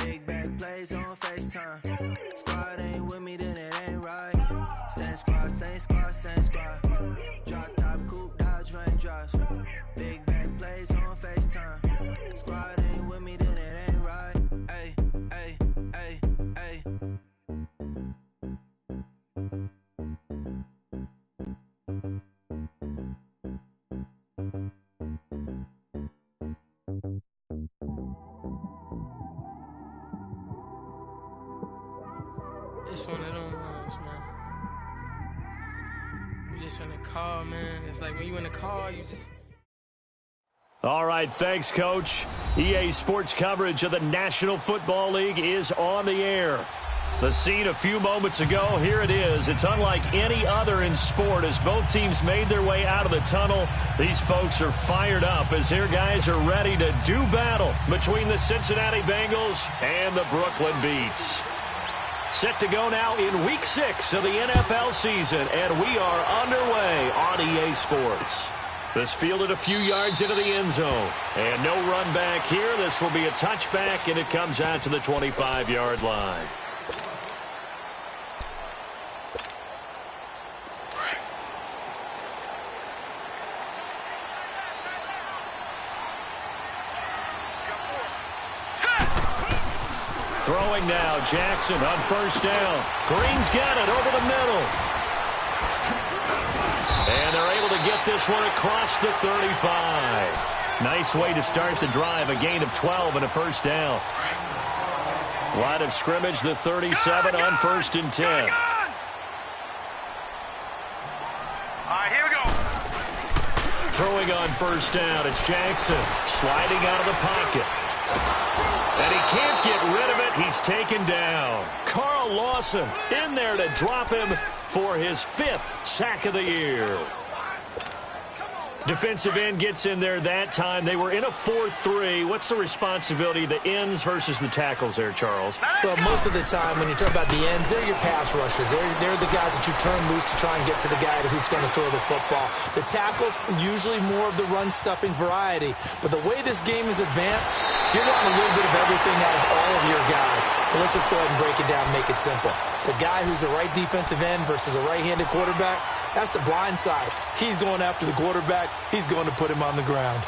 Big back plays on FaceTime. Squad ain't with me, then it ain't right. Same squad, same squad, same squad. Drop top, coupe, Dodge raindrops. Big back plays on FaceTime. Squad ain't with me, then it ain't right. Ay, ay, ay, ay. It's one of them ones, man. You just in the car, man. It's like when you in the car, you just... All right, thanks, Coach. EA Sports coverage of the National Football League is on the air. The scene a few moments ago, here it is. It's unlike any other in sport as both teams made their way out of the tunnel. These folks are fired up as their guys are ready to do battle between the Cincinnati Bengals and the Brooklyn Beats. Set to go now in Week 6 of the NFL season, and we are underway on EA Sports. This fielded a few yards into the end zone, and no run back here. This will be a touchback, and it comes out to the 25-yard line. Throwing now, Jackson on first down. Green's got it over the middle. And they're able to get this one across the 35. Nice way to start the drive, a gain of 12 and a first down. Line of scrimmage, the 37 on first and 10. All right, here we go. Throwing on first down, it's Jackson sliding out of the pocket. And he can't get rid of it. He's taken down. Carl Lawson in there to drop him for his 5th sack of the year. Defensive end gets in there that time. They were in a 4-3. What's the responsibility of the ends versus the tackles there, Charles? Well, most of the time when you talk about the ends, they're your pass rushers. They're the guys that you turn loose to try and get to the guy who's going to throw the football. The tackles, usually more of the run-stuffing variety. But the way this game is advanced, you're wanting a little bit of everything out of all of your guys. But let's just go ahead and break it down and make it simple. The guy who's the right defensive end versus a right-handed quarterback, that's the blind side. He's going after the quarterback. He's going to put him on the ground.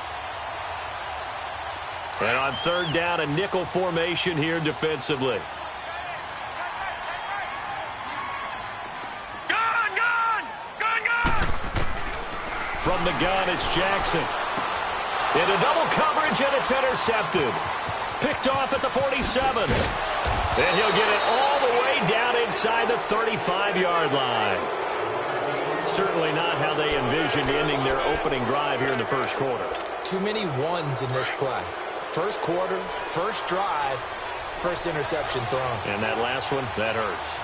And on third down, a nickel formation here defensively. From the gun, it's Jackson. Into double coverage, and it's intercepted. Picked off at the 47. And he'll get it all the way down inside the 35-yard line. Certainly not how they envisioned ending their opening drive here in the first quarter. Too many ones in this play. First quarter, first drive, first interception thrown. And that last one, that hurts.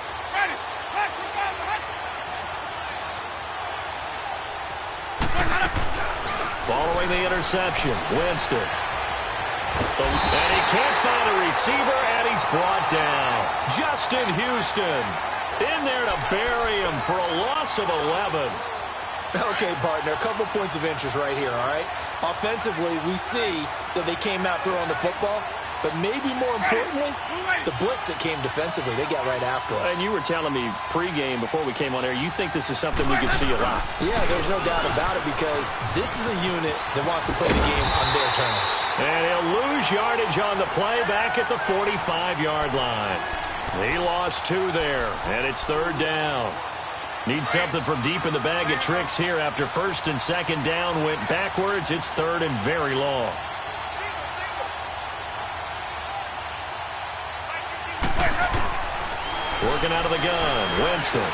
Following the interception, Winston. And he can't find a receiver, and he's brought down. Justin Houston in there to bury him for a loss of 11. Okay, partner, a couple points of interest right here, all right? Offensively, we see that they came out throwing the football, but maybe more importantly, the blitz that came defensively, they got right after it. And you were telling me pregame before we came on air, you think this is something we could see a lot. Yeah, there's no doubt about it because this is a unit that wants to play the game on their terms. And he'll lose yardage on the play back at the 45-yard line. He lost 2 there, and it's third down. Need something from deep in the bag of tricks here after first and second down went backwards. It's third and very long. Working out of the gun, Winston.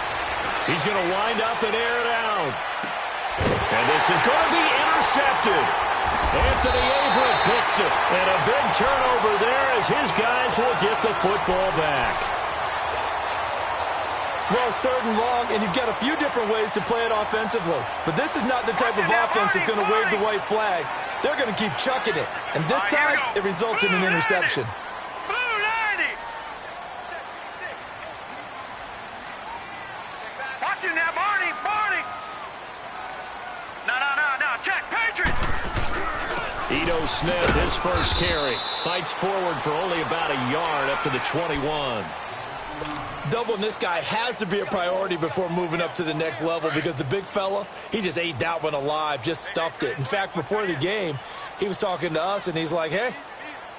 He's going to wind up and air it out. And this is going to be intercepted. Anthony Averett picks it. And a big turnover there as his guys will get the football back. Well, it's third and long, and you've got a few different ways to play it offensively. But this is not the type of offense that's going to wave the white flag. They're going to keep chucking it. And this time, it results in an interception. Watch it now, Barney. No, check, Patriots. Ito Smith, his first carry. Fights forward for only about a yard up to the 21. Doubling this guy has to be a priority before moving up to the next level because the big fella, he just ate that one alive, just stuffed it. In fact, before the game, he was talking to us, and he's like, hey,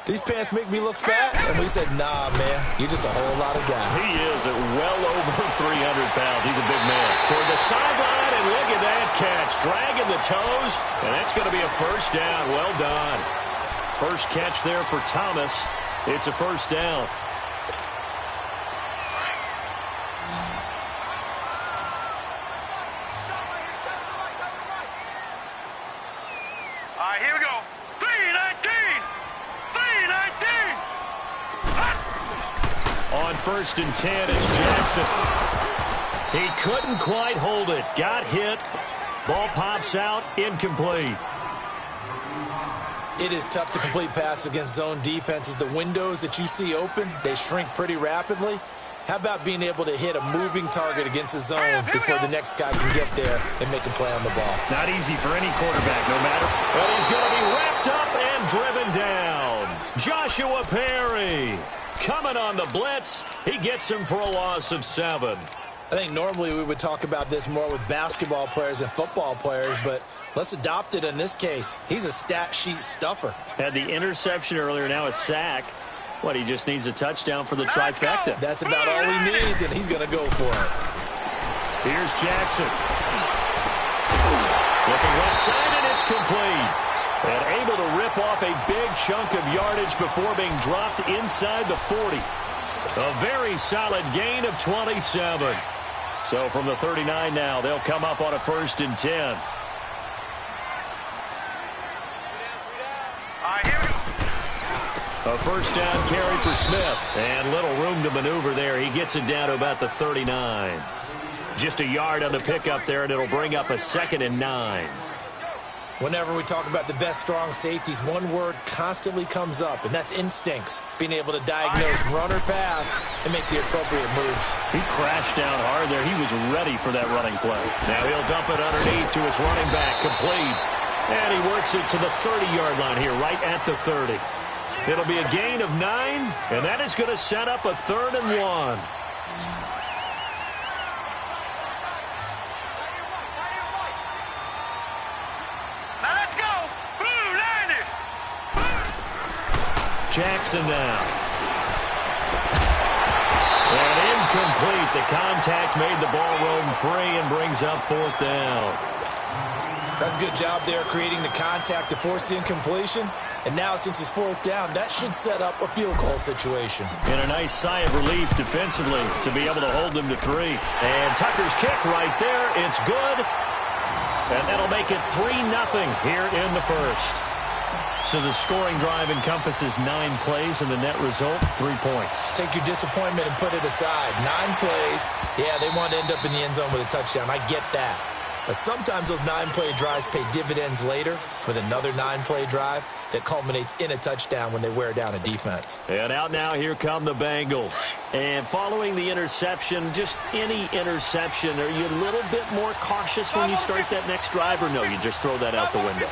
these pants make me look fat? And we said, nah, man, you're just a whole lot of guy. He is at well over 300 pounds. He's a big man. Toward the sideline, and look at that catch. Dragging the toes, and that's going to be a first down. Well done. First catch there for Thomas. It's a first down. Here we go. 319! 319! On 1st and 10, it's Jackson. He couldn't quite hold it. Got hit. Ball pops out. Incomplete. It is tough to complete passes against zone defenses. The windows that you see open, they shrink pretty rapidly. How about being able to hit a moving target against a zone before the next guy can get there and make a play on the ball? Not easy for any quarterback, no matter. But he's going to be wrapped up and driven down. Joshua Perry coming on the blitz. He gets him for a loss of 7. I think normally we would talk about this more with basketball players and football players, but let's adopt it in this case. He's a stat sheet stuffer. Had the interception earlier, now a sack. What, he just needs a touchdown for the trifecta. That's about all he needs, and he's going to go for it. Here's Jackson. Looking left side, and it's complete. And able to rip off a big chunk of yardage before being dropped inside the 40. A very solid gain of 27. So from the 39 now, they'll come up on a 1st and 10. Here we go. A first down carry for Smith. And little room to maneuver there. He gets it down to about the 39. Just a yard on the pickup there, and it'll bring up a 2nd and 9. Whenever we talk about the best strong safeties, one word constantly comes up, and that's instincts. Being able to diagnose run or pass and make the appropriate moves. He crashed down hard there. He was ready for that running play. Now he'll dump it underneath to his running back, complete. And he works it to the 30-yard line here, right at the 30. It'll be a gain of 9, and that is going to set up a 3rd and 1. Jackson now. And incomplete. The contact made the ball roam free and brings up 4th down. That's a good job there creating the contact to force the incompletion. And now since it's 4th down, that should set up a field goal situation. And a nice sigh of relief defensively to be able to hold them to 3. And Tucker's kick right there. It's good. And that'll make it 3-0 here in the 1st. So the scoring drive encompasses 9 plays, and the net result, 3 points. Take your disappointment and put it aside. 9 plays. Yeah, they want to end up in the end zone with a touchdown. I get that. But sometimes those 9-play drives pay dividends later with another 9-play drive that culminates in a touchdown when they wear down a defense. And out now, here come the Bengals. And following the interception, just any interception, are you a little bit more cautious when you start that next drive, or no, you just throw that out the window?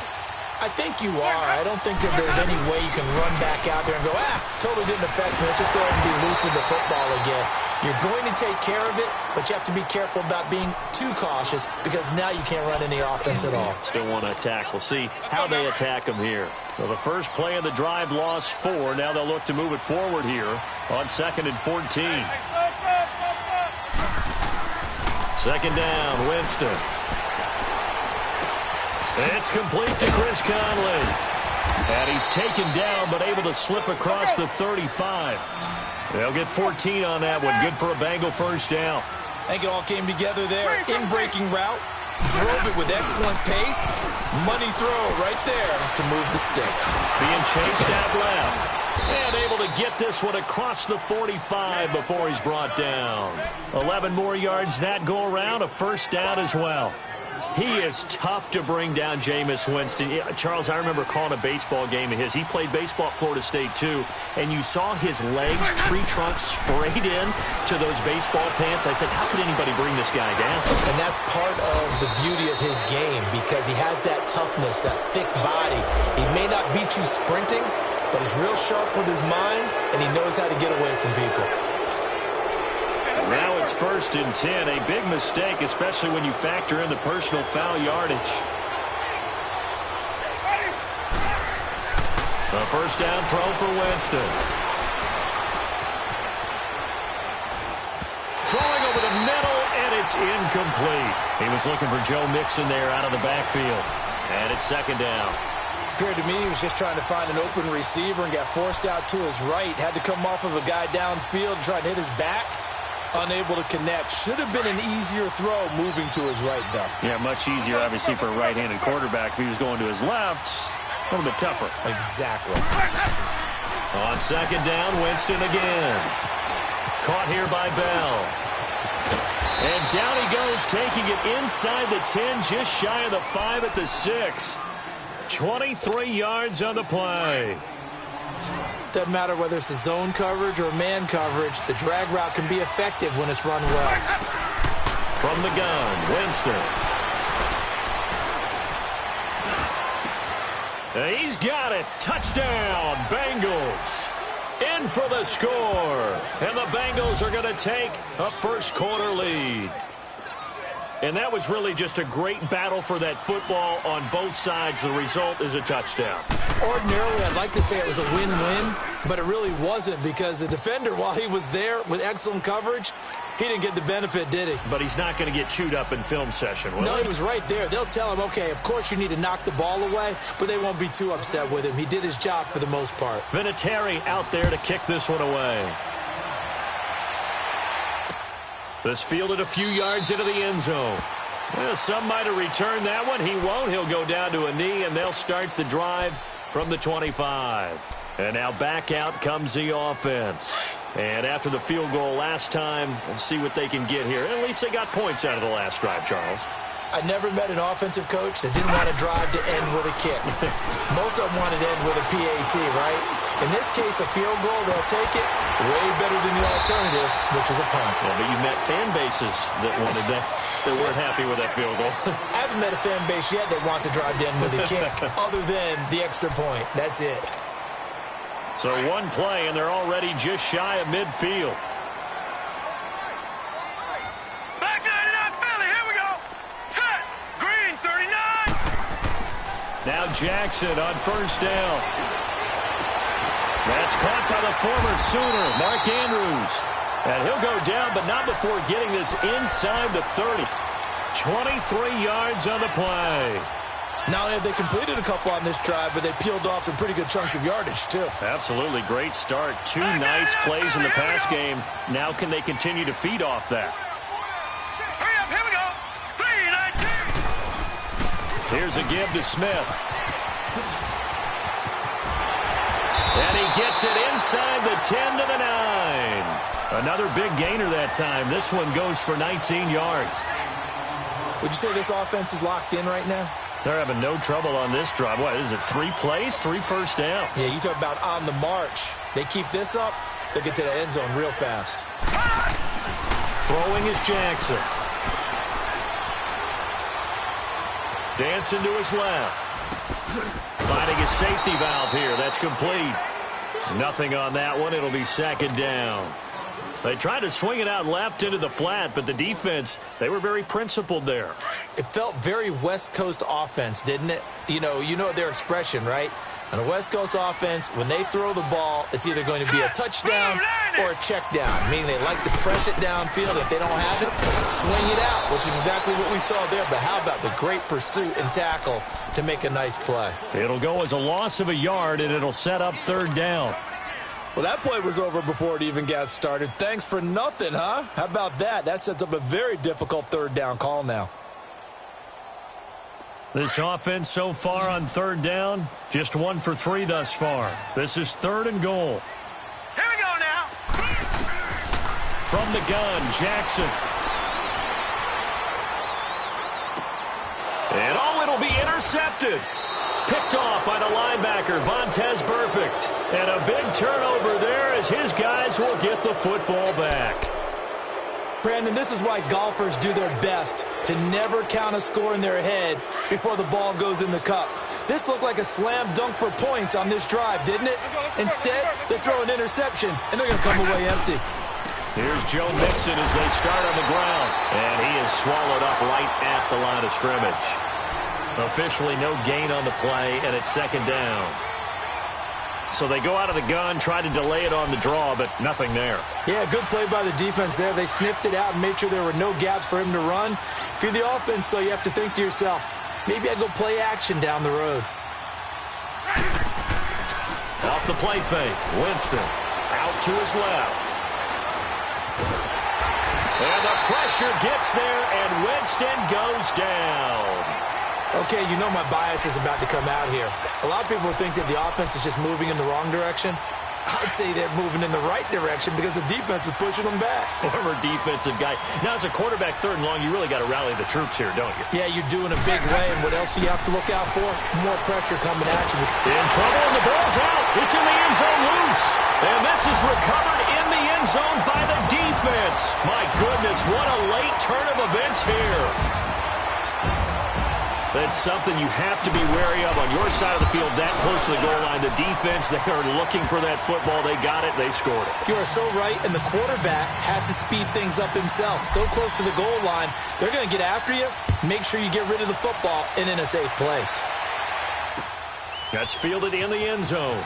I think you are. I don't think that there's any way you can run back out there and go, totally didn't affect me. Let's just go ahead and be loose with the football again. You're going to take care of it, but you have to be careful about being too cautious because now you can't run any offense at all. Still want to attack. We'll see how they attack them here. Well, the first play of the drive lost 4. Now they'll look to move it forward here on 2nd and 14. 2nd down, Winston. It's complete to Chris Conley. And he's taken down, but able to slip across the 35. They'll get 14 on that one. Good for a Bengal first down. I think it all came together there. In-breaking route. Drove it with excellent pace. Money throw right there to move the sticks. Being chased out left. And able to get this one across the 45 before he's brought down. 11 more yards that go around. A first down as well. He is tough to bring down, Jameis Winston. Charles, I remember calling a baseball game of his. He played baseball at Florida State, too, and you saw his legs, tree trunks sprayed in to those baseball pants. I said, how could anybody bring this guy down? And that's part of the beauty of his game because he has that toughness, that thick body. He may not beat you sprinting, but he's real sharp with his mind, and he knows how to get away from people. Now it's 1st and 10. A big mistake, especially when you factor in the personal foul yardage. A first down throw for Winston. Throwing over the middle, and it's incomplete. He was looking for Joe Mixon there out of the backfield. And it's 2nd down. Appeared to me he was just trying to find an open receiver and got forced out to his right. Had to come off of a guy downfield and try to hit his back. Unable to connect. Should have been an easier throw moving to his right, though. Yeah, much easier, obviously, for a right-handed quarterback. If he was going to his left, a little bit tougher. Exactly. On 2nd down, Winston again. Caught here by Bell. And down he goes, taking it inside the 10, just shy of the 5 at the 6. 23 yards on the play. Doesn't matter whether it's a zone coverage or man coverage, the drag route can be effective when it's run well. From the gun, Winston. He's got it. Touchdown, Bengals. In for the score. And the Bengals are going to take a first-quarter lead. And that was really just a great battle for that football on both sides. The result is a touchdown. Ordinarily, I'd like to say it was a win-win, but it really wasn't because the defender, while he was there with excellent coverage, he didn't get the benefit, did he? But he's not going to get chewed up in film session, will he? No, he was right there. They'll tell him, okay, of course you need to knock the ball away, but they won't be too upset with him. He did his job for the most part. Vinatieri out there to kick this one away. This fielded a few yards into the end zone. Well, some might have returned that one. He won't. He'll go down to a knee, and they'll start the drive from the 25. And now back out comes the offense. And after the field goal last time, we'll see what they can get here. At least they got points out of the last drive, Charles. I never met an offensive coach that didn't want to drive to end with a kick. Most of them wanted to end with a PAT, right? In this case, a field goal, they'll take it way better than the alternative, which is a punt. Yeah, but you met fan bases that wanted that, that weren't happy with that field goal. I haven't met a fan base yet that wants to drive to end with a kick, other than the extra point. That's it. So one play, and they're already just shy of midfield. Back 99 Philly, here we go. Set. Green 39. Now Jackson on first down. That's caught by the former Sooner, Mark Andrews. And he'll go down, but not before getting this inside the 30. 23 yards on the play. Not only have they completed a couple on this drive, but they peeled off some pretty good chunks of yardage, too. Absolutely great start. Two nice plays in the pass game. Now can they continue to feed off that? Hurry up, here we go. 3-19. Here's a give to Smith. And he gets it inside the 10 to the 9. Another big gainer that time. This one goes for 19 yards. Would you say this offense is locked in right now? They're having no trouble on this drive. What is it, 3 plays, 3 first downs? Yeah, you talk about on the march. They keep this up, they'll get to the end zone real fast. Throwing is Jackson. Dancing to his left. Finding a safety valve here. That's complete. Nothing on that one. It'll be 2nd down. They tried to swing it out left into the flat, but the defense, they were very principled there. It felt very West Coast offense, didn't it? You know their expression, right? On a West Coast offense, when they throw the ball, it's either going to be a touchdown or a check down, meaning they like to press it downfield. If they don't have it, swing it out, which is exactly what we saw there. But how about the great pursuit and tackle to make a nice play? It'll go as a loss of a yard, and it'll set up 3rd down. Well, that play was over before it even got started. Thanks for nothing, huh? How about that? That sets up a very difficult 3rd down call now. This offense so far on 3rd down, just 1 for 3 thus far. This is 3rd and goal. Here we go now. From the gun, Jackson. And oh, it'll be intercepted. Picked off by the linebacker, Vontaze Burfict. And a big turnover there as his guys will get the football back. Brandon, this is why golfers do their best to never count a score in their head before the ball goes in the cup. This looked like a slam dunk for points on this drive, didn't it? Instead, they throw an interception, and they're going to come away empty. Here's Joe Mixon as they start on the ground. And he is swallowed up right at the line of scrimmage. Officially no gain on the play, and it's second down. So they go out of the gun, try to delay it on the draw, but nothing there. Yeah, good play by the defense there. They sniffed it out and made sure there were no gaps for him to run. If you're the offense, though, you have to think to yourself, maybe I go play action down the road. Off the play fake, Winston out to his left. And the pressure gets there, and Winston goes down. Okay, you know my bias is about to come out here. A lot of people think that the offense is just moving in the wrong direction. I'd say they're moving in the right direction because the defense is pushing them back. Former defensive guy. Now, as a quarterback, third and long, you really got to rally the troops here, don't you? Yeah, you're doing a big way, and what else do you have to look out for? More pressure coming at you. In trouble, and the ball's out. It's in the end zone loose. And this is recovered in the end zone by the defense. My goodness, what a late turn of events here. That's something you have to be wary of on your side of the field, that close to the goal line. The defense, they are looking for that football. They got it. They scored it. You are so right, and the quarterback has to speed things up himself. So close to the goal line, they're going to get after you. Make sure you get rid of the football and in a safe place. That's fielded in the end zone.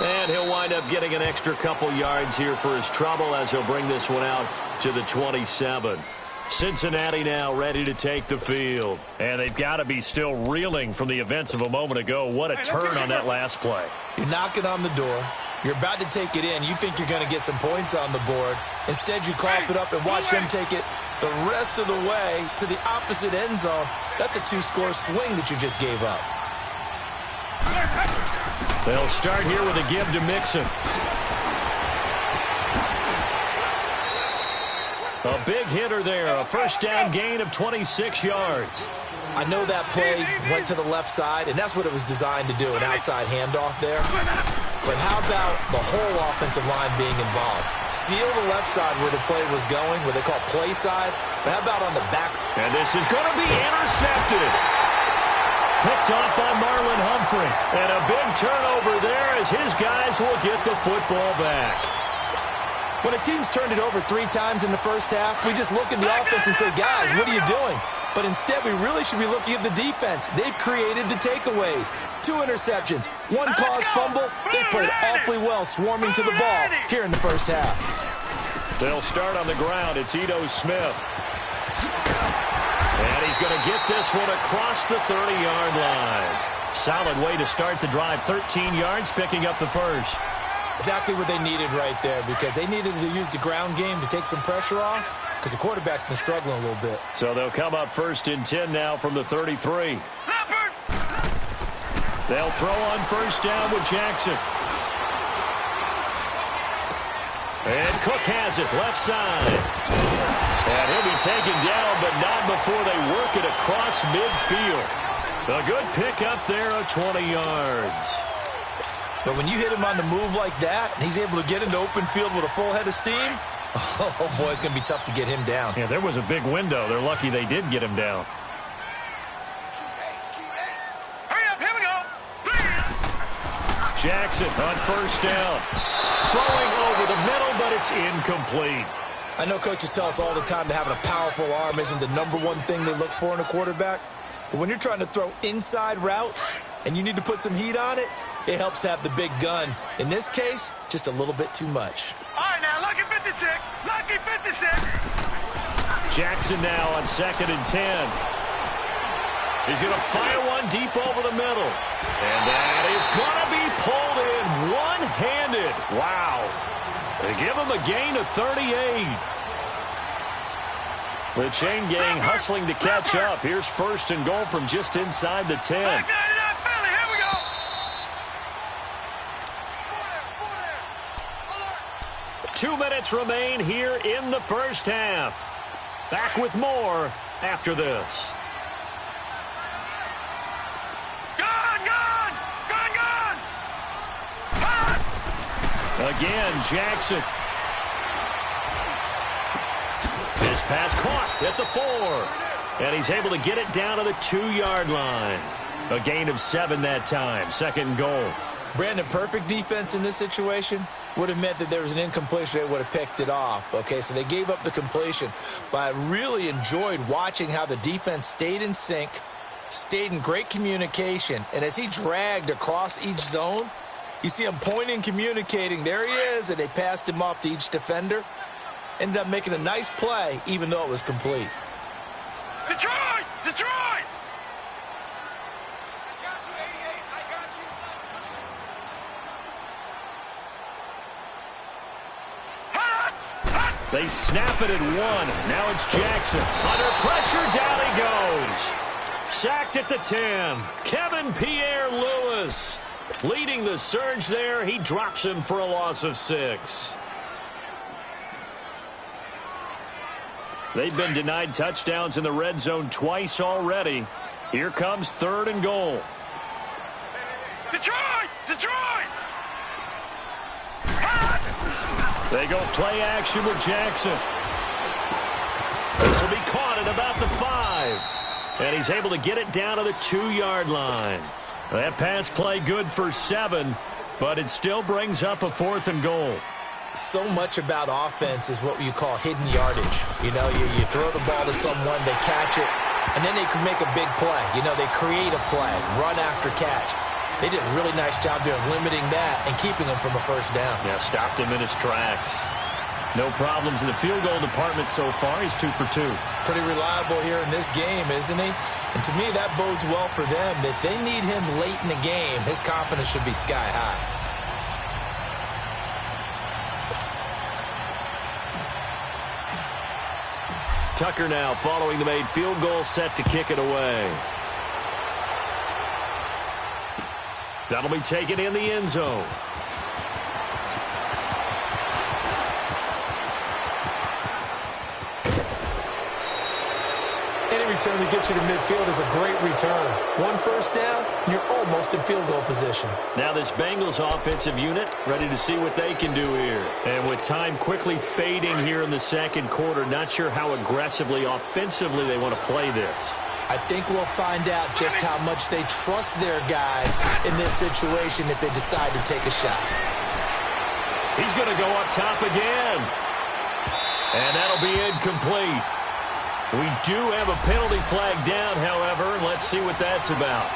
And he'll wind up getting an extra couple yards here for his trouble as he'll bring this one out to the 27. Cincinnati now ready to take the field. And they've got to be still reeling from the events of a moment ago. What a turn on that last play. You're knocking on the door. You're about to take it in. You think you're going to get some points on the board. Instead, you cough it up and watch them take it the rest of the way to the opposite end zone. That's a two-score swing that you just gave up. They'll start here with a give to Mixon. A big hitter there, a first down gain of 26 yards. I know that play went to the left side, and that's what it was designed to do, an outside handoff there. But how about the whole offensive line being involved? Seal the left side where the play was going, what they call play side, but how about on the back? And this is going to be intercepted. Picked off by Marlon Humphrey. And a big turnover there as his guys will get the football back. When a team's turned it over 3 times in the first half, we just look at the offense and say, guys, what are you doing? But instead, we really should be looking at the defense. They've created the takeaways. 2 interceptions, 1 caused fumble. They played awfully well swarming to the ball here in the first half. They'll start on the ground. It's Ito Smith. And he's going to get this one across the 30-yard line. Solid way to start the drive. 13 yards, picking up the first. Exactly what they needed right there, because they needed to use the ground game to take some pressure off, because the quarterback's been struggling a little bit. So they'll come up 1st and 10 now from the 33. They'll throw on first down with Jackson. And Cook has it, left side. And he'll be taken down, but not before they work it across midfield. A good pickup there of 20 yards. But when you hit him on the move like that, and he's able to get into open field with a full head of steam, oh boy, it's going to be tough to get him down. Yeah, there was a big window. They're lucky they did get him down. Hurry up, here we go. Jackson on first down. Throwing over the middle, but it's incomplete. I know coaches tell us all the time that having a powerful arm isn't the #1 thing they look for in a quarterback. But when you're trying to throw inside routes and you need to put some heat on it, it helps have the big gun. In this case, just a little bit too much. All right, now, lucky 56. Lucky 56. Jackson now on 2nd and 10. He's going to fire one deep over the middle. And that is going to be pulled in one-handed. Wow. They give him a gain of 38. The chain gang hustling to catch up. Here's 1st and goal from just inside the 10. 2 minutes remain here in the first half. Back with more after this. Again, Jackson. This pass caught at the 4. And he's able to get it down to the 2-yard line. A gain of 7 that time. 2nd and goal. Brandon, perfect defense in this situation would have meant that there was an incompletion. They would have picked it off. Okay, so they gave up the completion. But I really enjoyed watching how the defense stayed in sync, stayed in great communication. And as he dragged across each zone, you see him pointing, communicating. There he is, and they passed him off to each defender. Ended up making a nice play, even though it was complete. Detroit! Detroit! I got you, 88. I got you. They snap it at 1. Now it's Jackson. Under pressure, down he goes. Sacked at the 10. Kevin Pierre-Louis leading the surge there. He drops him for a loss of 6. They've been denied touchdowns in the red zone twice already. Here comes 3rd and goal. Detroit! Detroit! They go play action with Jackson. This will be caught at about the 5. And he's able to get it down to the 2-yard line. That pass play good for 7, but it still brings up a 4th and goal. So much about offense is what you call hidden yardage. You know, you throw the ball to someone, they catch it, and then they can make a big play. You know, they create a play, run after catch. They did a really nice job there of limiting that and keeping him from a first down. Yeah, stopped him in his tracks. No problems in the field goal department so far. He's 2 for 2. Pretty reliable here in this game, isn't he? And to me, that bodes well for them. If they need him late in the game, his confidence should be sky high. Tucker now following the made field goal, set to kick it away. That'll be taken in the end zone. Any return that gets you to midfield is a great return. 1 first down, and you're almost in field goal position. Now this Bengals offensive unit ready to see what they can do here. And with time quickly fading here in the 2nd quarter, not sure how aggressively, offensively they want to play this. I think we'll find out just how much they trust their guys in this situation if they decide to take a shot. He's going to go up top again. And that'll be incomplete. We do have a penalty flag down, however, and let's see what that's about.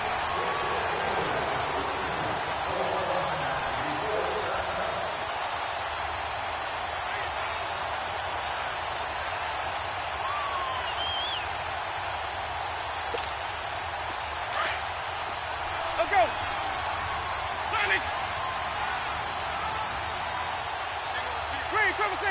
Let's go! Sign it! Green, triple C!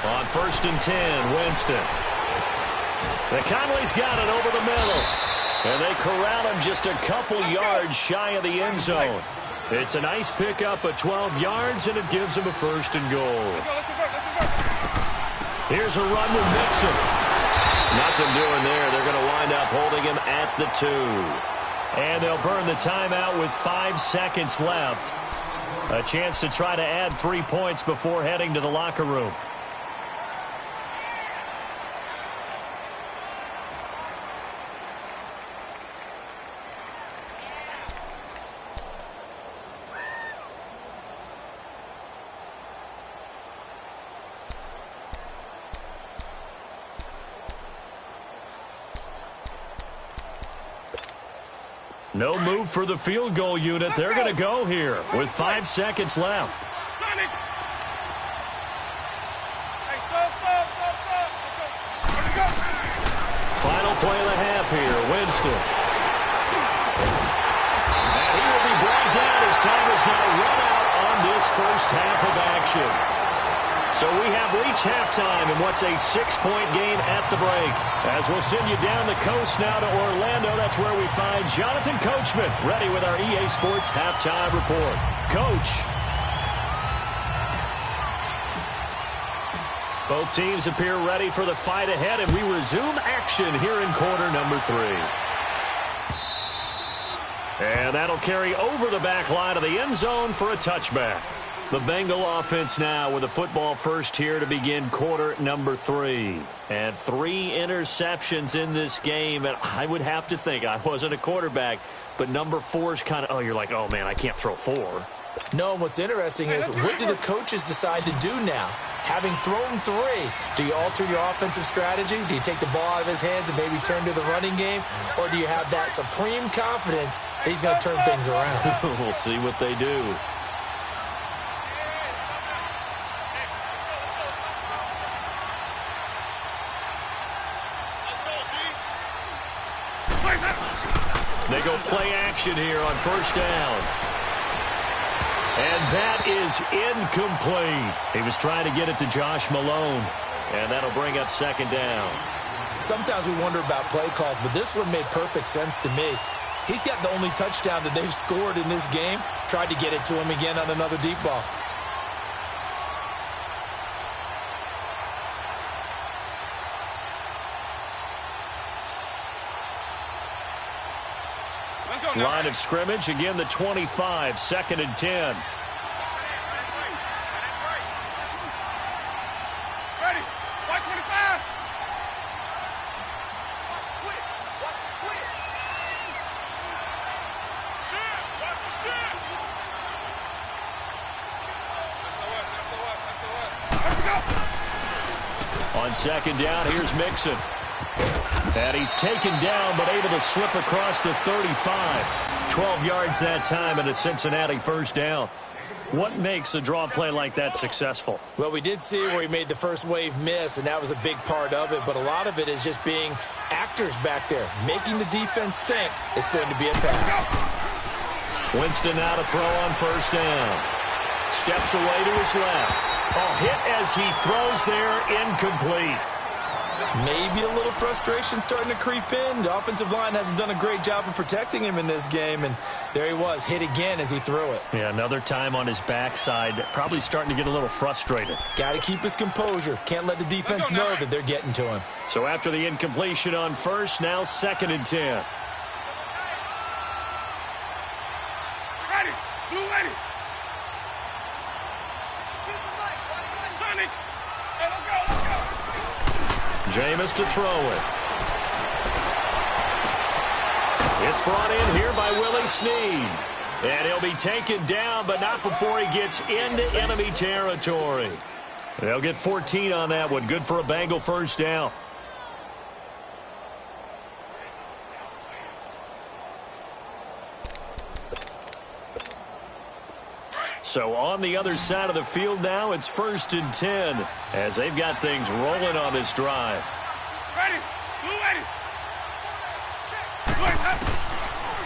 On 1st and 10, Winston. The Conley's got it over the middle. And they corral him just a couple yards shy of the end zone. It's a nice pickup of 12 yards, and it gives him a 1st and goal. Here's a run with Mixon. Nothing doing there. They're going to wind up holding him at the 2. And they'll burn the timeout with 5 seconds left. A chance to try to add 3 points before heading to the locker room. No move for the field goal unit. They're going to go here with 5 seconds left. Final play of the half here. Winston. And he will be brought down as time is now run out on this first half of action. So we have reached halftime in what's a 6-point game at the break. As we'll send you down the coast now to Orlando, that's where we find Jonathan Coachman, ready with our EA Sports halftime report. Coach. Both teams appear ready for the fight ahead, and we resume action here in quarter number 3. And that'll carry over the back line of the end zone for a touchback. The Bengal offense now with a football first here to begin quarter number 3. And 3 interceptions in this game. And I would have to think, I wasn't a quarterback, but number 4 is kind of, oh, you're like, oh, man, I can't throw 4. No, what's interesting is what do the coaches decide to do now? Having thrown 3, do you alter your offensive strategy? Do you take the ball out of his hands and maybe turn to the running game? Or do you have that supreme confidence that he's going to turn things around? We'll see what they do. They go play action here on first down. And that is incomplete. He was trying to get it to Josh Malone. And that'll bring up second down. Sometimes we wonder about play calls, but this one made perfect sense to me. He's got the only touchdown that they've scored in this game. Tried to get it to him again on another deep ball. Line of scrimmage, again the 25, second and 10. Ready. White 25. Watch the quick. Watch the quick. Shit. Watch the shit. Let's go. On second down, here's Mixon. And he's taken down, but able to slip across the 35. 12 yards that time, and a Cincinnati first down. What makes a draw play like that successful? Well, we did see where he made the first wave miss, and that was a big part of it. But a lot of it is just being actors back there, making the defense think it's going to be a pass. Winston now to throw on first down. Steps away to his left. Oh, hit as he throws there, incomplete. Maybe a little frustration starting to creep in. The offensive line hasn't done a great job of protecting him in this game, and there he was, hit again as he threw it. Yeah, another time on his backside, probably starting to get a little frustrated. Got to keep his composure. Can't let the defense know that they're getting to him. So after the incompletion on first, now second and 10. Ready. Blue ready. Sonny. Hey, let's go. Jameis to throw it. It's brought in here by Willie Snead. And he'll be taken down, but not before he gets into enemy territory. They'll get 14 on that one. Good for a Bengal first down. So on the other side of the field now, it's first and 10 as they've got things rolling on this drive. Ready. Blue ready.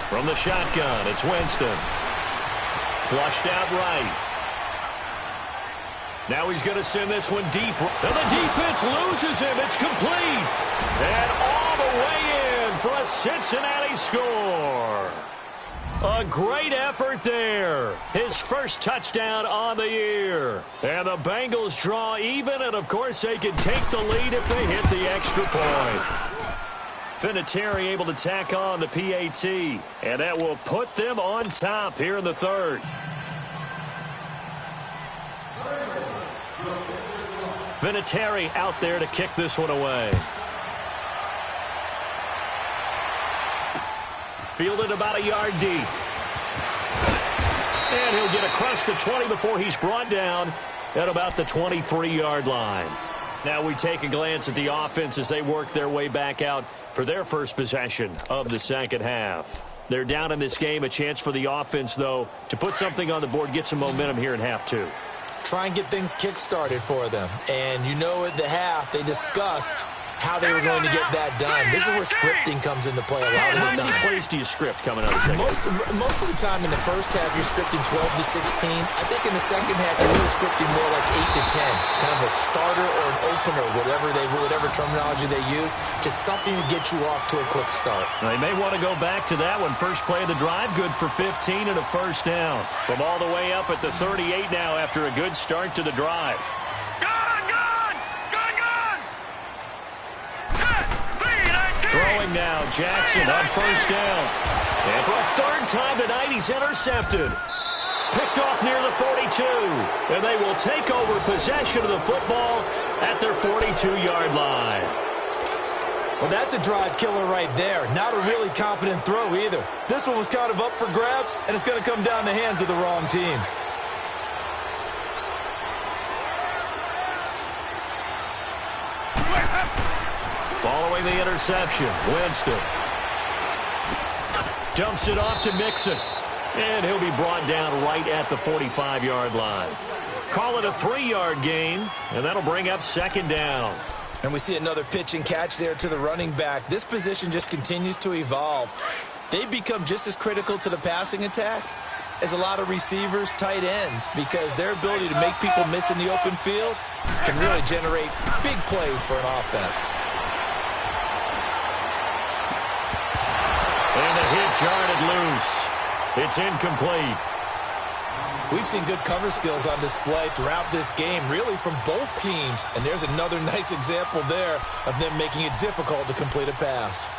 From the shotgun, it's Winston. Flushed out right. Now he's going to send this one deep. And the defense loses him. It's complete. And all the way in for a Cincinnati score. A great effort there. His first touchdown on the year. And the Bengals draw even, and of course they can take the lead if they hit the extra point. Vinatieri able to tack on the PAT, and that will put them on top here in the third. Vinatieri out there to kick this one away. Fielded about a yard deep. And he'll get across the 20 before he's brought down at about the 23-yard line. Now we take a glance at the offense as they work their way back out for their first possession of the second half. They're down in this game. A chance for the offense, though, to put something on the board, get some momentum here in half two. Try and get things kick-started for them. And you know at the half they discussed how they were going to get that done. This is where scripting comes into play a lot of the time. How many plays do you script coming out of the second? Most of the time in the first half, you're scripting 12 to 16. I think in the second half, you're really scripting more like 8 to 10. Kind of a starter or an opener, whatever terminology they use. Just something to get you off to a quick start. They may want to go back to that one. First play of the drive, good for 15 and a first down. From all the way up at the 38 now after a good start to the drive. Throwing now, Jackson on first down. And for a third time tonight, he's intercepted. Picked off near the 42. And they will take over possession of the football at their 42-yard line. Well, that's a drive killer right there. Not a really confident throw either. This one was kind of up for grabs, and it's going to come down the hands of the wrong team. Following the interception, Winston dumps it off to Mixon, and he'll be brought down right at the 45-yard line. Call it a 3-yard gain, and that'll bring up second down. And we see another pitch and catch there to the running back. This position just continues to evolve. They've become just as critical to the passing attack as a lot of receivers, tight ends, because their ability to make people miss in the open field can really generate big plays for an offense. And the hit jarred loose. It's incomplete. We've seen good cover skills on display throughout this game, really from both teams. And there's another nice example there of them making it difficult to complete a pass.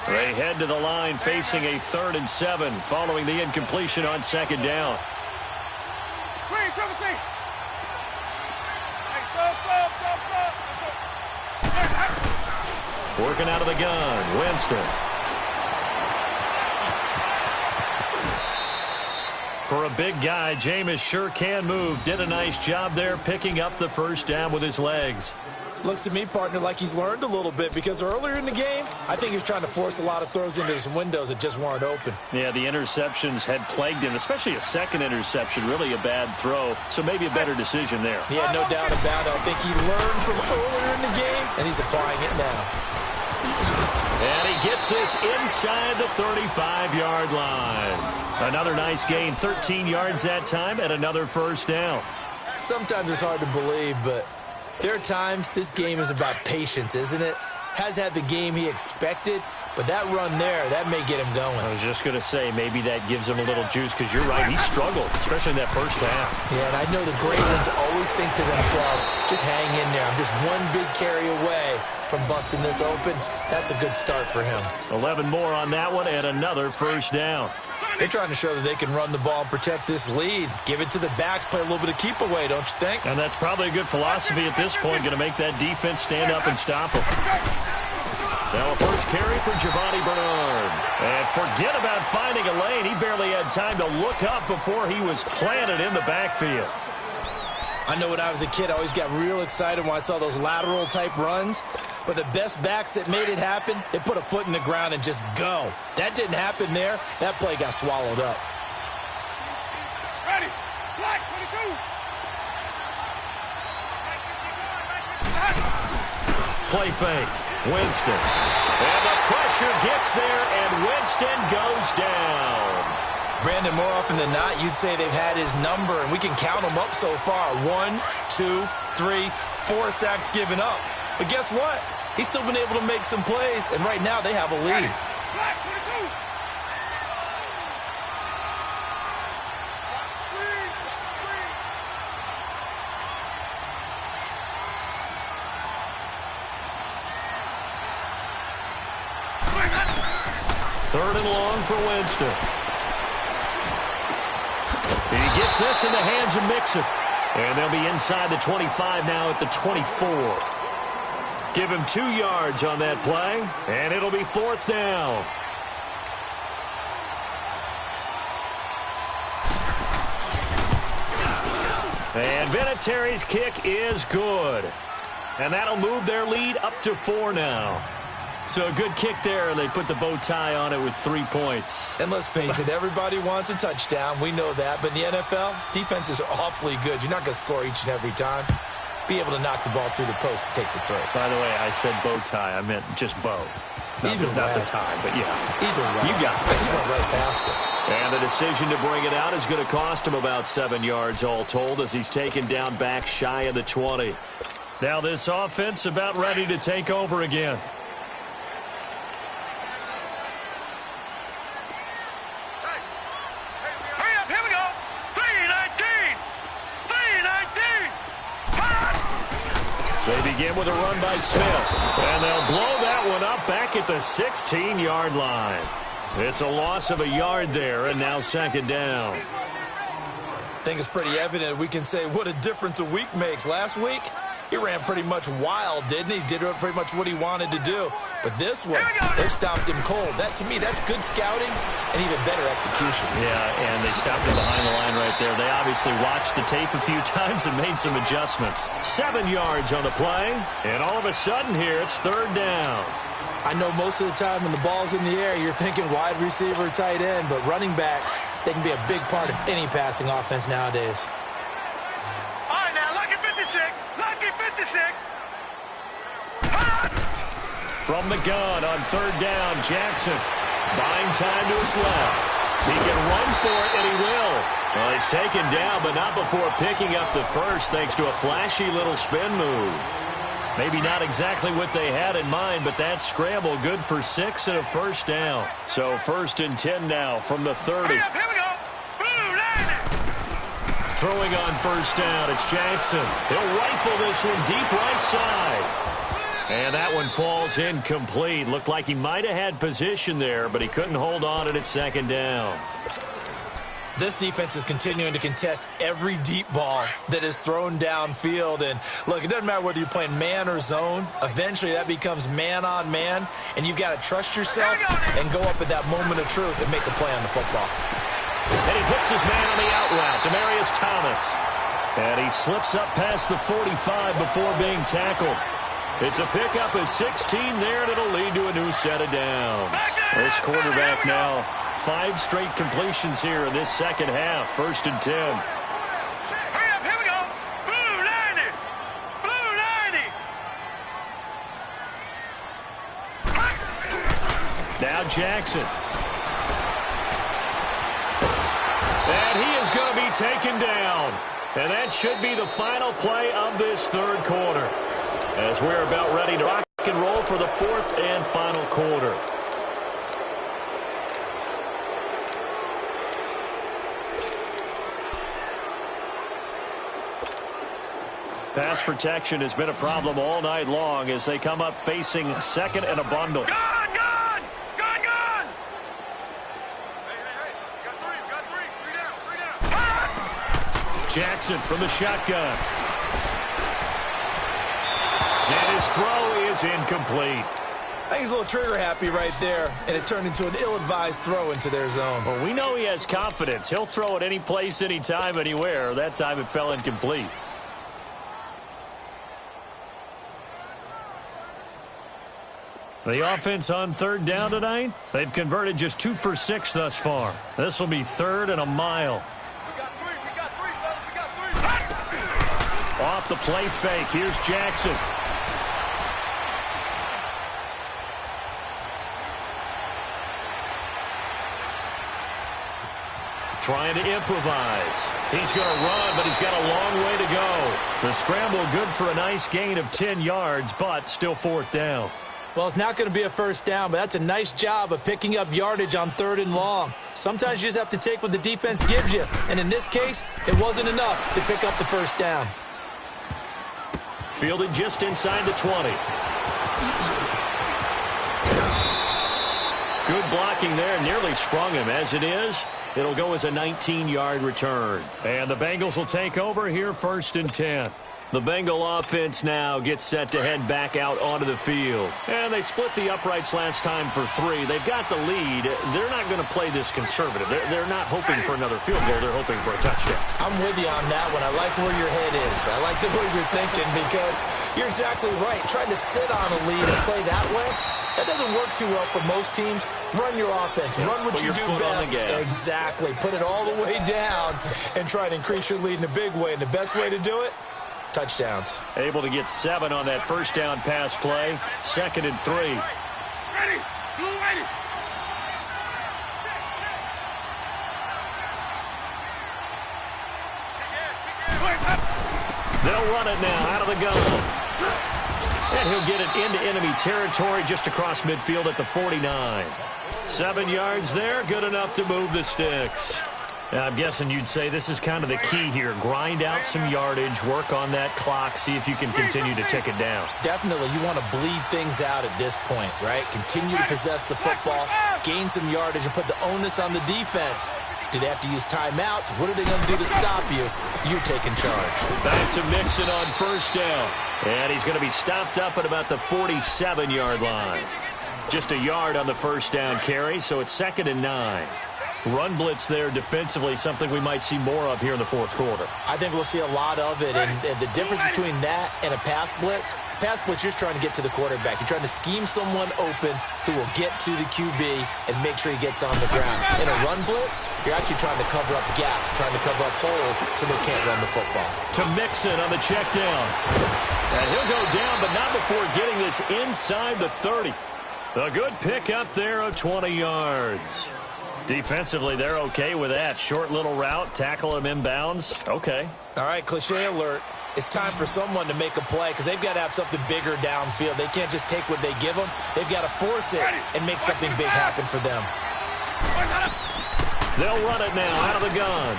They head to the line facing a 3rd and 7 following the incompletion on second down. Green, triple C. Working out of the gun, Winston. For a big guy, Jameis sure can move. Did a nice job there picking up the first down with his legs. Looks to me, partner, like he's learned a little bit, because earlier in the game, I think he was trying to force a lot of throws into some windows that just weren't open. Yeah, the interceptions had plagued him, especially a second interception, really a bad throw, so maybe a better decision there. Yeah, no doubt about it. I think he learned from earlier in the game, and he's applying it now. And he gets this inside the 35-yard line. Another nice gain, 13 yards that time, and another first down. Sometimes it's hard to believe, but there are times this game is about patience, isn't it? Has had the game he expected, but that run there, that may get him going. I was just going to say, maybe that gives him a little juice, because you're right, he struggled, especially in that first half. Yeah, and I know the great ones always think to themselves, just hang in there. I'm just one big carry away from busting this open. That's a good start for him. 11 more on that one, and another first down. They're trying to show that they can run the ball and protect this lead. Give it to the backs, play a little bit of keep away, don't you think? And that's probably a good philosophy at this point, going to make that defense stand up and stop them. Now a first carry for Giovanni Bernard. And forget about finding a lane. He barely had time to look up before he was planted in the backfield. I know when I was a kid, I always got real excited when I saw those lateral-type runs. But the best backs that made it happen, they put a foot in the ground and just go. That didn't happen there. That play got swallowed up. Ready. Black, 22. Play fake. Winston. And the pressure gets there, and Winston goes down. Brandon, more often than not, you'd say they've had his number, and we can count them up so far. 1, 2, 3, 4 sacks given up. But guess what? He's still been able to make some plays, and right now they have a lead. Black, 22. Third and long for Winston. And he gets this in the hands of Mixon. And they'll be inside the 25 now at the 24. Give him 2 yards on that play, and it'll be fourth down. And Vinatieri's kick is good. And that'll move their lead up to 4 now. So a good kick there, and they put the bow tie on it with 3 points. And let's face it, everybody wants a touchdown. We know that. But in the NFL, defenses are awfully good. You're not going to score each and every time. Be able to knock the ball through the post and take the throw. By the way, I said bow tie. I meant just bow. Not the tie, but yeah. Either way. You got it. I just went right past it. And the decision to bring it out is going to cost him about 7 yards all told as he's taken down back shy of the 20. Now this offense about ready to take over again. Hurry up, here we go. 3-19. 3-19. They begin with a run by Smith. And they'll blow that one up back at the 16-yard line. It's a loss of a yard there, and now second down. I think it's pretty evident. We can say what a difference a week makes. Last week, he ran pretty much wild, didn't he? Did pretty much what he wanted to do. But this one, they stopped him cold. That, to me, that's good scouting and even better execution. Yeah, and they stopped him behind the line right there. They obviously watched the tape a few times and made some adjustments. 7 yards on the play, and all of a sudden here, it's third down. I know most of the time when the ball's in the air, you're thinking wide receiver, tight end, but running backs, they can be a big part of any passing offense nowadays. All right, now, lucky 56. Lucky 56. From the gun on third down, Jackson buying time to his left. He can run for it, and he will. Well, he's taken down, but not before picking up the first thanks to a flashy little spin move. Maybe not exactly what they had in mind, but that scramble good for 6 and a first down. So first and 10 now from the 30. Hurry up, here we go. Blue line. Throwing on first down, it's Jackson. He'll rifle this one deep right side. And that one falls incomplete. Looked like he might have had position there, but he couldn't hold on to it second down. This defense is continuing to contest every deep ball that is thrown downfield. And, look, it doesn't matter whether you're playing man or zone. Eventually, that becomes man-on-man, and you've got to trust yourself and go up at that moment of truth and make a play on the football. And he puts his man on the out route, Demaryius Thomas. And he slips up past the 45 before being tackled. It's a pickup of 16 there, and it'll lead to a new set of downs. This quarterback now 5 straight completions here in this second half. First and 10. Hurry up, here we go. Blue 90. Blue 90. Now Jackson. And he is going to be taken down. And that should be the final play of this third quarter, as we're about ready to rock and roll for the fourth and final quarter. Pass protection has been a problem all night long as they come up facing second and a bundle. Gone, gone. Gone, gone. Jackson from the shotgun. And his throw is incomplete. I think he's a little trigger happy right there, and it turned into an ill-advised throw into their zone. Well, we know he has confidence. He'll throw it any place, anytime, anywhere. That time it fell incomplete. The offense on third down tonight, they've converted just 2 for 6 thus far. This will be third and a mile. We got three, fellas, we got 3. Off the play fake, here's Jackson. Trying to improvise. He's going to run, but he's got a long way to go. The scramble good for a nice gain of 10 yards, but still fourth down. Well, it's not going to be a first down, but that's a nice job of picking up yardage on third and long. Sometimes you just have to take what the defense gives you, and in this case, it wasn't enough to pick up the first down. Fielded just inside the 20. Good blocking there, nearly sprung him. As it is, it'll go as a 19-yard return. And the Bengals will take over here first and 10. The Bengal offense now gets set to head back out onto the field. And they split the uprights last time for 3. They've got the lead. They're not going to play this conservative. They're not hoping for another field goal. They're hoping for a touchdown. I'm with you on that one. I like where your head is. I like the way you're thinking because you're exactly right. Trying to sit on a lead and play that way, That doesn't work too well for most teams. Run your offense. Run what you do best. Exactly. Put it all the way down and try and increase your lead in a big way. And the best way to do it, touchdowns. Able to get 7 on that first down pass play. 2nd and 3. Ready. Blue ready. They'll run it now out of the gun. And he'll get it into enemy territory just across midfield at the 49. 7 yards there, good enough to move the sticks. Now, I'm guessing you'd say this is kind of the key here. Grind out some yardage, work on that clock, see if you can continue to tick it down. Definitely, you want to bleed things out at this point, right? Continue to possess the football, gain some yardage, and put the onus on the defense. Do they have to use timeouts? What are they going to do to stop you? You're taking charge. Back to Mixon on first down. And he's going to be stopped up at about the 47-yard line. Just a yard on the first down carry, so it's 2nd and 9. Run blitz there defensively, something we might see more of here in the fourth quarter. I think we'll see a lot of it, and the difference between that and a pass blitz, you're trying to get to the quarterback. You're trying to scheme someone open who will get to the QB and make sure he gets on the ground. In a run blitz, you're actually trying to cover up gaps, trying to cover up holes so they can't run the football. To Mixon on the check down. And he'll go down, but not before getting this inside the 30. A good pickup there of 20 yards. Defensively, they're okay with that. Short little route, tackle him inbounds. Okay. All right, cliche alert. It's time for someone to make a play because they've got to have something bigger downfield. They can't just take what they give them. They've got to force it and make something big happen for them. They'll run it now out of the gun.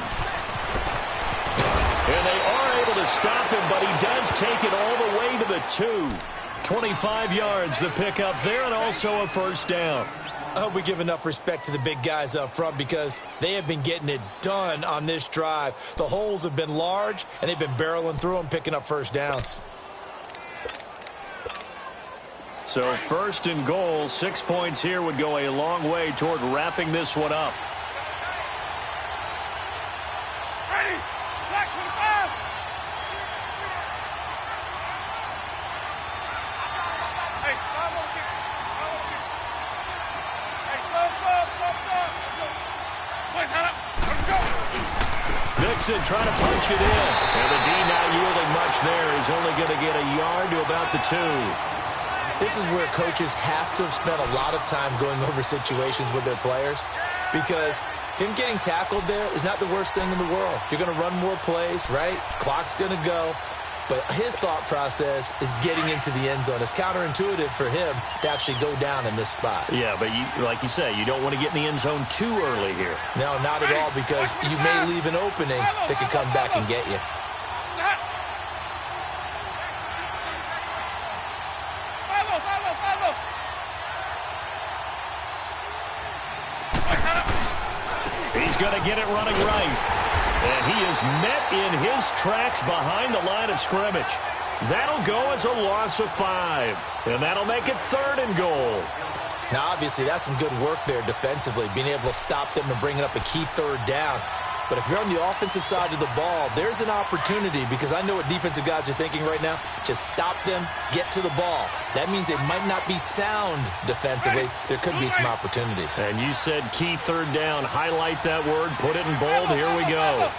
And they are able to stop him, but he does take it all the way to the 2. 25 yards the pickup there, and also a first down. I hope we give enough respect to the big guys up front because they have been getting it done on this drive. The holes have been large, and they've been barreling through them, picking up first downs. So 1st and goal, 6 points here would go a long way toward wrapping this one up. Ready. Black 25. Hey, I'm on kick. Mixon trying to punch it in. And the D not yielding much there. He's only going to get a yard to about the 2. This is where coaches have to have spent a lot of time going over situations with their players because him getting tackled there is not the worst thing in the world. You're going to run more plays, right? Clock's going to go. But his thought process is getting into the end zone. It's counterintuitive for him to actually go down in this spot. Yeah, but like you say, you don't want to get in the end zone too early here. No, not at all, because you may leave an opening that could come back and get you. He's going to get it running right. And he is met in his tracks behind the line of scrimmage. That'll go as a loss of 5. And that'll make it 3rd and goal. Now, obviously, that's some good work there defensively, being able to stop them and bringing up a key 3rd down. But if you're on the offensive side of the ball, there's an opportunity because I know what defensive guys are thinking right now. Just stop them, get to the ball. That means they might not be sound defensively. There could be some opportunities. And you said key 3rd down. Highlight that word. Put it in bold. Here we go.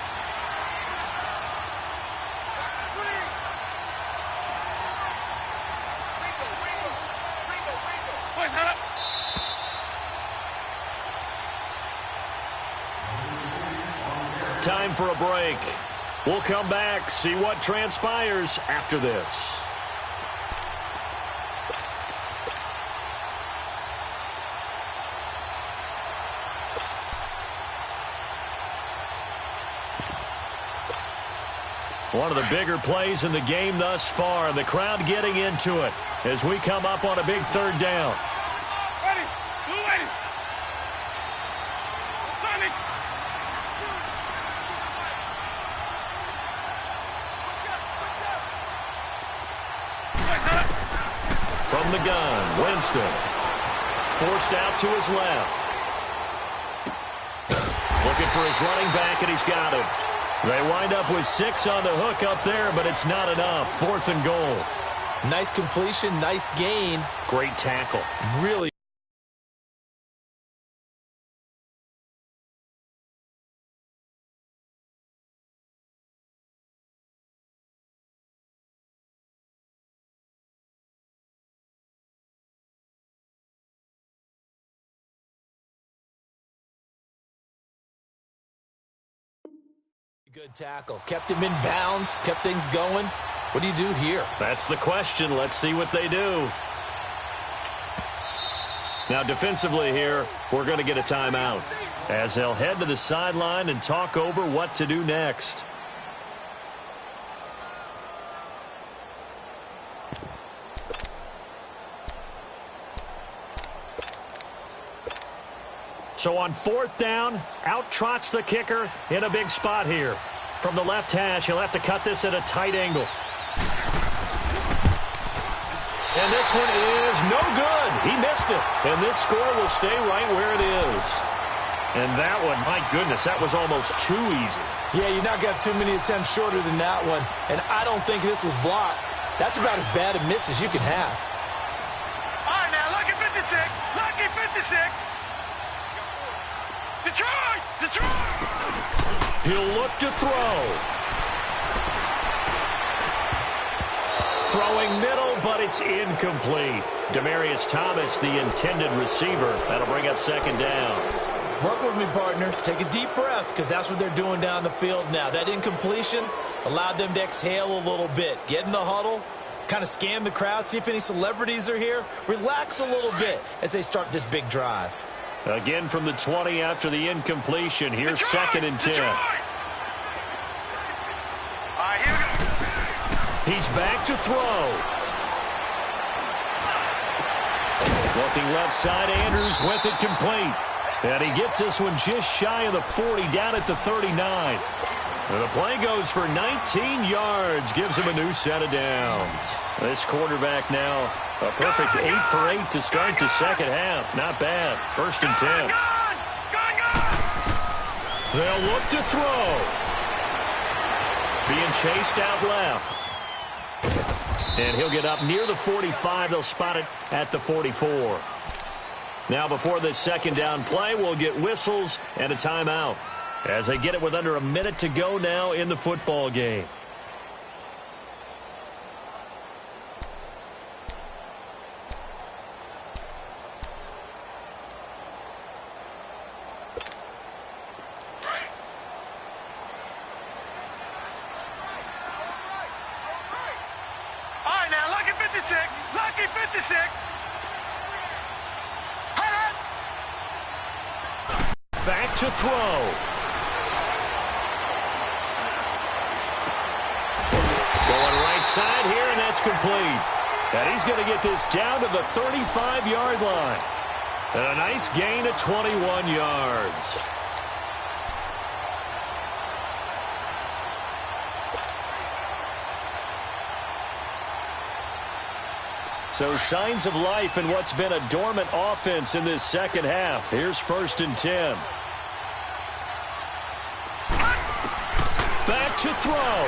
Time for a break. We'll come back, see what transpires after this. One of the bigger plays in the game thus far. The crowd getting into it as we come up on a big 3rd down. Ready. Blue ready. Sonic. From the gun, Winston. Forced out to his left. Looking for his running back, and he's got him. They wind up with 6 on the hook up there, but it's not enough. 4th and goal. Nice completion, nice gain. Great tackle. Really. Good tackle. Kept him in bounds, kept things going. What do you do here? That's the question. Let's see what they do. Now, defensively here, we're going to get a timeout as they'll head to the sideline and talk over what to do next. So on 4th down, out trots the kicker in a big spot here. From the left hash, he'll have to cut this at a tight angle. And this one is no good. He missed it. And this score will stay right where it is. And that one, my goodness, that was almost too easy. Yeah, you're not got too many attempts shorter than that one. And I don't think this was blocked. That's about as bad a miss as you can have. All right, now, lucky 56. Lucky 56. Detroit! Detroit! He'll look to throw. Throwing middle, but it's incomplete. Demaryius Thomas, the intended receiver. That'll bring up 2nd down. Work with me, partner. Take a deep breath, because that's what they're doing down the field now. That incompletion allowed them to exhale a little bit. Get in the huddle, kind of scan the crowd, see if any celebrities are here. Relax a little bit as they start this big drive. Again from the 20 after the incompletion. Here's Detroit! 2nd and 10. Detroit! All right, here we go. He's back to throw. Looking left side, Andrews with it complete. And he gets this one just shy of the 40, down at the 39. And the play goes for 19 yards, gives him a new set of downs. This quarterback now, a perfect 8 for 8 to start the second half. Not bad. 1st and 10. They'll look to throw. Being chased out left. And he'll get up near the 45. They'll spot it at the 44. Now before this 2nd down play, we'll get whistles and a timeout as they get it with under a minute to go now in the football game. All right, now, lucky 56. Lucky 56. Back to throw. Going right side here, and that's complete. And he's going to get this down to the 35-yard line. And a nice gain of 21 yards. So signs of life in what's been a dormant offense in this second half. Here's 1st and 10. Back to throw.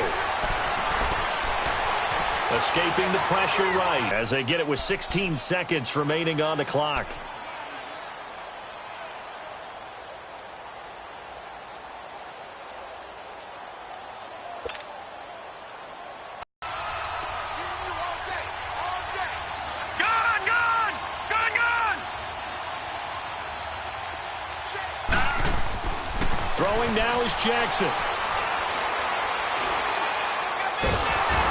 Escaping the pressure right as they get it with 16 seconds remaining on the clock. Throwing now is Jackson.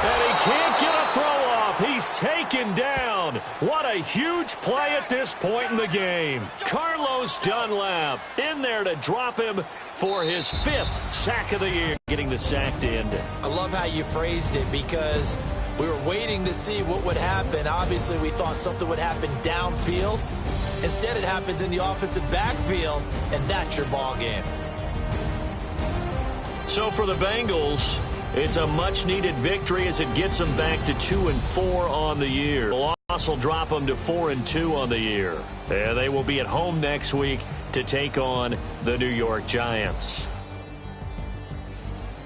And he can't get a throw off. He's taken down. What a huge play at this point in the game. Carlos Dunlap in there to drop him for his 5th sack of the year. Getting the sack to end it. I love how you phrased it because we were waiting to see what would happen. Obviously, we thought something would happen downfield. Instead, it happens in the offensive backfield, and that's your ball game. So for the Bengals, it's a much-needed victory as it gets them back to 2-4 on the year. The loss will drop them to 4-2 on the year. And they will be at home next week to take on the New York Giants.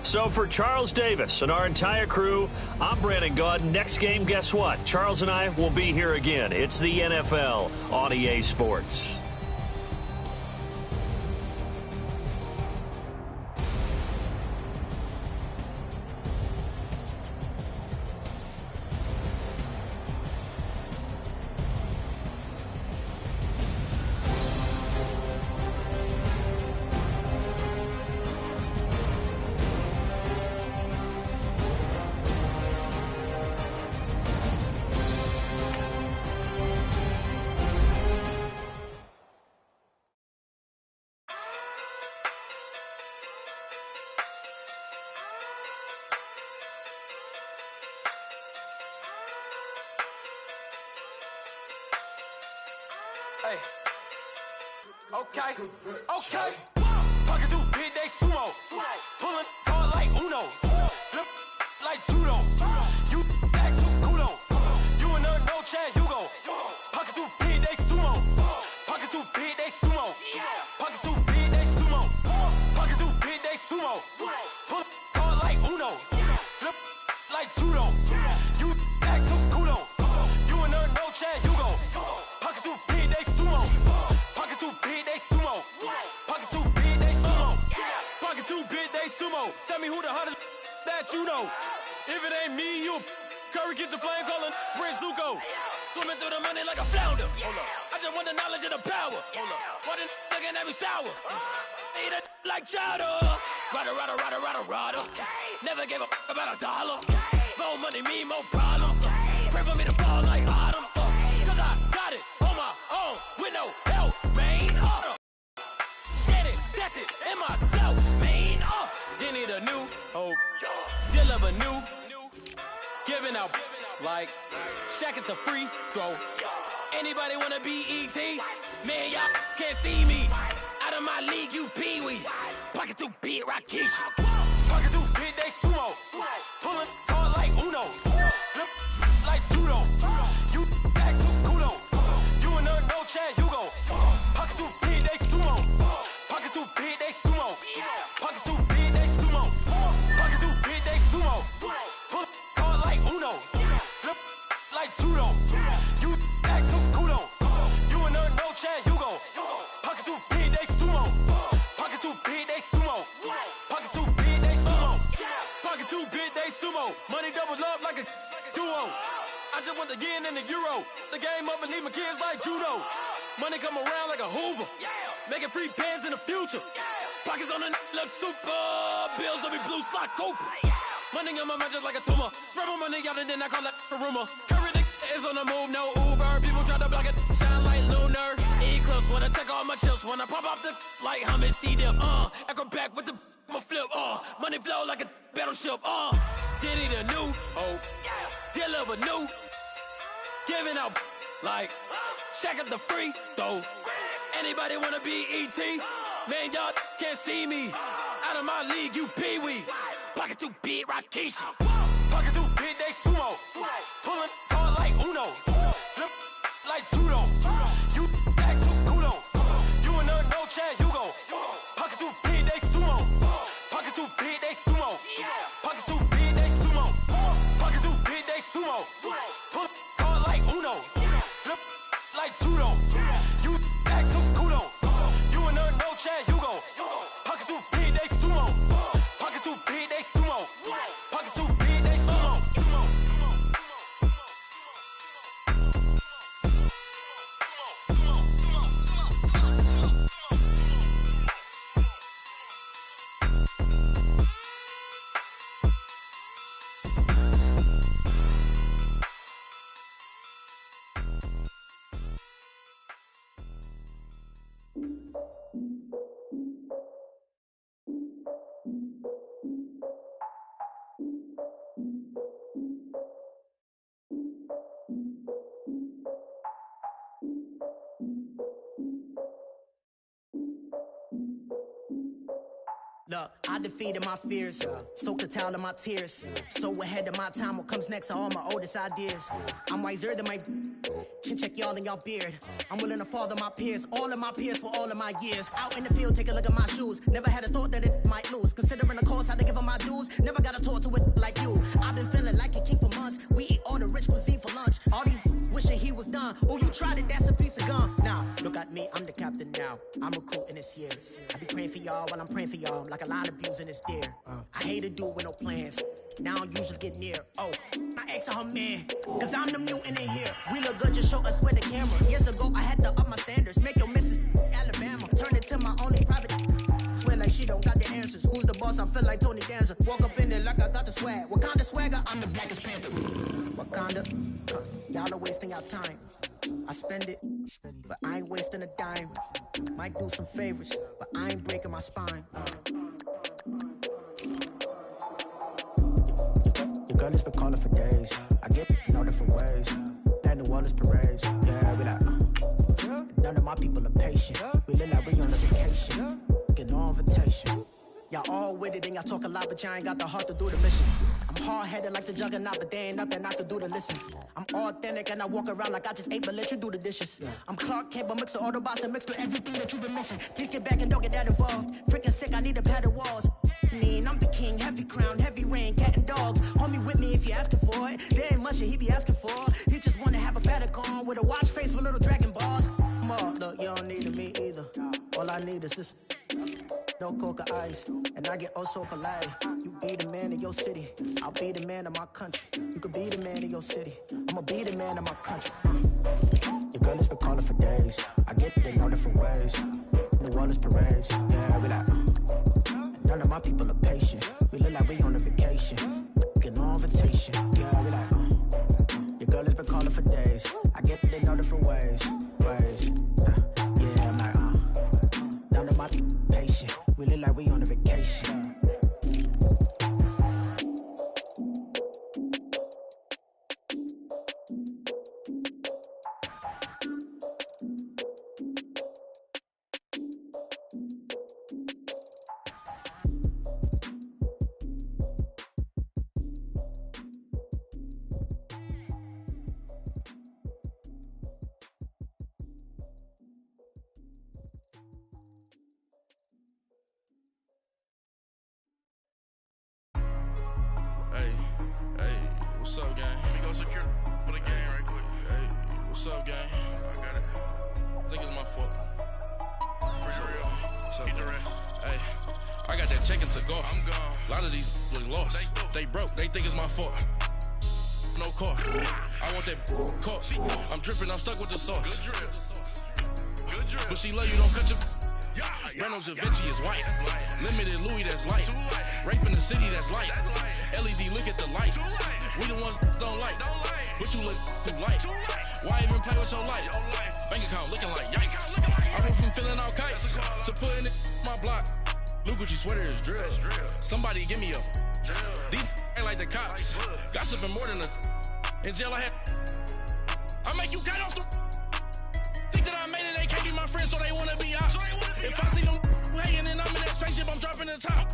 So for Charles Davis and our entire crew, I'm Brandon Gaudin. Next game, guess what? Charles and I will be here again. It's the NFL on EA Sports. Hey. Okay. Pocket too big, they sumo. Pulling hard like Uno. Flip like judo. You act too kudo. You and her, no chance, you go. Pocket too big, they sumo. Pocket too big, they sumo. Pocket too big, they sumo. Pocket too big, they sumo. Pull hard like Uno. Flip like judo. You act too kudo. You and her, no chance, you go. Pocket too big, they sumo. Pocket too big, they sumo. Pocket too big, they sumo. Pocket too big, they sumo. Tell me who the hottest that you know. If it ain't me, you Curry get the flame calling Brent Zuko. Swimming through the money like a flounder. I just want the knowledge and the power. Why the looking at me sour? Eat it like chowder. Rada. Never gave a about $1. More money, me, more problems. Pray for me to fall like autumn. Cause I got it on my own with no help, man. Get it, that's it, in myself, man. You need a new hope. Deliver new. Giving out like Shaq at the free throw. Anybody wanna be E.T.? Man, y'all can't see me. Out of my league, you pee-wee. Pocket too big, Rakesh. Pocket too big, they sumo. Pulling hard like Uno. Flip like judo. You act too kudo. You and her, no chance, you go. Pocket too big, they sumo. Pocket too big, they sumo. Pocket too big, they sumo. Pocket too big, they sumo. Pull hard like Uno. Flip like judo. You act too kudo. You and her, no chance, you go. Pocket too big, they sumo. Pocket too big, they sumo. Pocket too big, they sumo. Pocket too big, they sumo. Money doubles up like a duo. I just want the yen and the euro. The game up and leave my kids like judo. Money come around like a Hoover. Making free pants in the future. Pockets on the look super. Bills on me blue slot Cooper. Money in my mouth just like a tumor. Spread my money out and then I call that a rumor. Curry the is on the move, no Uber. People try to block it, shine like lunar. Eclipse wanna take all my chips. Wanna pop off the like hummus C-dip. Echo back with the I'ma flip. Money flow like a battleship. Diddy the new hope. Deliver new. Giving out like Shaq at the free throw. Anybody wanna be E.T.? Man, y'all can't see me. Out of my league, you pee-wee. Pocket too big, Rakesh. Pocket too big, they sumo. Pulling hard like Uno. Flip like judo. You act too kudo. You and her, no chance, you go. Pocket too big, they sumo. Pocket too big, they sumo. Pocket too big, they sumo. Pocket too big, they sumo. Pull hard like Uno. Flip like judo. You act too kudo. You and her, no chance, you go. Pocket too big, they sumo. Pocket too big, they sumo. Pocket too big, they sumo. Look, I defeated my fears, soaked the towel in my tears. So ahead of my time, what comes next are all my oldest ideas. I'm wiser than my Chin check y'all in y'all beard. I'm willing to father my peers, all of my peers for all of my years. Out in the field, take a look at my shoes. Never had a thought that it might lose. Considering the cost, had to give them my dues. Never got a talk to it like you. I've been feeling like a king for months. We eat all the rich cuisine for lunch. All these wishing he was done. Oh, you tried it, that's a piece of gum. Now, look at me, I'm the captain now. I'm recruiting this year. I be praying for y'all while I'm praying for y'all. Like a line of views in this deer. I hate to do it with no plans. Now I usually get near. Oh, I ex her man. Cause I'm the mutant in here. We look good, just show us with the camera. Years ago, I had to up my standards. Make your missus Alabama. Turn it to my only private. Swear like she don't got the answers. Who's the boss? I feel like Tony Danza. Walk up in there like I got the swag. What kind of swagger? I'm the blackest panther. Wakanda. Y'all are wasting our time. I spend it, but I ain't wasting a dime. Might do some favors, but I ain't breaking my spine. Your girl has been calling for days. I get in all different ways. That New Orleans parades. Yeah, we like, none of my people are patient. We live like we on a vacation. Get no invitation. Y'all all with it and y'all talk a lot, but y'all ain't got the heart to do the mission. I'm hard-headed like the juggernaut, but there ain't nothing I can do to listen. I'm authentic and I walk around like I just ate, but let you do the dishes. I'm Clark Kent, but mix the Autobots and mix with everything that you've been missing. Please get back and don't get that involved. Freaking sick, I need a padded walls. I'm the king, heavy crown, heavy rain, cat and dogs. Homie with me if you're asking for it. There ain't much that he be asking for. He just wanna have a paddock on with a watch face with little dragon balls. Look, you don't need me either. All I need is this. No coca ice, and I get oh so polite. You be the man of your city, I'll be the man of my country. You could be the man of your city, I'ma be the man of my country. Your girl has been calling for days. I get it in all different ways. New Orleans parades, yeah, we like. None of my people are patient. We look like we on a vacation. Get no invitation, yeah, we like. Your girl has been calling for days. I get it in all different ways. Yeah, I'm like, none of my people patient. We look like we on a vacation. What's up, gang? Let me go secure for the game right quick. Hey, what's up, gang? I got it. I think it's my fault. For real. What's up, the rest. Hey, I got that check-in to go. I'm gone. A lot of these look lost. They broke. They think it's my fault. No car. I want that caught. I'm dripping. I'm stuck with the sauce. Good drip. But she love you. Don't cut your. Reynolds Da Vinci is white. Limited Louis, that's light. Rape in the city, that's light. LED, look at the lights. We the ones don't like. But you look too light. Why even play with your life? Bank account looking like yikes. I went from filling out kites to putting it in my block. Blue Gucci sweater is drill. Somebody give me a. These ain't like the cops. Gossiping more than a. In jail I had. I make you cut off the. Think that I made it, they can't be my friends, so they wanna be ops. If I see them hating and I'm in that spaceship, I'm dropping the top.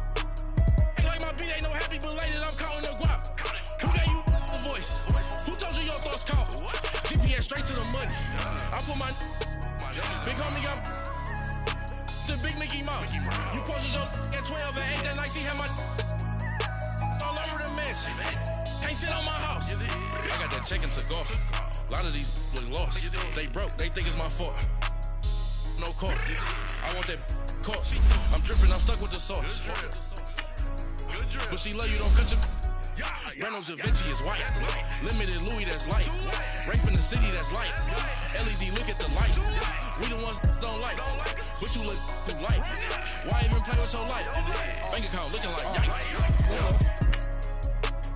Ain't like my beat ain't no happy belated, I'm counting the guap. Who gave you the voice? Who told you your thoughts count? GPS straight to the money. I put my big homie up the big Mickey Mouse. You posted your at 12 and 8 that night, she had my all over the mansion. Can't sit on my house. I got that check-in to go. A lot of these look lost. They broke, they think it's my fault. No car. I want that caught. I'm dripping, I'm stuck with the sauce. But she love you, don't cut your. Reynolds Da Vinci is white. Limited Louis, that's light. Rape in the city, that's light. LED, look at the lights. We the ones don't like. But you look too light. Why even play with your life? Bank account looking like yikes.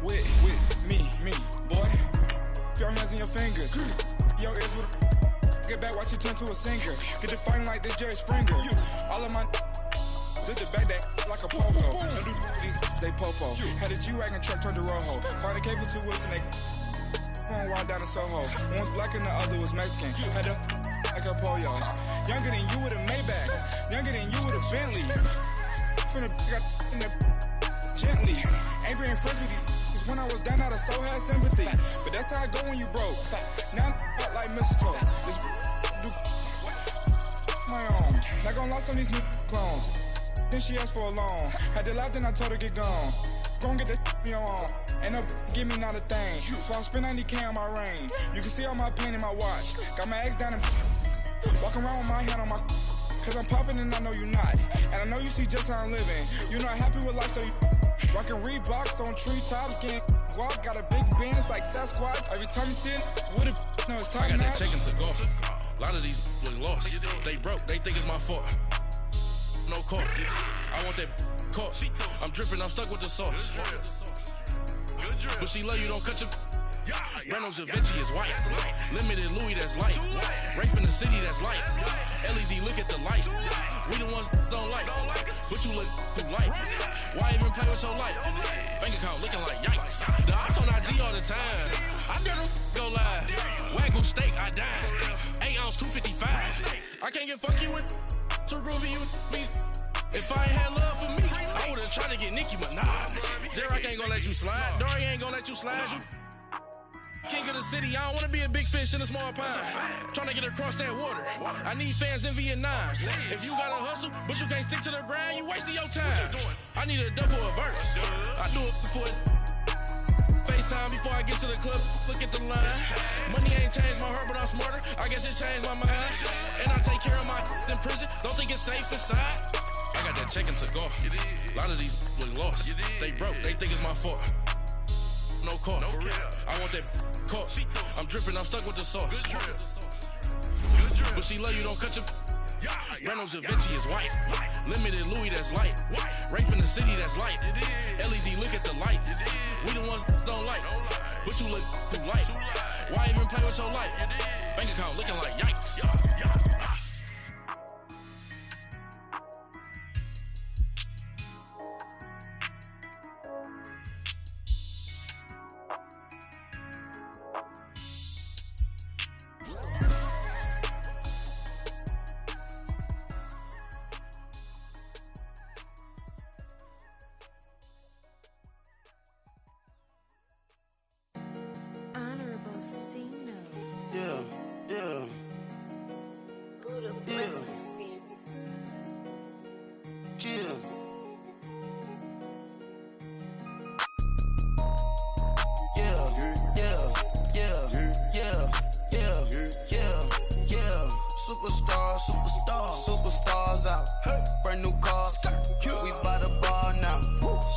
With me, boy. Your hands and your fingers. Your ears with a. Get back, watch you turn to a singer. Get to fighting like this Jerry Springer. All of my. Zit the back that like a popo. No do these they popo. Had a G-Wagon truck turned to Rojo. Find a cable 2 wheels and they. One wild down in Soho. One was black and the other was Mexican. Had a. Like a pollo. Younger than you with a Maybach. Younger than you with a Bentley. From the. Got in the. Gently. Ain't being friends with these. when I was down, I so had sympathy. But that's how I go when you broke. Now I'm like mistletoe. This do my own. Not gonna lie on these new clones. Then she asked for a loan. Had to laugh, then I told her get gone. Gon' get that me on. Ain't no give me not a thing. So I spend 90K on my ring. You can see all my pain in my watch. Got my ex down and walking around with my hand on my. Cause I'm popping and I know you not. And I know you see just how I'm living. You not happy with life, so you rockin' Reeboks on treetops, getting guap. Got a big Benz like Sasquatch. Every time you see it, with it, no, it's time. I got that chicken to go. A lot of these really lost. They broke, they think it's my fault. No court. I want that court. I'm dripping, I'm stuck with the sauce. But she love you, don't cut your. Reynolds Da Vinci is white. Limited Louis, that's light. Rape in the city, that's light. LED, look at the lights. We the ones don't like. But you look too light. Why even play with your life? Bank account looking like yikes. The ops on IG all the time. I dare them go live. Wagyu steak, I dine. 8 ounce, 255. I can't get fuck you with too groovy you me. If I ain't had love for me, I would've tried to get Nicki Minaj. J-Rock ain't gonna let you slide. Dory ain't gonna let you slide. You king of the city, I don't wanna be a big fish in a small pond. Trying to get across that water. I need fans in Vietnam. If you gotta hustle, but you can't stick to the grind, you wasting your time. I need a double a verse. I do it before FaceTime before I get to the club. Look at the line. Money ain't changed my heart, but I'm smarter. I guess it changed my mind. And I take care of my in prison. Don't think it's safe inside. I got that chicken to go. A lot of these really lost. They broke, they think it's my fault. No court. I want that court. I'm dripping, I'm stuck with the sauce. But she love you, don't cut your. Reynolds Da Vinci is white. Limited Louis, that's light. Rape in the city, that's light. LED, look at the lights. We the ones don't like. But you look too light. Why even play with your life? Bank account looking like yikes. Superstars out. Brand new cars. We by the bar now.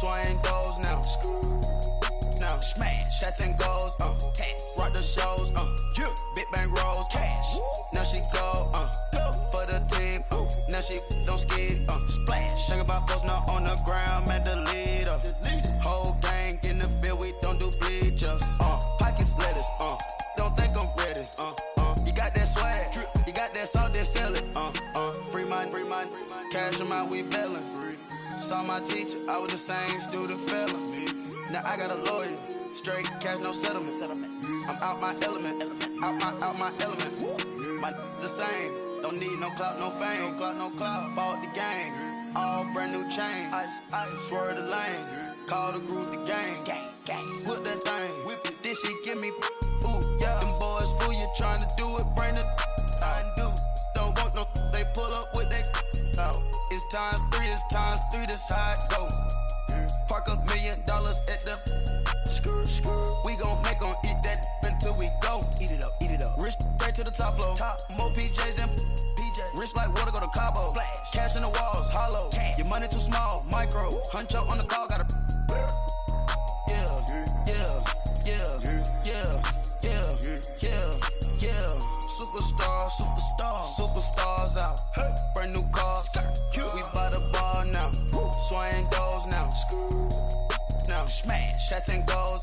Swaying doors now. Now smash. Shots and goals. Rock the shows. Big bang rolls. Cash. Now she go. For the team. Now she don't skid. Splash. Think about post now on the ground. Man, the leader. Whole gang in the field. We don't do bleachers. Pockets lettuce. Don't think I'm ready. You got that swag. You got that salt, then sell it. Free mind. Cash them out, we bellin'. Saw my teacher, I was the same student fella. Now I got a lawyer, straight cash, no settlement. I'm out my element, out my element. My the same, don't need no clout, no fame. No clout, bought the game, all brand new chain. Ice, swerve the lane, call the group the gang. Whip that thing, whip it, then she give me, ooh, yeah. Them boys fool you trying to do it, bring the don't want no, they pull up with that out. It's times three, this how it go. Park $1 million at the we gon' make 'em eat that until we go. Eat it up. Rich straight to the top floor. More PJs and rich like water, go to Cabo. Cash in the walls, hollow. Your money too small, micro. Huncho on the call, got a Superstars out. Brand new cars. We by the bar now. Swaying doors now. Now smash. Shots and goals.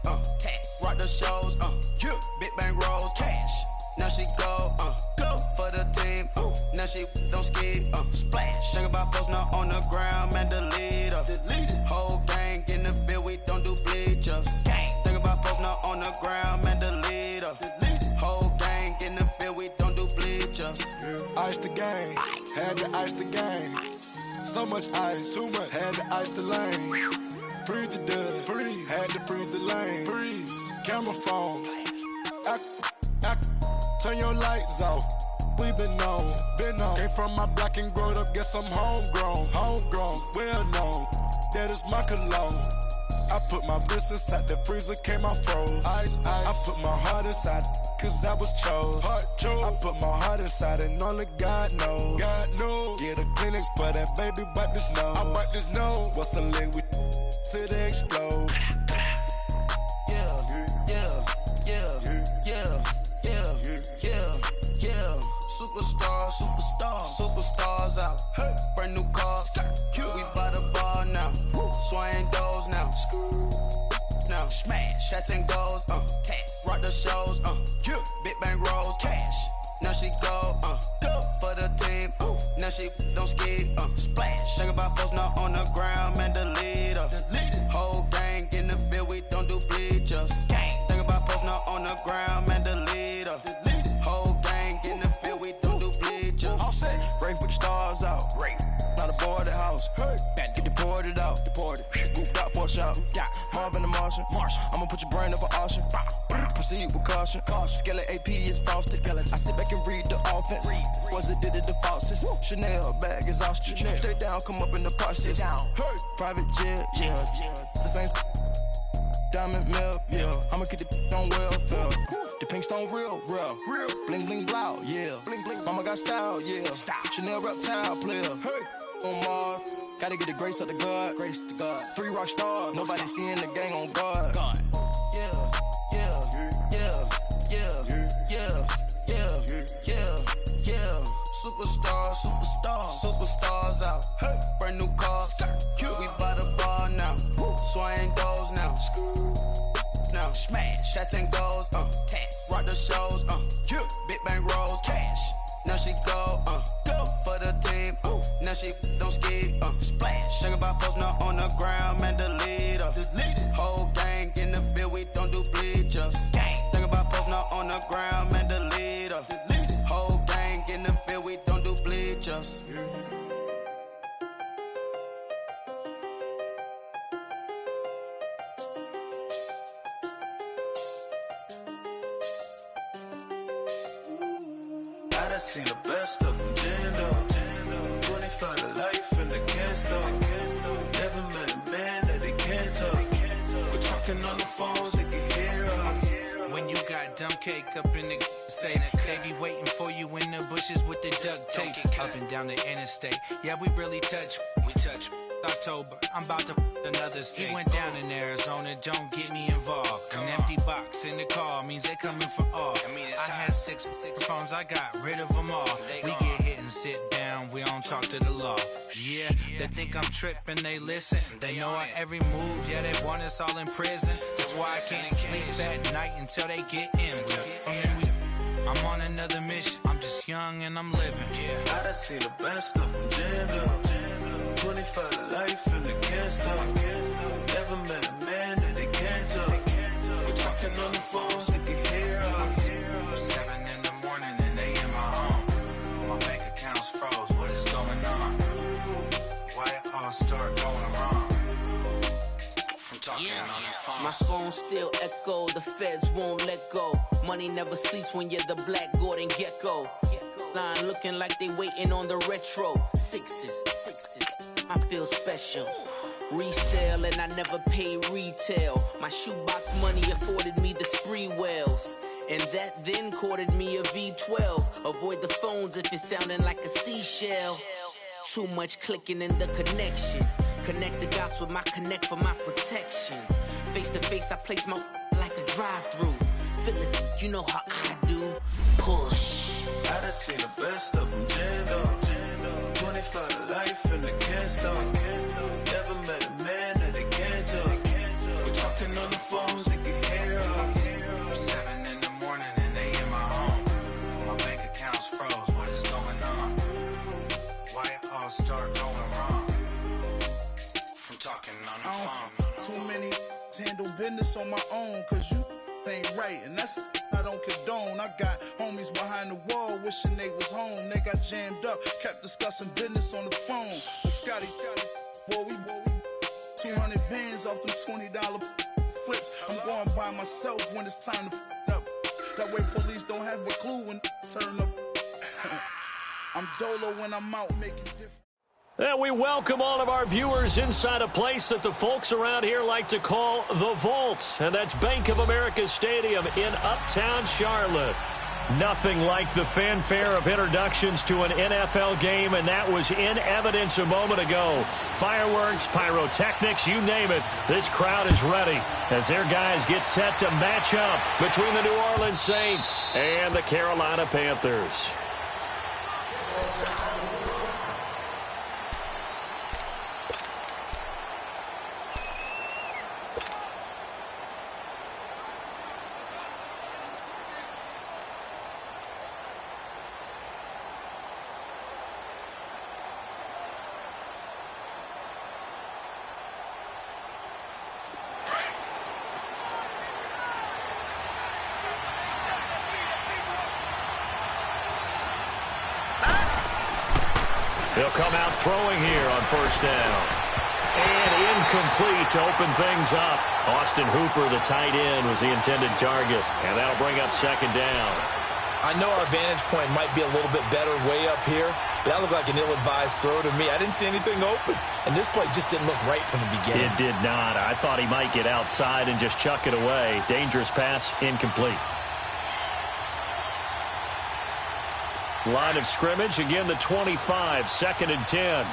Rock the shows. Big bang rolls. Cash. Now she go. For the team. Now she don't skid. Splash. Think about post now on the ground. Man, the leader. Whole gang in the field. We don't do bleachers. Think about post now on the ground. Man, the leader. Whole gang in the field. We don't do bleachers. Ice the game, had to ice the game. So much ice, too much, had to ice the lane. breathe the dud, breathe. Had to breathe the lane, breeze. Camera phone, turn your lights off. We been on. Came from my block and growed up, guess I'm homegrown, well known. That is my cologne. I put my wrist inside the freezer, came out froze. Ice. I put my heart inside, cause I was chose. I put my heart inside and only God knows. Yeah, the clinics, but that baby wipe this nose. I wipe this nose. What's a link with till they explode? Superstars out. Brand new cars. We by the bar now. Swaying doors now. Now smash. Shots and goals. Rock the shows. Big bang rolls. Cash. Now she go. For the team. Now she don't ski. Splash. Think about post now on the ground. Man, the leader. Whole gang in the field. We don't do bleachers. Think about post now on the ground. Man, the leader. Whole gang in the field. We don't do bleachers. Rafe with the stars out. Not aboard the house. Get deported out. Grouped out for a shout. Marvin the Martian. I'ma put your brain up for auction. Proceed with caution. Skeleton AP is frosted. I sit back and read the offense. Was it did it the faucets? Chanel bag is ostrich. Stay down, come up in the process. Private jet, yeah. The same diamond milk, yeah. I'ma keep the on welfare. The pink stone real. Bling bling blow, yeah. Mama got style, yeah. Chanel reptile player. On Mars, gotta get the grace of the God. 3 rock stars, nobody seeing the gang on guard. Superstars out. Brand new cars. We by the bar now. Swaying doors now. Now smash. Shots and goals. Rock the shows. Big bang rolls. Cash. Now she go. For the team. Now she don't ski. Splash. Think about post now on the ground. Man, the leader. Whole gang in the field. We don't do bleachers. Think about post now on the ground. Man, the leader. Whole gang in the field. We don't do bleachers. I done seen the best of them, Jando. 25 to life in the can't stop. Never met a man that they can't talk. We're talking on the phones, they can hear us. When you got dumb cake up in the say they be waiting for you in the bushes with the duct tape. Up and down the interstate, yeah, we really touch. We touch. October, I'm about to another state. He went down in Arizona, don't get me involved. An empty box in the car means they coming for all. I had six phones, I got rid of them all. We get hit and sit down, we don't talk to the law. Yeah, they think I'm tripping, they listen. They know our every move, yeah, they want us all in prison. That's why I can't sleep at night until they get in. I'm on another mission, I'm just young and I'm living. I done seen the best of them, Jando. 25 to life in the can't stop. Never met a man that they can't talk. We're talking on the phones, they can hear us. 7 in the morning and they in my home. My bank account's froze, what is going on? Why it all start going wrong? From talking on the phone. My phone still echo, the feds won't let go. Money never sleeps when you're the Black Gordon Gecko. Line looking like they waiting on the retro. Sixes. I feel special. Resale and I never pay retail. My shoebox money afforded me the spree wells. And that then courted me a V12. Avoid the phones if it's sounding like a seashell. Too much clicking in the connection. Connect the dots with my connect for my protection. Face to face I place my like a drive-thru. Feeling, you know how I do. Push. I done seen the best of them, Jando. 25 to life in the can't stop. Never met a man that they can't talk. We're talking on the phones, they can hear us. 7 in the morning and they in my home. My bank account's froze, what is going on? Why it all start going wrong? From talking on the phone. Too many handle business on my own, cause you ain't right, and that's I don't condone. I got homies behind the wall wishing they was home. They got jammed up, kept discussing business on the phone. But Scotty, boy, we 200 bands off them $20 flips. I'm going by myself when it's time to up. That way police don't have a clue when turn up. I'm dolo when I'm out making different. And we welcome all of our viewers inside a place that the folks around here like to call the Vault. And that's Bank of America Stadium in Uptown Charlotte. Nothing like the fanfare of introductions to an NFL game, and that was in evidence a moment ago. Fireworks, pyrotechnics, you name it. This crowd is ready as their guys get set to match up between the New Orleans Saints and the Carolina Panthers. He'll come out throwing here on first down. And incomplete to open things up. Austin Hooper, the tight end, was the intended target. And that'll bring up second down. I know our vantage point might be a little bit better way up here, but that looked like an ill-advised throw to me. I didn't see anything open. And this play just didn't look right from the beginning. It did not. I thought he might get outside and just chuck it away. Dangerous pass, incomplete. Line of scrimmage, again the 25, 2nd and 10.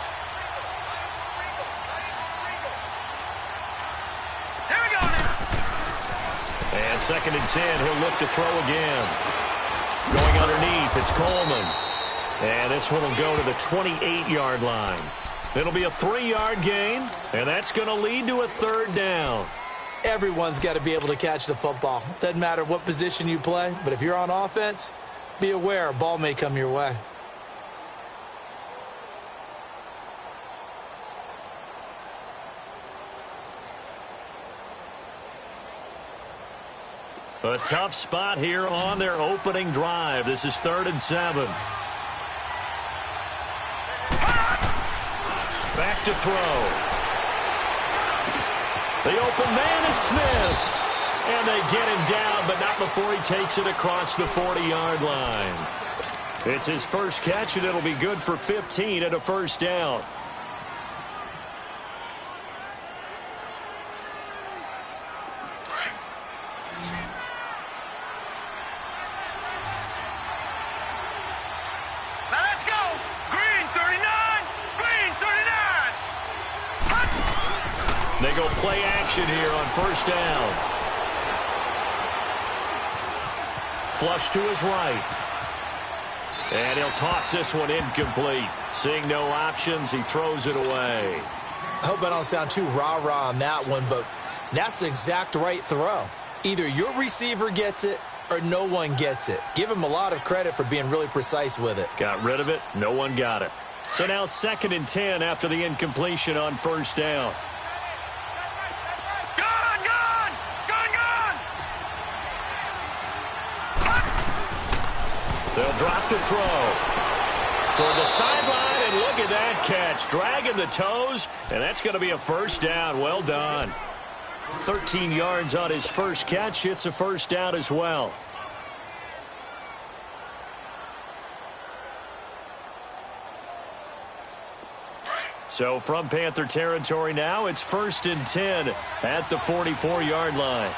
Here we go now. And 2nd and 10, he'll look to throw again. Going underneath, it's Coleman. And this one will go to the 28-yard line. It'll be a 3-yard gain, and that's going to lead to a third down. Everyone's got to be able to catch the football. Doesn't matter what position you play, but if you're on offense, be aware a ball may come your way. A tough spot here on their opening drive. This is 3rd and 7. Back to throw. The open man is Smith. And they get him down, but not before he takes it across the 40-yard line. It's his first catch, and it'll be good for 15 and a first down. Now let's go. Green 39. Green 39. They go play action here on first down. Flush to his right. And he'll toss this one incomplete. Seeing no options, he throws it away. I hope I don't sound too rah-rah on that one, but that's the exact right throw. Either your receiver gets it or no one gets it. Give him a lot of credit for being really precise with it. Got rid of it. No one got it. So now 2nd and 10 after the incompletion on first down. They'll drop the throw toward the sideline, and look at that catch. Dragging the toes, and that's going to be a first down. Well done. 13 yards on his first catch. It's a first down as well. So from Panther territory now, it's 1st and 10 at the 44-yard line.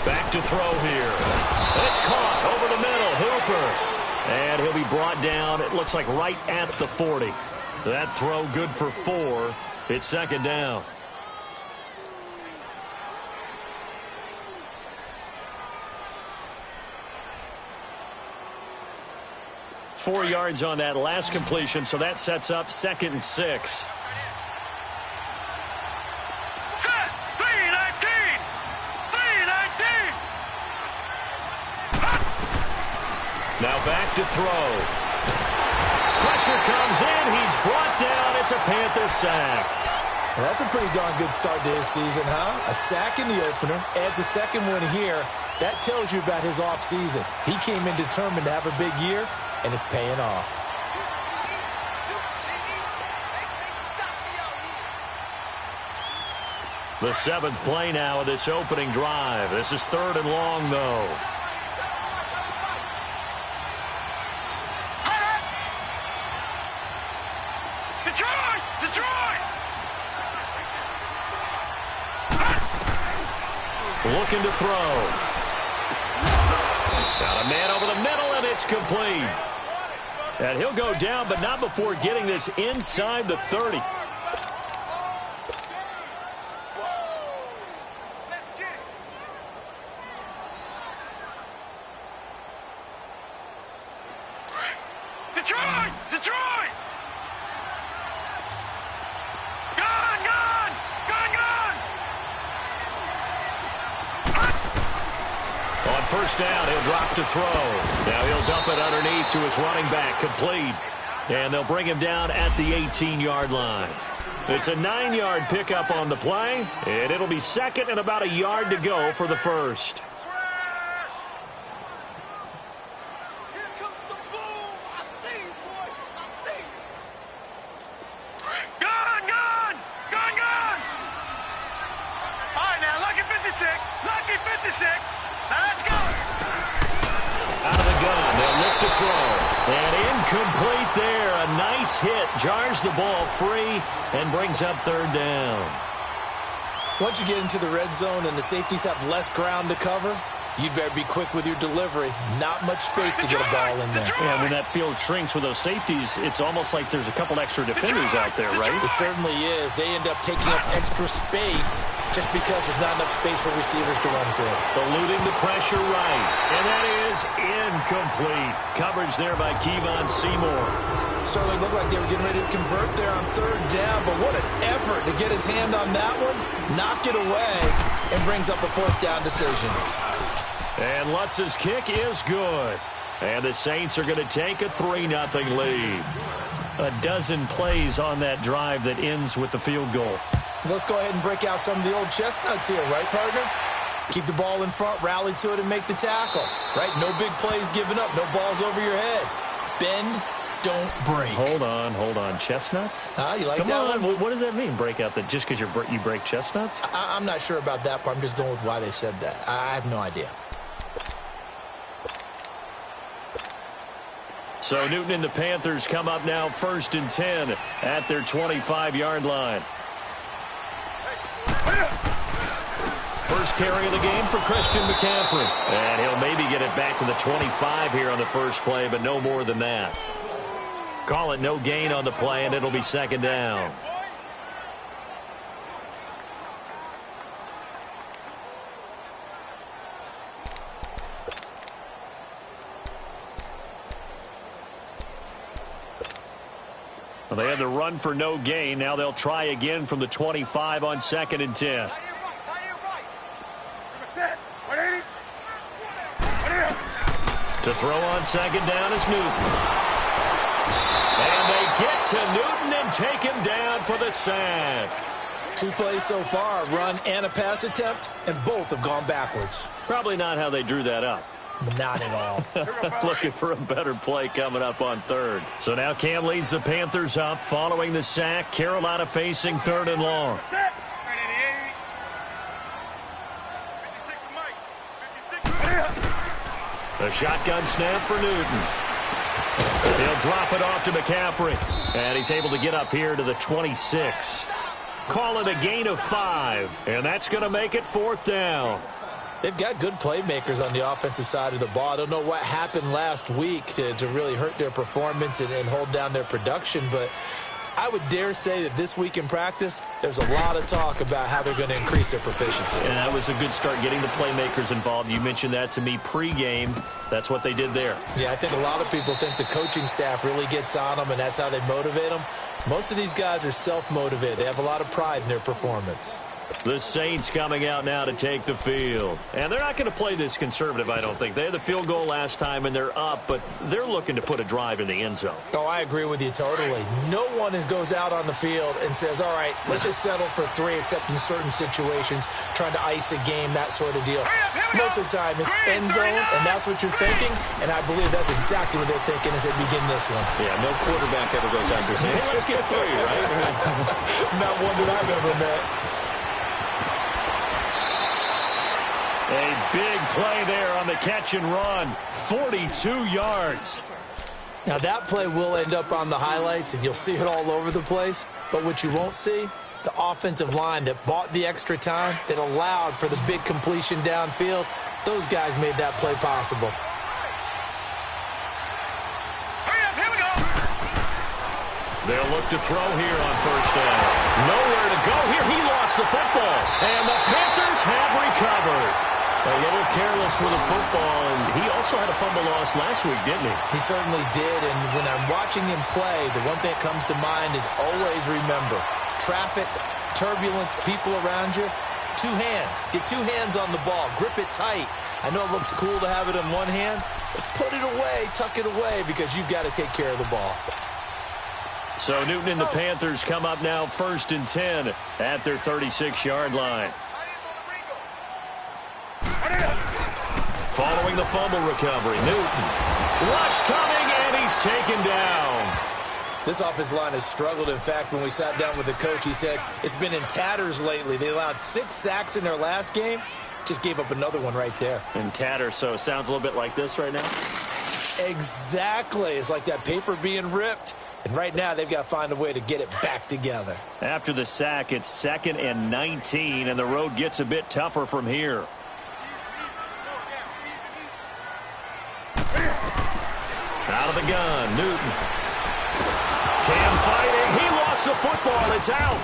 Back to throw here. And it's caught over the middle. Hooper. And he'll be brought down, it looks like right at the 40. That throw good for 4. It's 2nd down. Four yards on that last completion, so that sets up 2nd and 6. Now back to throw. Pressure comes in. He's brought down. It's a Panther sack. Well, that's a pretty darn good start to his season, huh? A sack in the opener. Adds a second one here. That tells you about his offseason. He came in determined to have a big year, and it's paying off. The 7th play now of this opening drive. This is 3rd and long, though. Looking to throw. Got a man over the middle, and it's complete. And he'll go down, but not before getting this inside the 30. Detroit! Detroit! On first down, he'll drop to throw. Now he'll dump it underneath to his running back, complete. And they'll bring him down at the 18-yard line. It's a 9-yard pickup on the play, and it'll be 2nd and about a yard to go for the first. Lucky 56. Let's go. Out of the gun, they'll look to throw. And incomplete there. A nice hit. Jars the ball free and brings up 3rd down. Once you get into the red zone and the safeties have less ground to cover, you better be quick with your delivery. Not much space to get a ball in there. Yeah, when that field shrinks with those safeties, it's almost like there's a couple extra defenders out there, right? It certainly is. They end up taking up extra space just because there's not enough space for receivers to run through. Eluding the pressure right. And that is incomplete. Coverage there by Kevon Seymour. Certainly looked like they were getting ready to convert there on 3rd down, but what an effort to get his hand on that one, knock it away, and brings up a 4th down decision. And Lutz's kick is good. And the Saints are going to take a 3-0 lead. A dozen plays on that drive that ends with the field goal. Let's go ahead and break out some of the old chestnuts here, right, partner? Keep the ball in front, rally to it, and make the tackle, right? No big plays given up, no balls over your head. Bend, don't break. Hold on. Chestnuts? You like Come that on. one? What does that mean, break out? That just because you break chestnuts? I'm not sure about that part. I'm just going with why they said that. I have no idea. So Newton and the Panthers come up now 1st and 10 at their 25-yard line. First carry of the game for Christian McCaffrey. And he'll maybe get it back to the 25 here on the first play, but no more than that. Call it no gain on the play, and it'll be 2nd down. Well, they had to run for no gain. Now they'll try again from the 25 on 2nd and 10. To throw on 2nd down is Newton. And they get to Newton and take him down for the sack. 2 plays so far, a run and a pass attempt, and both have gone backwards. Probably not how they drew that up. Not at all. Looking for a better play coming up on 3rd. So now Cam leads the Panthers up following the sack. Carolina facing 3rd and long. The shotgun snap for Newton. He'll drop it off to McCaffrey. And he's able to get up here to the 26. Call it a gain of 5. And that's going to make it 4th down. They've got good playmakers on the offensive side of the ball. I don't know what happened last week to really hurt their performance and hold down their production, but I would dare say that this week in practice, there's a lot of talk about how they're going to increase their proficiency. And that was a good start, getting the playmakers involved. You mentioned that to me pregame. That's what they did there. Yeah, I think a lot of people think the coaching staff really gets on them, and that's how they motivate them. Most of these guys are self-motivated. They have a lot of pride in their performance. The Saints coming out now to take the field. And they're not going to play this conservative, I don't think. They had the field goal last time, and they're up, but they're looking to put a drive in the end zone. Oh, I agree with you totally. No one goes out on the field and says, all right, let's just settle for 3, except in certain situations, trying to ice a game, that sort of deal. Most of the time, it's end zone, and that's what you're thinking, and I believe that's exactly what they're thinking as they begin this one. Yeah, no quarterback ever goes out there saying, hey, let's get 3, right? Not one that I've ever met. A big play there on the catch and run. 42 yards. Now, that play will end up on the highlights, and you'll see it all over the place. But what you won't see, the offensive line that bought the extra time, that allowed for the big completion downfield, those guys made that play possible. They'll look to throw here on first down. Nowhere to go here. He lost the football. And the Panthers have recovered. A little careless with the football, and he also had a fumble loss last week, didn't he? He certainly did, and when I'm watching him play, the one thing that comes to mind is always remember, traffic, turbulence, people around you, 2 hands. Get 2 hands on the ball. Grip it tight. I know it looks cool to have it in one hand, but put it away, tuck it away, because you've got to take care of the ball. So Newton and the Panthers come up now 1st and 10 at their 36-yard line. Following the fumble recovery, Newton. Rush coming, and he's taken down. This offensive line has struggled. In fact, when we sat down with the coach, he said it's been in tatters lately. They allowed 6 sacks in their last game. Just gave up another one right there. In tatters, so it sounds a little bit like this right now? Exactly. It's like that paper being ripped. And right now, they've got to find a way to get it back together. After the sack, it's 2nd and 19, and the road gets a bit tougher from here. Out of the gun, Newton. Cam fighting. He lost the football. It's out.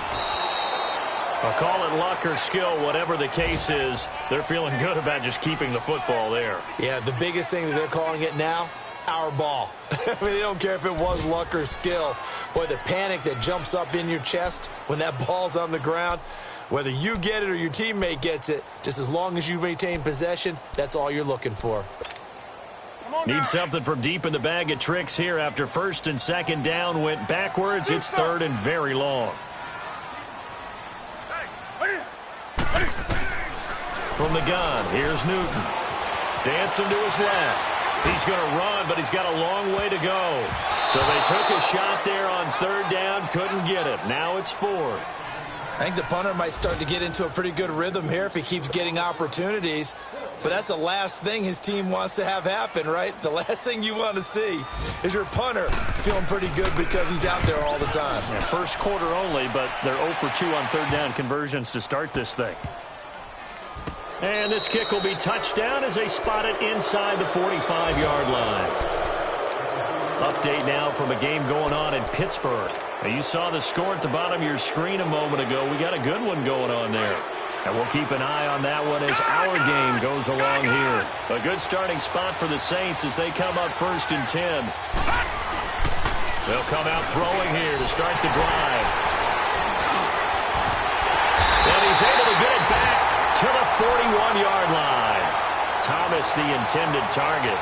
I'll call it luck or skill, whatever the case is. They're feeling good about just keeping the football there. Yeah, the biggest thing that they're calling it now, our ball. I mean, they don't care if it was luck or skill. Boy, the panic that jumps up in your chest when that ball's on the ground, whether you get it or your teammate gets it, just as long as you maintain possession, that's all you're looking for. Need something from deep in the bag of tricks here after 1st and 2nd down went backwards. It's 3rd and very long. From the gun, here's Newton. Dancing to his left. He's going to run, but he's got a long way to go. So they took a shot there on 3rd down, couldn't get it. Now it's 4th. I think the punter might start to get into a pretty good rhythm here if he keeps getting opportunities. But that's the last thing his team wants to have happen, right? The last thing you want to see is your punter feeling pretty good because he's out there all the time. Yeah, first quarter only, but they're 0 for 2 on 3rd down conversions to start this thing. And this kick will be touchdown as they spot it inside the 45-yard line. Update now from a game going on in Pittsburgh. Now, you saw the score at the bottom of your screen a moment ago. We got a good one going on there. And we'll keep an eye on that one as our game goes along here. A good starting spot for the Saints as they come up 1st and 10. They'll come out throwing here to start the drive. And he's able to get it back to the 41-yard line. Thomas, the intended target.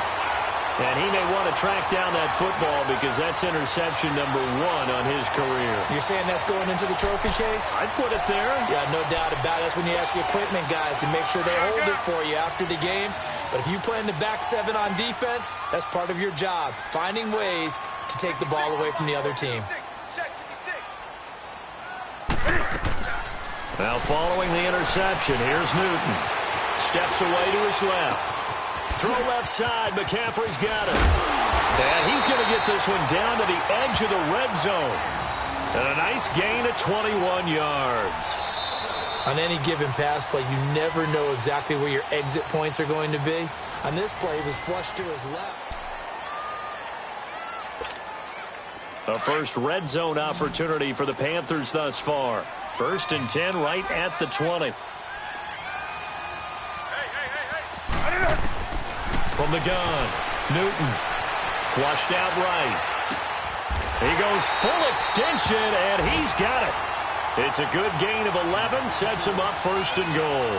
And he may want to track down that football because that's interception number 1 on his career. You're saying that's going into the trophy case? I'd put it there. Yeah, no doubt about it. That's when you ask the equipment guys to make sure they hold it for you after the game. But if you plan to back 7 on defense, that's part of your job, finding ways to take the ball away from the other team. Now following the interception, here's Newton. Steps away to his left. Throw left side, McCaffrey's got it. And he's going to get this one down to the edge of the red zone. And a nice gain of 21 yards. On any given pass play, you never know exactly where your exit points are going to be. On this play, he was flushed to his left. A first red zone opportunity for the Panthers thus far. 1st and 10 right at the 20. From the gun, Newton, flushed out right. He goes full extension, and he's got it. It's a good gain of 11, sets him up first and goal.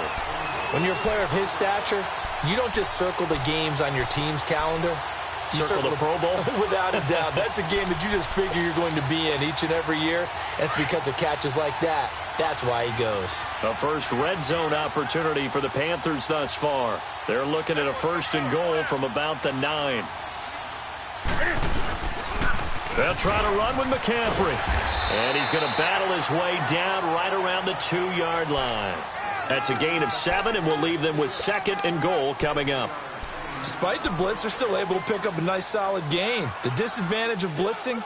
When you're a player of his stature, you don't just circle the games on your team's calendar. You circle the Pro Bowl? Without a doubt. That's a game that you just figure you're going to be in each and every year. And it's because of catches like that. That's why he goes. A first red zone opportunity for the Panthers thus far. They're looking at a first and goal from about the 9. They'll try to run with McCaffrey. And he's going to battle his way down right around the 2-yard line. That's a gain of 7, and we'll leave them with second and goal coming up. Despite the blitz, they're still able to pick up a nice, solid gain. The disadvantage of blitzing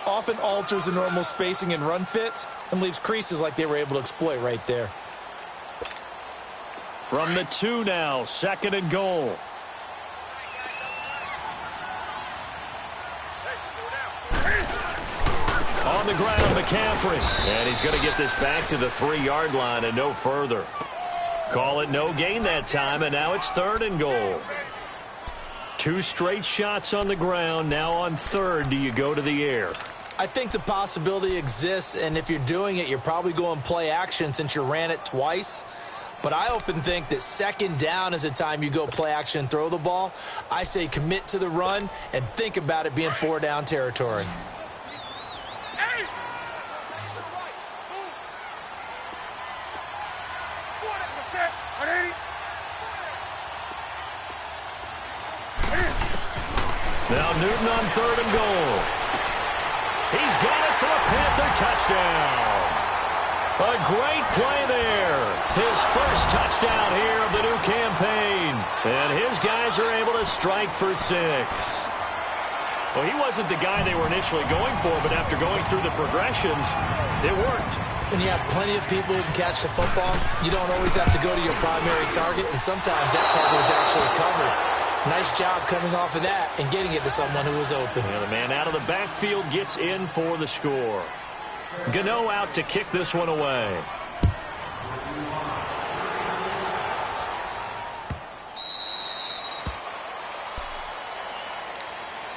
often alters the normal spacing and run fits and leaves creases like they were able to exploit right there. From the 2 now, second and goal. On the ground, McCaffrey. And he's going to get this back to the 3-yard line and no further. Call it no gain that time, and now it's third and goal. 2 straight shots on the ground. Now on third, do you go to the air? I think the possibility exists, and if you're doing it, you're probably going play action since you ran it twice. But I often think that second down is the time you go play action and throw the ball. I say commit to the run and think about it being 4-down territory. Now Newton on third and goal. He's got it for a Panther touchdown. A great play there. His first touchdown here of the new campaign. And his guys are able to strike for 6. Well, he wasn't the guy they were initially going for, but after going through the progressions, it worked. When you have plenty of people who can catch the football, you don't always have to go to your primary target, and sometimes that target is actually covered. Nice job coming off of that and getting it to someone who was open. Yeah, the man out of the backfield gets in for the score. Gano out to kick this one away.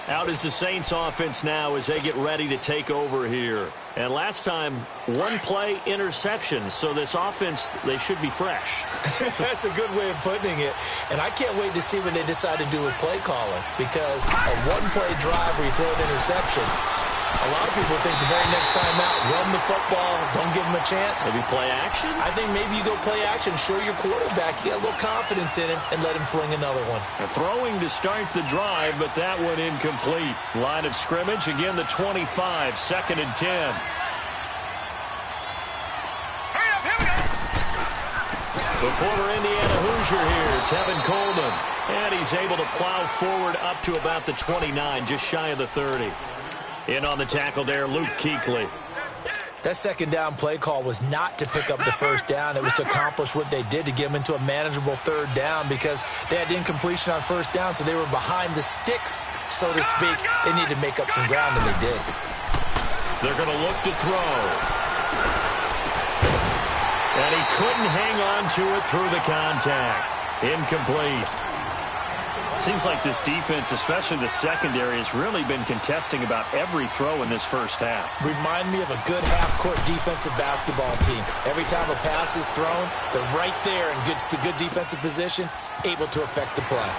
Out is the Saints offense now as they get ready to take over here. And last time, 1-play interception. So this offense, they should be fresh. That's a good way of putting it. And I can't wait to see what they decide to do with play calling. Because a 1-play drive where you throw an interception, a lot of people think the very next time out, run the football, don't give them a chance. Maybe play action? I think maybe you go play action, show your quarterback, you got a little confidence in him, and let him fling another one. Throwing to start the drive, but that one incomplete. Line of scrimmage, again the 25, second and 10. The former Indiana Hoosier here, Tevin Coleman. And he's able to plow forward up to about the 29, just shy of the 30. In on the tackle there, Luke Kuechly. That second down play call was not to pick up the first down. It was to accomplish what they did, to get them into a manageable third down, because they had incompletion on first down, so they were behind the sticks, so to speak. They needed to make up some ground, and they did. They're going to look to throw. And he couldn't hang on to it through the contact. Incomplete. Seems like this defense, especially the secondary, has really been contesting about every throw in this first half. Remind me of a good half-court defensive basketball team. Every time a pass is thrown, they're right there in good defensive position, able to affect the play.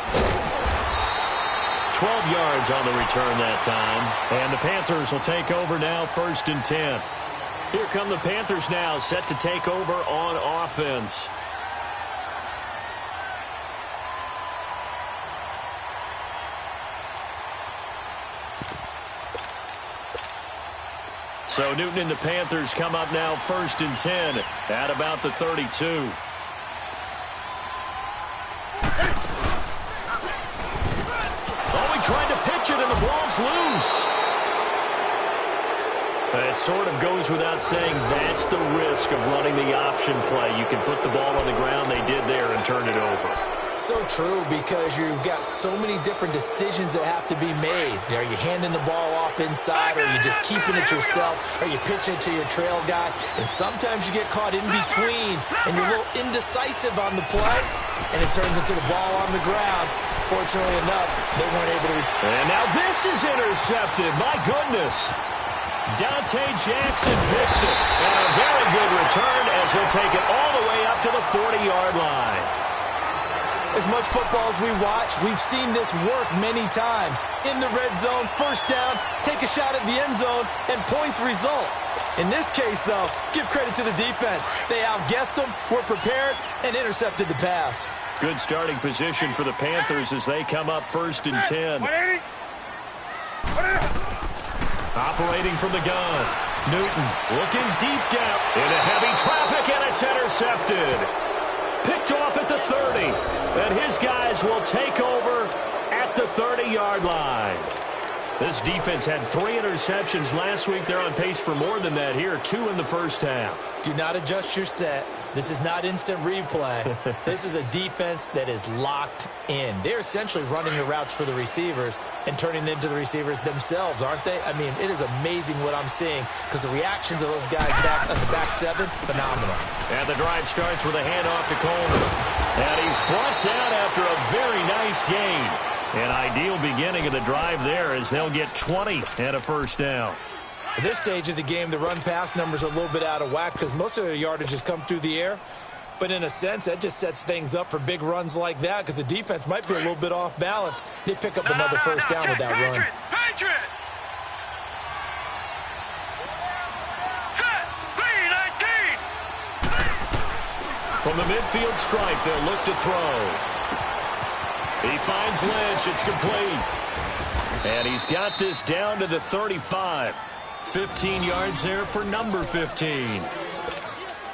12 yards on the return that time. And the Panthers will take over now, first and 10. Here come the Panthers now, set to take over on offense. So Newton and the Panthers come up now first and 10 at about the 32. Oh, he tried to pitch it and the ball's loose. It sort of goes without saying that's the risk of running the option play. You can put the ball on the ground, they did there, and turn it over. So true, because you've got so many different decisions that have to be made. Are you handing the ball off inside, or are you just keeping it yourself? Are you pitching it to your trail guy? And sometimes you get caught in between, and you're a little indecisive on the play, and it turns into the ball on the ground. Fortunately enough, they weren't able to. And now this is intercepted. My goodness. Dante Jackson picks it. And a very good return as he'll take it all the way up to the 40-yard line. As much football as we watch, we've seen this work many times. In the red zone, first down, take a shot at the end zone, and points result. In this case, though, give credit to the defense. They outguessed them, were prepared, and intercepted the pass. Good starting position for the Panthers as they come up 1st and 10. Operating from the gun. Newton looking deep down into heavy traffic, and it's intercepted. Picked off at the 30, and his guys will take over at the 30-yard line. This defense had 3 interceptions last week. They're on pace for more than that here, 2 in the first half. Do not adjust your set. This is not instant replay. This is a defense that is locked in. They're essentially running the routes for the receivers and turning into the receivers themselves, aren't they? I mean, it is amazing what I'm seeing because the reactions of those guys back on the back 7, phenomenal. And the drive starts with a handoff to Coleman. And he's brought down after a very nice gain. An ideal beginning of the drive there as they'll get 20 and a first down. At this stage of the game, the run-pass numbers are a little bit out of whack because most of their yardage has come through the air. But in a sense, that just sets things up for big runs like that because the defense might be a little bit off balance. They pick up another first down with that run. Patriot! Set! B-19! From the midfield stripe, they'll look to throw. He finds Lynch. It's complete. And he's got this down to the 35. 15 yards there for number 15.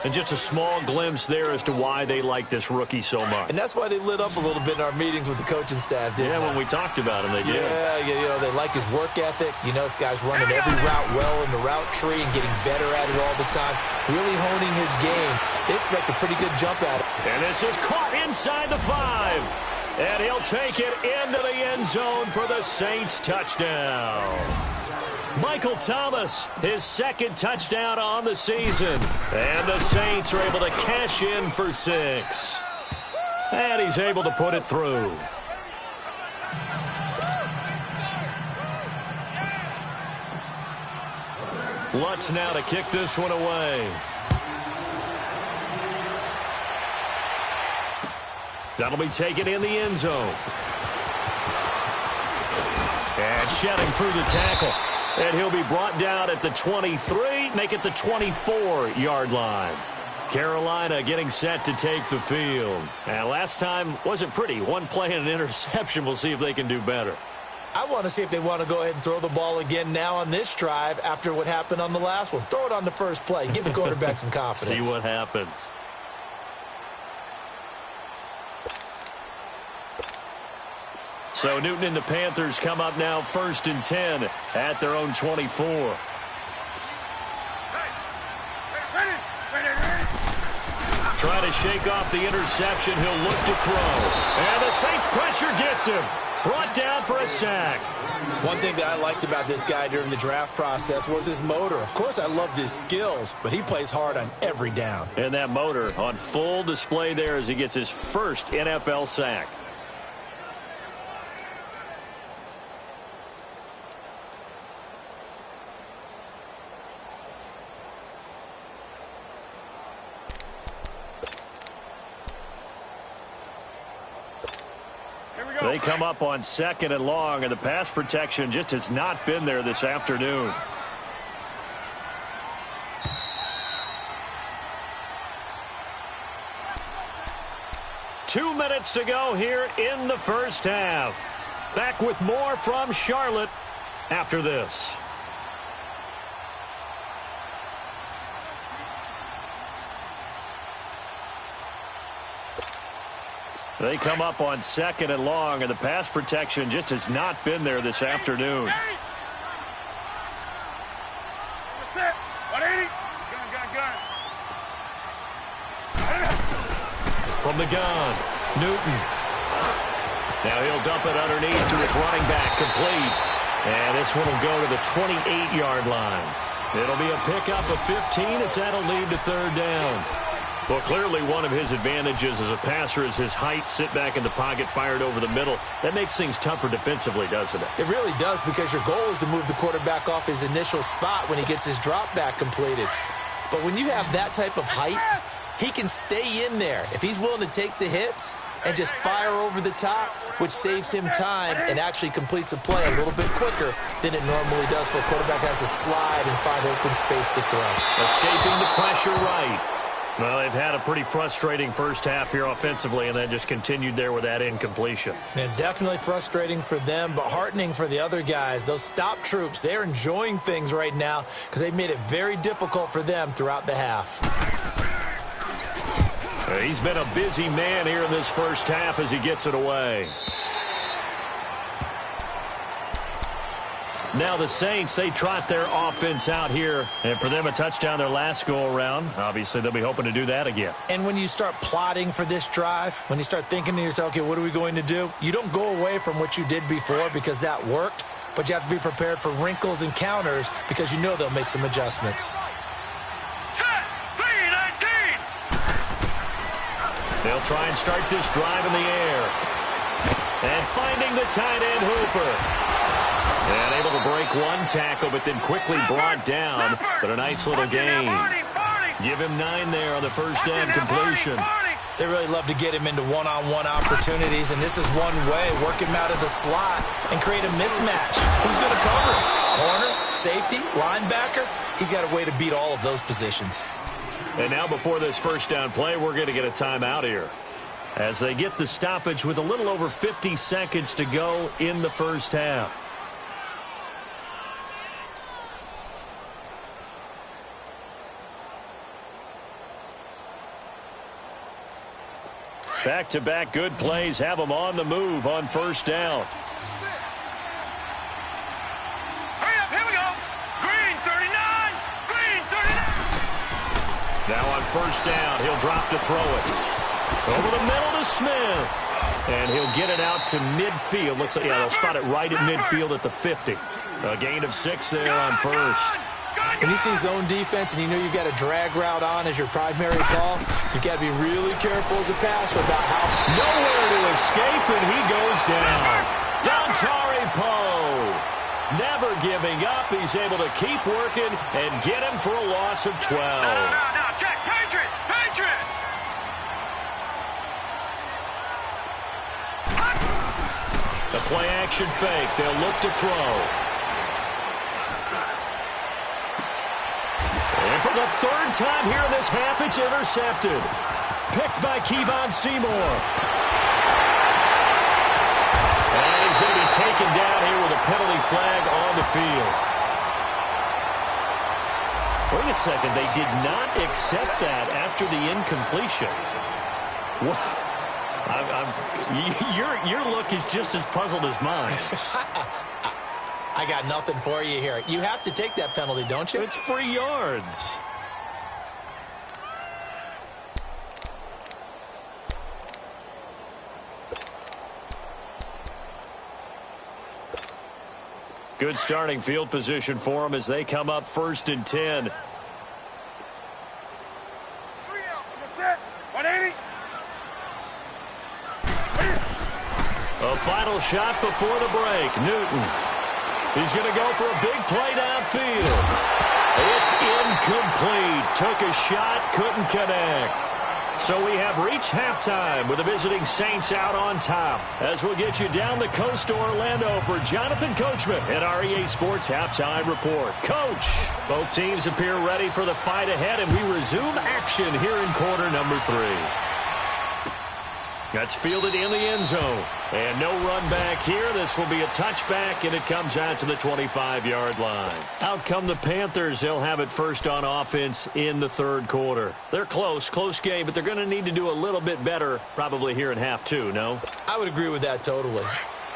And just a small glimpse there as to why they like this rookie so much. And that's why they lit up a little bit in our meetings with the coaching staff, didn't they? Yeah, when we talked about him, they did. Yeah, you know, they like his work ethic. You know, this guy's running every route well in the route tree and getting better at it all the time. Really honing his game. They expect a pretty good jump at it. And this is caught inside the 5. And he'll take it into the end zone for the Saints touchdown. Michael Thomas, his 2nd touchdown on the season. And the Saints are able to cash in for 6. And he's able to put it through. Lutz now to kick this one away. That'll be taken in the end zone. And shedding through the tackle. And he'll be brought down at the 23, make it the 24-yard line. Carolina getting set to take the field. And last time wasn't pretty. One play and an interception. We'll see if they can do better. I want to see if they want to go ahead and throw the ball again now on this drive after what happened on the last one. Throw it on the first play. Give the quarterback some confidence. See what happens. So Newton and the Panthers come up now 1st and 10 at their own 24. Trying to shake off the interception. He'll look to throw. And the Saints pressure gets him. Brought down for a sack. One thing that I liked about this guy during the draft process was his motor. Of course, I loved his skills, but he plays hard on every down. And that motor on full display there as he gets his first NFL sack. They come up on 2nd and long, and the pass protection just has not been there this afternoon. Two minutes to go here in the first half. Back with more from Charlotte after this. They come up on 2nd and long, and the pass protection just has not been there this afternoon. From the gun, Newton. Now he'll dump it underneath to his running back, complete. And this one will go to the 28-yard line. It'll be a pickup of 15 as that'll lead to 3rd down. Well, clearly one of his advantages as a passer is his height, sit back in the pocket, fired over the middle. That makes things tougher defensively, doesn't it? It really does, because your goal is to move the quarterback off his initial spot when he gets his drop back completed. But when you have that type of height, he can stay in there if he's willing to take the hits and just fire over the top, which saves him time and actually completes a play a little bit quicker than it normally does for a quarterback who has to slide and find open space to throw. Escaping the pressure right. Well, they've had a pretty frustrating first half here offensively and then just continued there with that incompletion. And definitely frustrating for them, but heartening for the other guys. Those stop troops, they're enjoying things right now because they've made it very difficult for them throughout the half. He's been a busy man here in this first half as he gets it away. Now the Saints, they trot their offense out here. And for them, a touchdown their last go-around. Obviously, they'll be hoping to do that again. And when you start plotting for this drive, when you start thinking to yourself, okay, what are we going to do? You don't go away from what you did before because that worked. But you have to be prepared for wrinkles and counters because you know they'll make some adjustments. They'll try and start this drive in the air. And finding the tight end Hooper. And able to break one tackle, but then quickly brought down. But a nice little gain. Give him 9 there on the first down completion. They really love to get him into one-on-one opportunities, and this is one way. Work him out of the slot and create a mismatch. Who's going to cover him? Corner, safety, linebacker? He's got a way to beat all of those positions. And now before this first down play, we're going to get a timeout here as they get the stoppage with a little over 50 seconds to go in the first half. Back-to-back good plays have them on the move on first down. Hurry up, here we go. Green 39. Green 39. Now on first down, he'll drop to throw it. Over the middle to Smith. And he'll get it out to midfield. Looks like, yeah, they'll spot it right at midfield at the 50. A gain of 6 there on first. When you see zone defense and you know you've got a drag route on as your primary call, you've got to be really careful as a passer about how... Nowhere to escape, and he goes down. Dontari Poe. Never giving up. He's able to keep working and get him for a loss of 12. Now, Jack, Patriot. The play-action fake. They'll look to throw. And for the third time here in this half, it's intercepted. Picked by Kevon Seymour. And he's going to be taken down here with a penalty flag on the field. Wait a second. They did not accept that after the incompletion. What? Your look is just as puzzled as mine. I got nothing for you here. You have to take that penalty, don't you? It's free yards. Good starting field position for them as they come up 1st and 10. 180. A final shot before the break. Newton. He's going to go for a big play downfield. It's incomplete. Took a shot, couldn't connect. So we have reached halftime with the visiting Saints out on top. As we'll get you down the coast to Orlando for Jonathan Coachman at our EA Sports Halftime Report. Coach, both teams appear ready for the fight ahead, and we resume action here in quarter number 3. That's fielded in the end zone. And no run back here. This will be a touchback, and it comes out to the 25-yard line. Out come the Panthers. They'll have it first on offense in the third quarter. They're close game, but they're going to need to do a little bit better probably here in half 2, no? I would agree with that totally.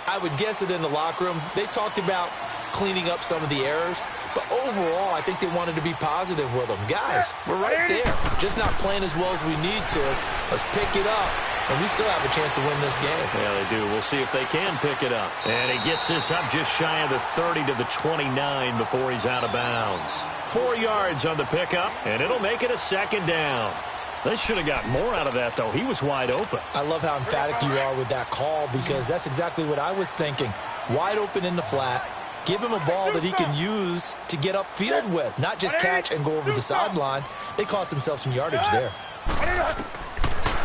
I would guess it in the locker room. They talked about cleaning up some of the errors, but overall, I think they wanted to be positive with them. Guys, we're right there. Just not playing as well as we need to. Let's pick it up. And we still have a chance to win this game. Yeah, they do. We'll see if they can pick it up. And he gets this up just shy of the 30 to the 29 before he's out of bounds. 4 yards on the pickup, and it'll make it a 2nd down. They should have got more out of that, though. He was wide open. I love how emphatic you are with that call because that's exactly what I was thinking. Wide open in the flat. Give him a ball that he can use to get upfield with, not just catch and go over the sideline. They cost themselves some yardage there.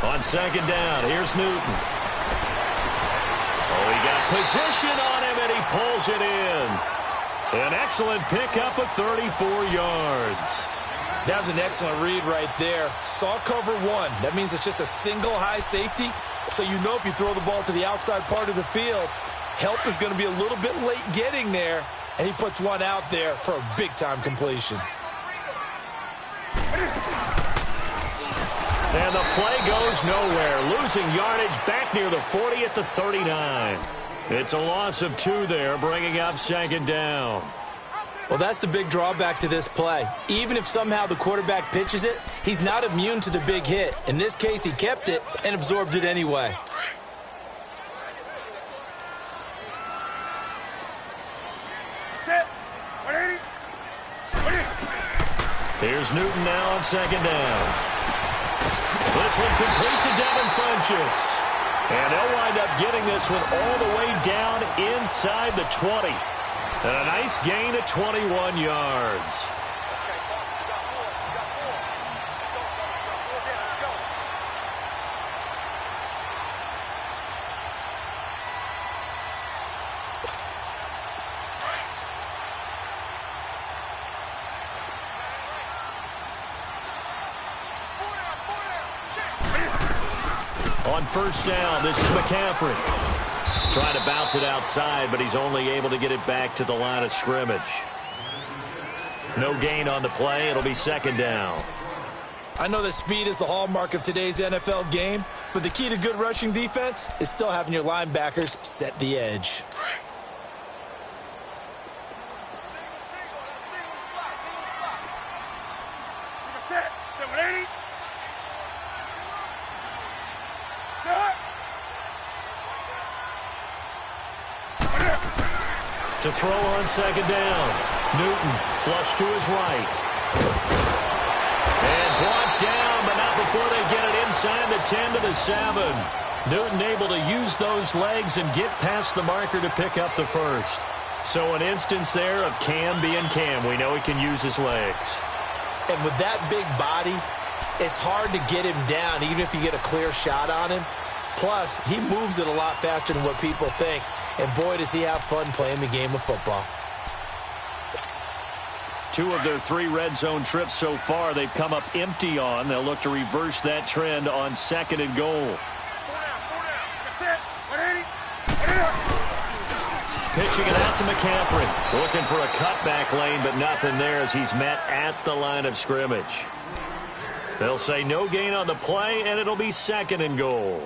On second down, here's Newton. Oh, he got position on him, and he pulls it in. An excellent pickup of 34 yards. That was an excellent read right there. Saw cover one. That means it's just a single high safety. So you know if you throw the ball to the outside part of the field, help is going to be a little bit late getting there. And he puts one out there for a big-time completion. And the play goes nowhere. Losing yardage back near the 40 at the 39. It's a loss of 2 there, bringing up second down. Well, that's the big drawback to this play. Even if somehow the quarterback pitches it, he's not immune to the big hit. In this case, he kept it and absorbed it anyway. Here's Newton now on second down. This one complete to Devin Funchess. And they'll wind up getting this one all the way down inside the 20. And a nice gain of 21 yards. On first down, this is McCaffrey. Trying to bounce it outside, but he's only able to get it back to the line of scrimmage. No gain on the play. It'll be second down. I know that speed is the hallmark of today's NFL game, but the key to good rushing defense is still having your linebackers set the edge. To throw on second down. Newton flush to his right. And brought down, but not before they get it inside the 10 to the 7. Newton able to use those legs and get past the marker to pick up the first. So an instance there of Cam being Cam. We know he can use his legs. And with that big body, it's hard to get him down, even if you get a clear shot on him. Plus, he moves it a lot faster than what people think. And boy, does he have fun playing the game of football. 2 of their 3 red zone trips so far they've come up empty on. They'll look to reverse that trend on second and goal. Pitching it out to McCaffrey. Looking for a cutback lane, but nothing there as he's met at the line of scrimmage. They'll say no gain on the play, and it'll be second and goal.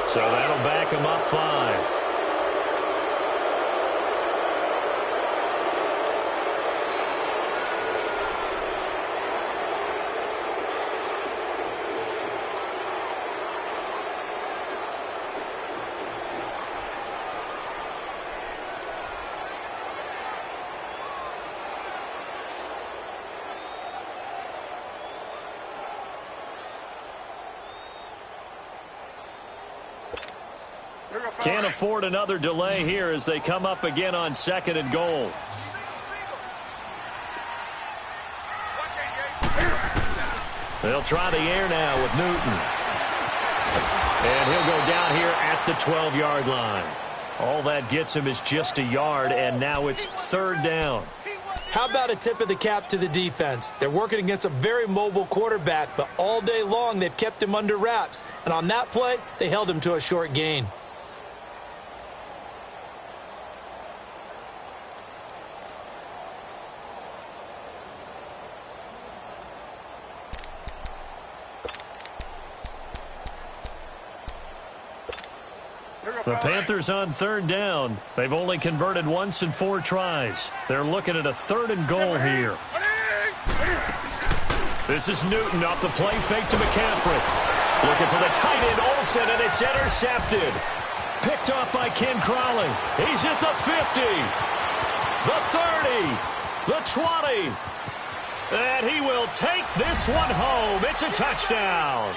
So that'll back him up 5. Can't afford another delay here as they come up again on second and goal. They'll try the air now with Newton. And he'll go down here at the 12-yard line. All that gets him is just a yard, and now it's third down. How about a tip of the cap to the defense? They're working against a very mobile quarterback, but all day long they've kept him under wraps. And on that play, they held him to a short gain. The Panthers on third down. They've only converted once in 4 tries. They're looking at a 3rd and goal here. This is Newton off the play fake to McCaffrey. Looking for the tight end Olsen, and it's intercepted. Picked off by Ken Crawley. He's at the 50, the 30, the 20. And he will take this one home. It's a touchdown.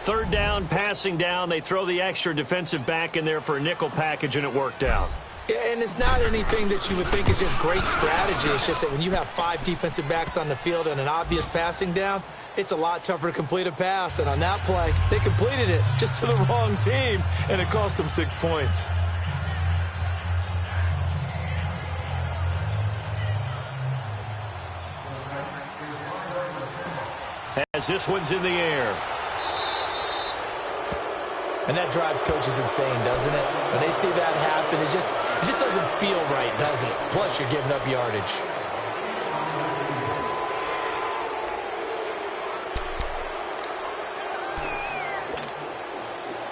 3rd down, passing down. They throw the extra defensive back in there for a nickel package, and it worked out. Yeah, and it's not anything that you would think is just great strategy. It's just that when you have 5 defensive backs on the field and an obvious passing down, it's a lot tougher to complete a pass. And on that play, they completed it just to the wrong team, and it cost them 6 points. As this one's in the air. And that drives coaches insane, doesn't it? When they see that happen, it just doesn't feel right, does it? Plus, you're giving up yardage.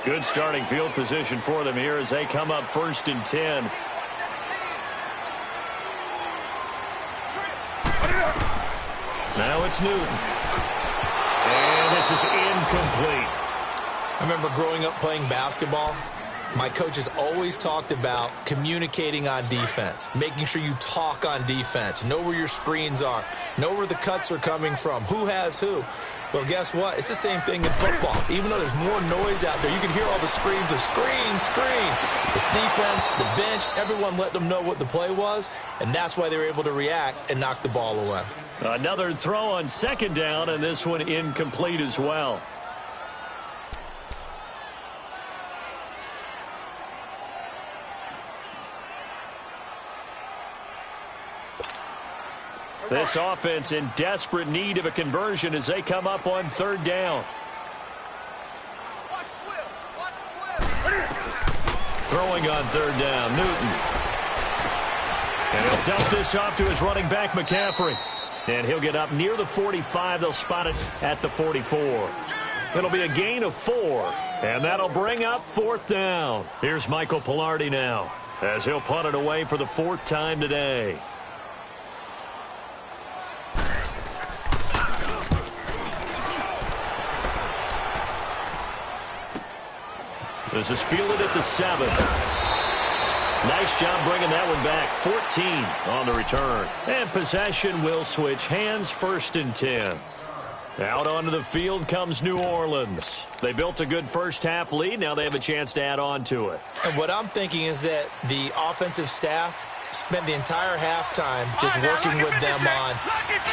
Good starting field position for them here as they come up 1st and 10. Now it's Newton. And this is incomplete. I remember growing up playing basketball. My coaches always talked about communicating on defense, making sure you talk on defense, know where your screens are, know where the cuts are coming from, who has who. Well, guess what? It's the same thing in football. Even though there's more noise out there, you can hear all the screams of screen, screen. This defense, the bench, everyone let them know what the play was, and that's why they were able to react and knock the ball away. Another throw on 2nd down, and this one incomplete as well. This offense in desperate need of a conversion as they come up on 3rd down. Throwing on 3rd down, Newton. And he'll dump this off to his running back, McCaffrey. And he'll get up near the 45. They'll spot it at the 44. It'll be a gain of 4. And that'll bring up 4th down. Here's Michael Pilardi now as he'll punt it away for the 4th time today. This is fielded at the 7. Nice job bringing that one back. 14 on the return. And possession will switch hands, 1st and 10. Out onto the field comes New Orleans. They built a good first-half lead. Now they have a chance to add on to it. And what I'm thinking is that the offensive staff spent the entire halftime just working with them on,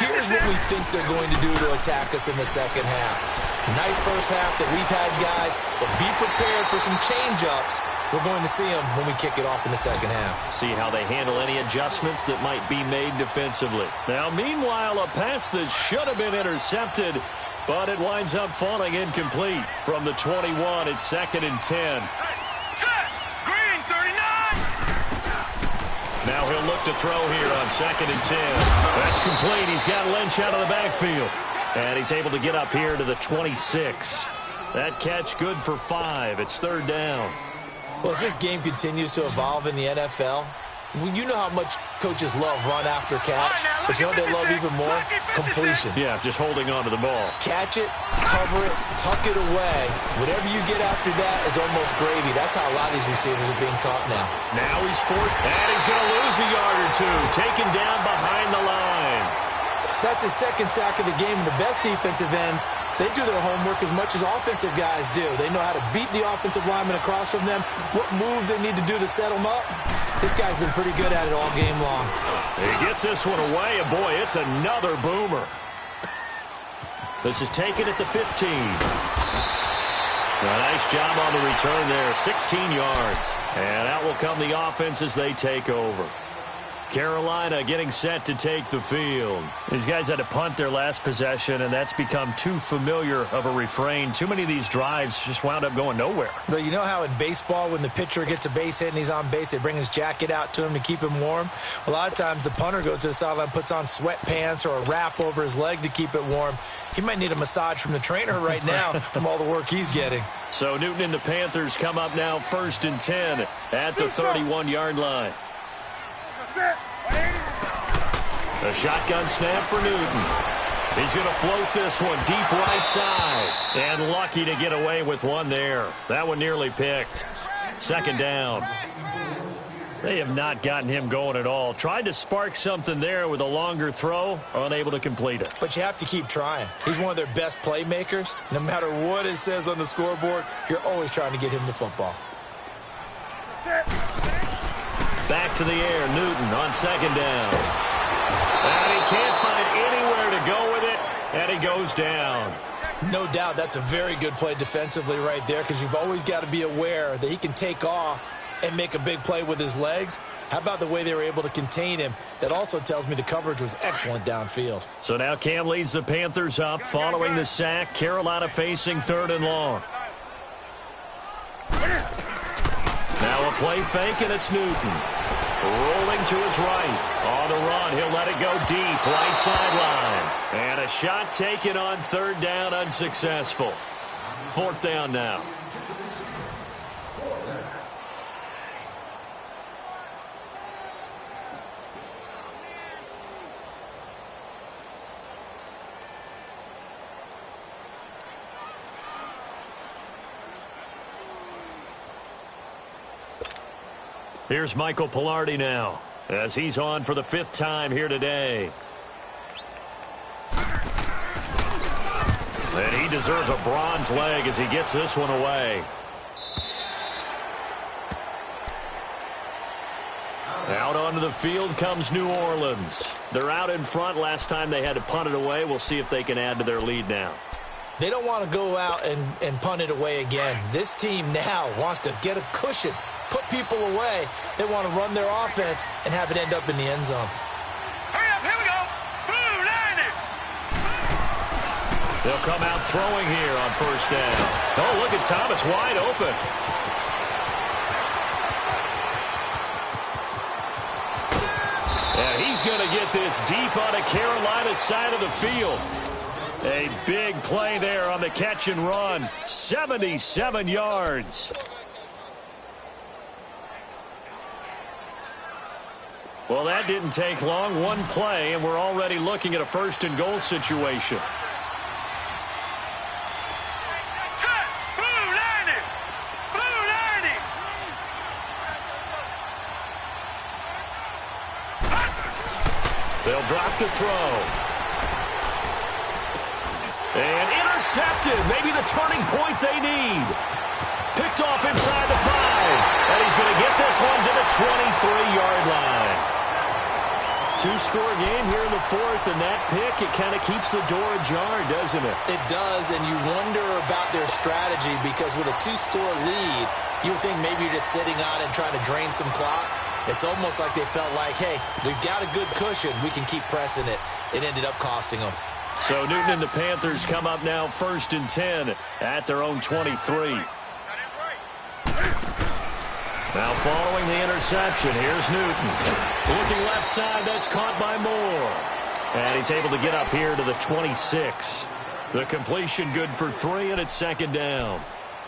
here's what we think they're going to do to attack us in the 2nd half. Nice first half that we've had, guys, but be prepared for some change-ups. We're going to see them when we kick it off in the 2nd half. See how they handle any adjustments that might be made defensively. Now, meanwhile, a pass that should have been intercepted, but it winds up falling incomplete. From the 21, it's 2nd and 10. Green, 39! Now he'll look to throw here on 2nd and 10. That's complete. He's got Lynch out of the backfield. And he's able to get up here to the 26. That catch good for 5. It's 3rd down. Well, as this game continues to evolve in the NFL, you know how much coaches love run after catch, but you know what they love even more? Completion. Yeah, just holding on to the ball. Catch it, cover it, tuck it away. Whatever you get after that is almost gravy. That's how a lot of these receivers are being taught now. Now he's 4th, and he's going to lose a yard or 2. Taken down behind the line. That's his 2nd sack of the game. And the best defensive ends, they do their homework as much as offensive guys do. They know how to beat the offensive lineman across from them, what moves they need to do to set them up. This guy's been pretty good at it all game long. He gets this one away, and boy, it's another boomer. This is taken at the 15. A nice job on the return there, 16 yards. And out will come the offense as they take over. Carolina getting set to take the field. These guys had to punt their last possession, and that's become too familiar of a refrain. Too many of these drives just wound up going nowhere. But you know how in baseball, when the pitcher gets a base hit and he's on base, they bring his jacket out to him to keep him warm? A lot of times the punter goes to the sideline, puts on sweatpants or a wrap over his leg to keep it warm. He might need a massage from the trainer right now from all the work he's getting. So Newton and the Panthers come up now 1st and 10 at the 31-yard line. A shotgun snap for Newton. He's going to float this one deep right side. And lucky to get away with one there. That one nearly picked. 2nd down. They have not gotten him going at all. Tried to spark something there with a longer throw. Unable to complete it. But you have to keep trying. He's one of their best playmakers. No matter what it says on the scoreboard, you're always trying to get him the football. Back to the air. Newton on 2nd down. And he can't find anywhere to go with it. And he goes down. No doubt that's a very good play defensively right there, because you've always got to be aware that he can take off and make a big play with his legs. How about the way they were able to contain him? That also tells me the coverage was excellent downfield. So now Cam leads the Panthers up following the sack. Carolina facing 3rd and long. Now a play fake, and it's Newton. Rolling to his right. On the run, he'll let it go deep, right sideline. And a shot taken on 3rd down, unsuccessful. 4th down now. Here's Michael Pilardi now, as he's on for the 5th time here today. And he deserves a bronze leg as he gets this one away. Out onto the field comes New Orleans. They're out in front. Last time they had to punt it away. We'll see if they can add to their lead now. They don't want to go out and punt it away again. This team now wants to get a cushion, put people away. They want to run their offense and have it end up in the end zone. Hurry up, here we go. Blue 90. They'll come out throwing here on 1st down. Oh, look at Thomas wide open. And he's going to get this deep on the Carolina side of the field. A big play there on the catch and run. 77 yards. Well, that didn't take long. One play, and we're already looking at a 1st and goal situation. Set. Blue 90. Blue 90. They'll drop the throw. And intercepted. Maybe the turning point they need. Picked off inside the 5. And he's going to get this one to the 23-yard line. 2-score game here in the 4th, and that pick, it kind of keeps the door ajar, doesn't it? It does, and you wonder about their strategy, because with a 2-score lead, you would think maybe you're just sitting on and trying to drain some clock. It's almost like they felt like, hey, we've got a good cushion. We can keep pressing it. It ended up costing them. So Newton and the Panthers come up now 1st and 10 at their own 23. Now following the interception, here's Newton. Looking left side, that's caught by Moore. And he's able to get up here to the 26. The completion good for 3, and it's 2nd down.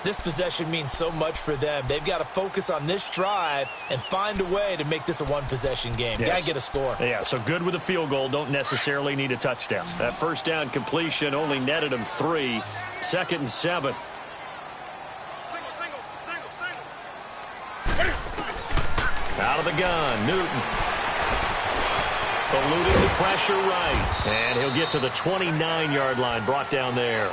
This possession means so much for them. They've got to focus on this drive and find a way to make this a one-possession game. Yes. Got to get a score. Yeah, so good with a field goal. Don't necessarily need a touchdown. That 1st down completion only netted them 3. 2nd and 7. Out of the gun, Newton. Eluding the pressure right. And he'll get to the 29-yard line, brought down there.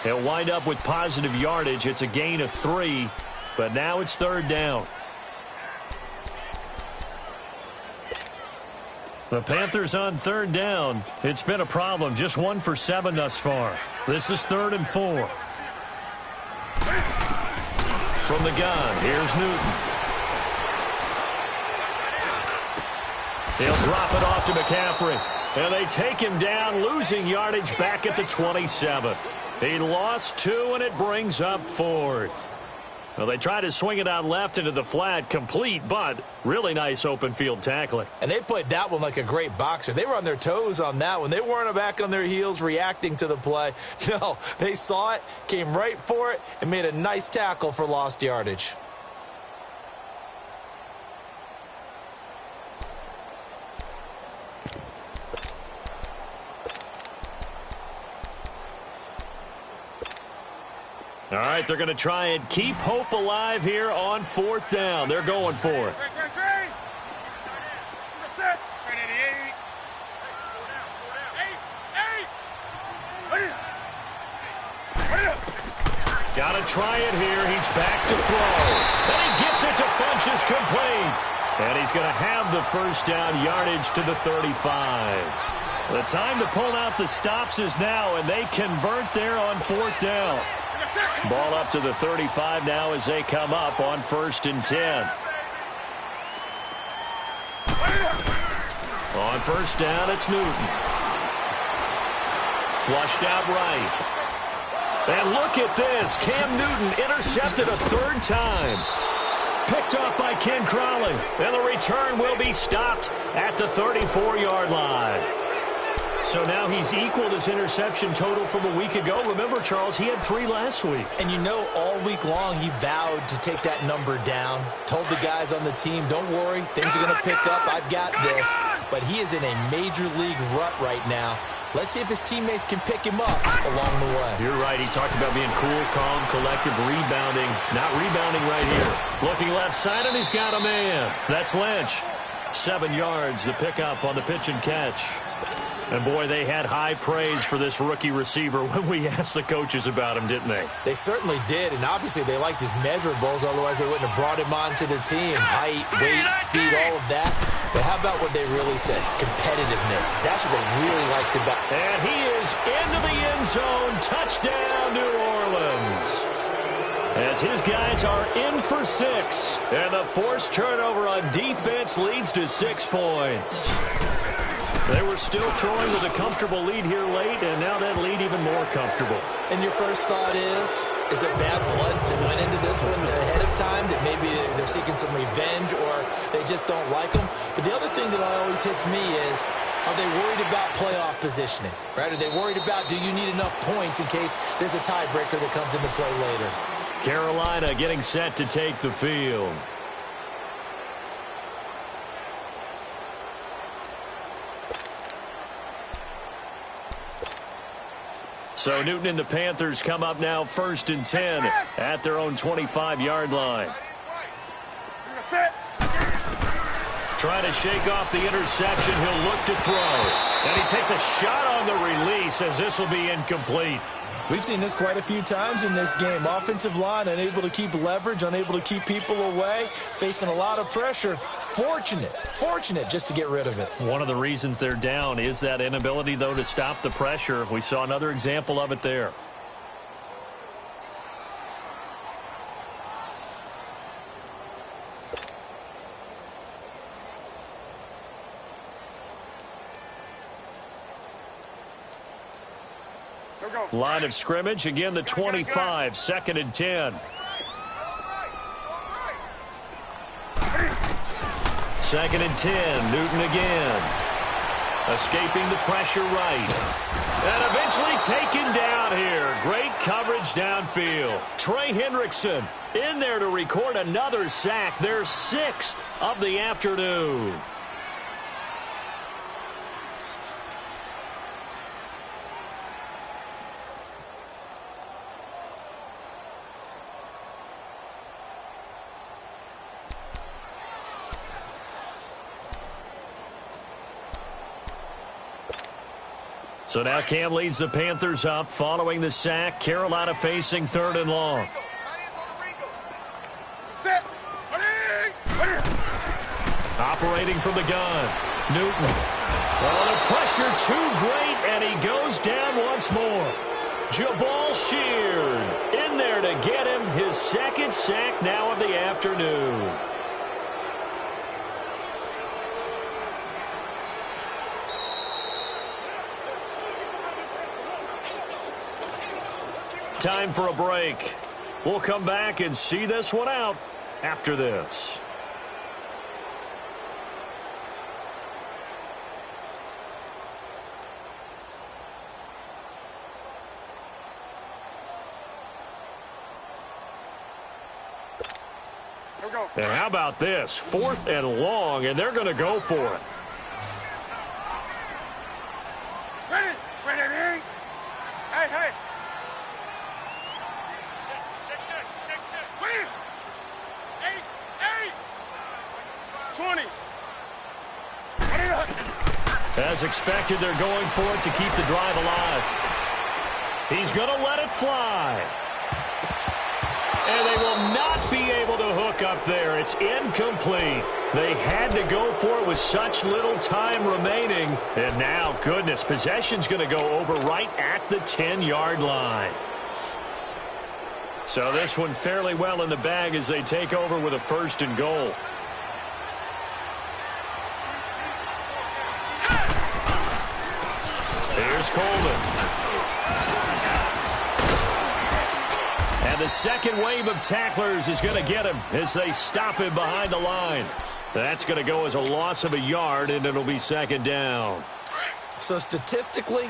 He'll wind up with positive yardage. It's a gain of 3, but now it's 3rd down. The Panthers on 3rd down. It's been a problem. Just 1 for 7 thus far. This is 3rd and 4. From the gun, here's Newton. He'll drop it off to McCaffrey. And they take him down, losing yardage back at the 27. He lost 2, and it brings up 4th. Well, they tried to swing it out left into the flat, complete, but really nice open field tackling. And they played that one like a great boxer. They were on their toes on that one. They weren't back on their heels reacting to the play. No, they saw it, came right for it, and made a nice tackle for lost yardage. All right, they're going to try and keep hope alive here on 4th down. They're going for it. Got to try it here. He's back to throw. And he gets it to Funchess complete. And he's going to have the first down yardage to the 35. The time to pull out the stops is now, and they convert there on 4th down. Ball up to the 35 now as they come up on 1st and 10. On 1st down, it's Newton. Flushed out right. And look at this. Cam Newton intercepted a 3rd time. Picked off by Ken Crowley. And the return will be stopped at the 34-yard line. So now he's equaled his interception total from a week ago. Remember, Charles, he had 3 last week. And you know, all week long he vowed to take that number down. Told the guys on the team, don't worry, things are going to pick up. I've got this. But he is in a major league rut right now. Let's see if his teammates can pick him up along the way. You're right. He talked about being cool, calm, collective, rebounding. Not rebounding right here. Looking left side, and he's got a man. That's Lynch. 7 yards, the pickup on the pitch and catch. And, boy, they had high praise for this rookie receiver when we asked the coaches about him, didn't they? They certainly did, and obviously they liked his measurables. Otherwise, they wouldn't have brought him onto the team. Height, weight, speed, all of that. But how about what they really said? Competitiveness. That's what they really liked about him. And he is into the end zone. Touchdown, New Orleans. As his guys are in for 6. And the forced turnover on defense leads to 6 points. They were still throwing with a comfortable lead here late, and now that lead even more comfortable. And your first thought is it bad blood that went into this one ahead of time, that maybe they're seeking some revenge or they just don't like them? But the other thing that always hits me is, are they worried about playoff positioning? Right? Are they worried about, do you need enough points in case there's a tiebreaker that comes into play later? Carolina getting set to take the field. So Newton and the Panthers come up now 1st and 10 at their own 25-yard line. Trying to shake off the interception. He'll look to throw. And he takes a shot on the release as this will be incomplete. We've seen this quite a few times in this game. Offensive line unable to keep leverage, unable to keep people away, facing a lot of pressure. Fortunate just to get rid of it. One of the reasons they're down is that inability, though, to stop the pressure. We saw another example of it there. Line of scrimmage, again the 25, 2nd and 10. 2nd and 10, Newton again. Escaping the pressure right. And eventually taken down here. Great coverage downfield. Trey Hendrickson in there to record another sack. Their 6th of the afternoon. So now Cam leads the Panthers up following the sack. Carolina facing 3rd and long. Operating from the gun. Newton. Well, the pressure too great, and he goes down once more. Jabal Sheard in there to get him his 2nd sack now of the afternoon. time for a break. We'll come back and see this one out after this. And how about this? 4th and long, and they're going to go for it. Ready? Ready? Hey, hey. Check. Wait. 8. 20. As expected, they're going for it to keep the drive alive. He's going to let it fly. And they will not be able to hook up there. It's incomplete. They had to go for it with such little time remaining. And now, goodness, possession's going to go over right at the 10-yard line. So this one fairly well in the bag as they take over with a 1st and goal. Here's Coleman. And the second wave of tacklers is going to get him as they stop him behind the line. That's going to go as a loss of a yard, and it'll be 2nd down. So statistically,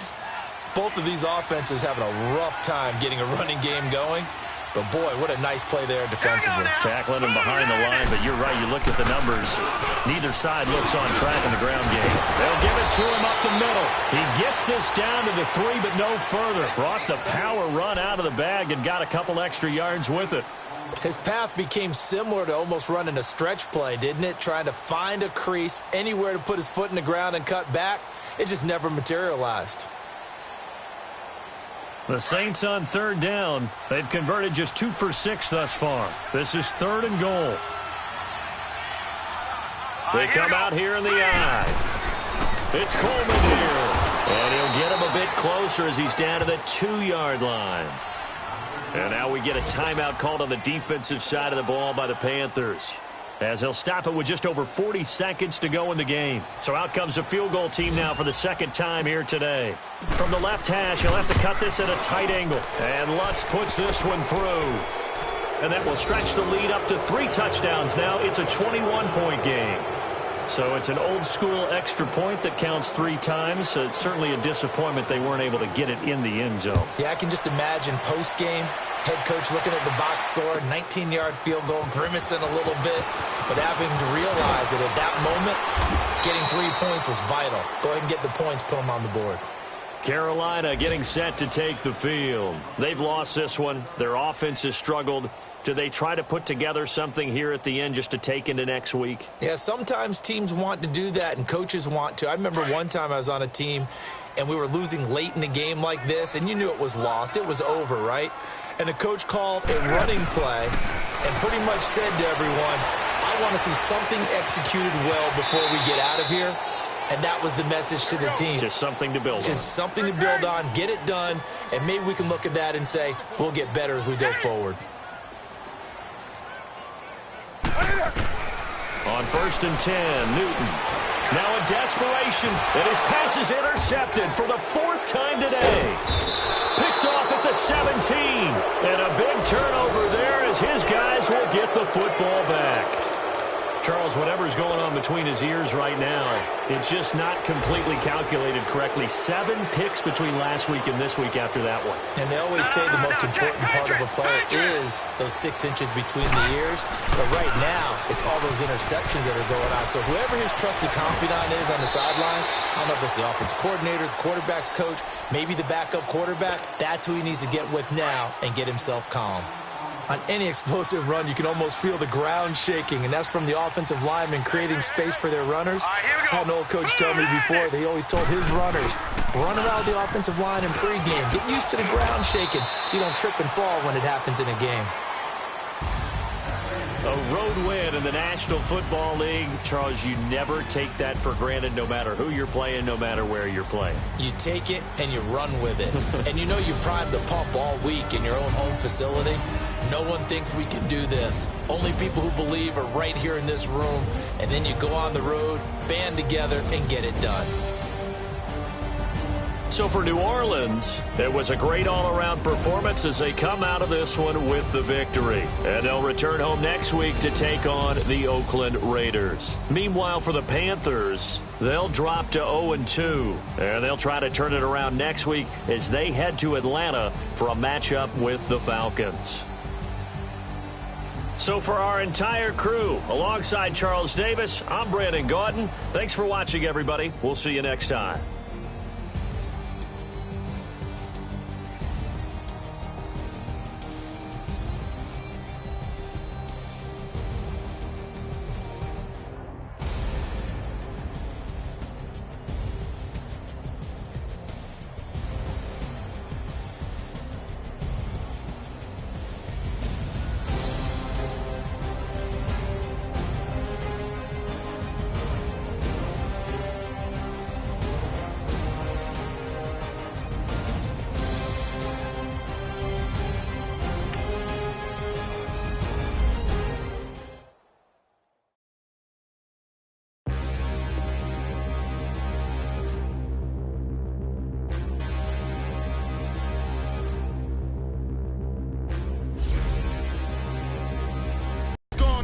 both of these offenses having a rough time getting a running game going. But, boy, what a nice play there defensively. Tackling him behind the line, but you're right. You look at the numbers. Neither side looks on track in the ground game. They'll give it to him up the middle. He gets this down to the 3, but no further. Brought the power run out of the bag and got a couple extra yards with it. His path became similar to almost running a stretch play, didn't it? Trying to find a crease, anywhere to put his foot in the ground and cut back. It just never materialized. The Saints on 3rd down. They've converted just 2 for 6 thus far. This is 3rd and goal. They come out here in the eye. It's Coleman here. And he'll get him a bit closer as he's down to the 2-yard line. And now we get a timeout called on the defensive side of the ball by the Panthers, as he'll stop it with just over 40 seconds to go in the game. So out comes a field goal team now for the 2nd time here today. From the left hash, he'll have to cut this at a tight angle. And Lutz puts this one through. And that will stretch the lead up to 3 touchdowns now. It's a 21-point game. So it's an old-school extra point that counts 3 times. So it's certainly a disappointment they weren't able to get it in the end zone. Yeah, I can just imagine post-game, head coach looking at the box score, 19-yard field goal, grimacing a little bit, but having to realize that at that moment, getting 3 points was vital. Go ahead and get the points, put them on the board. Carolina getting set to take the field. They've lost this one. Their offense has struggled. Do they try to put together something here at the end just to take into next week? Yeah, sometimes teams want to do that and coaches want to. I remember one time I was on a team and we were losing late in the game like this, and you knew it was lost. It was over, right? And the coach called a running play and pretty much said to everyone, I want to see something executed well before we get out of here. And that was the message to the team. Just something to build on. Just something to build on, get it done, and maybe we can look at that and say, we'll get better as we go forward. On 1st and 10, Newton. Now in desperation, and his pass is intercepted for the 4th time today. Picked off at the 17. And a big turnover there as his guys will get the football back. Charles, whatever's going on between his ears right now, it's just not completely calculated correctly. 7 picks between last week and this week after that one. And they always say the most important part of a player is those 6 inches between the ears. But right now, it's all those interceptions that are going on. So whoever his trusted confidant is on the sidelines, I don't know if it's the offensive coordinator, the quarterback's coach, maybe the backup quarterback, that's who he needs to get with now and get himself calm. On any explosive run, you can almost feel the ground shaking, and that's from the offensive linemen creating space for their runners. I had an old coach tell me before, they always told his runners, run around the offensive line in pregame. Get used to the ground shaking so you don't trip and fall when it happens in a game. A road win in the National Football League. Charles, you never take that for granted no matter who you're playing, no matter where you're playing. You take it and you run with it. And you know you primed the pump all week in your own home facility. No one thinks we can do this. Only people who believe are right here in this room. And then you go on the road, band together, and get it done. So for New Orleans, it was a great all-around performance as they come out of this one with the victory. And they'll return home next week to take on the Oakland Raiders. Meanwhile, for the Panthers, they'll drop to 0-2. And they'll try to turn it around next week as they head to Atlanta for a matchup with the Falcons. So for our entire crew, alongside Charles Davis, I'm Brandon Gaudin. Thanks for watching, everybody. We'll see you next time.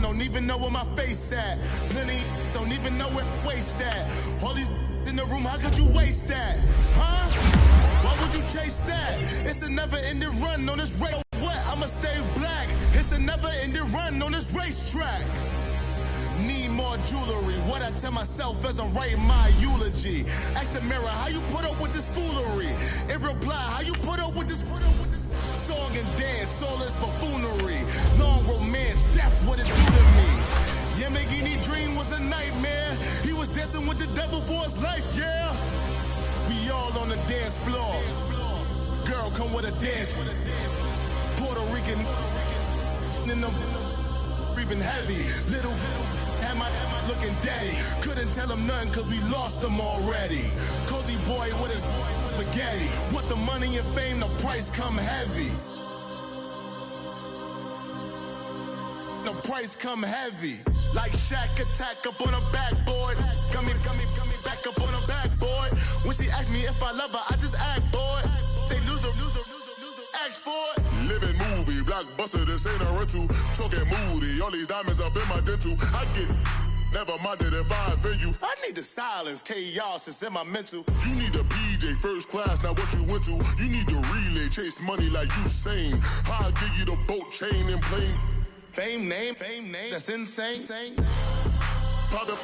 Don't even know where my face at. Plenty don't even know where waste at. All these in the room, how could you waste that? Huh? Why would you chase that? It's a never-ending run on this race. What? I'ma stay black. It's a never-ending run on this racetrack. Need more jewelry. What I tell myself as I'm writing my eulogy. Ask the mirror, how you put up with this foolery? In reply, how you put up with this song and dance, all this buffoonery. Long romance, death, what it do to me? Yamagini dream was a nightmare. He was dancing with the devil for his life, yeah. We all on the dance floor. Girl, come with a dance. Puerto Rican in them breathing heavy. Little had my looking daddy. Couldn't tell him nothing cause we lost him already. Cozy boy with his spaghetti. Want the money and fame, the price come heavy. The price come heavy. Like Shaq attack up on a backboard. Gummy, back up on a backboard. When she asked me if I love her, I just act bored. Say loser, ask for it. Living movie, blockbuster, this ain't a rental. Talking moody, all these diamonds up in my dental. I get never minded if I offend you. I need the silence, chaos is in my mental. You need a PJ, first class, not what you went to. You need the relay, chase money like you sane. I'll give you the boat, chain, and plane. Fame name, that's insane. Pop up.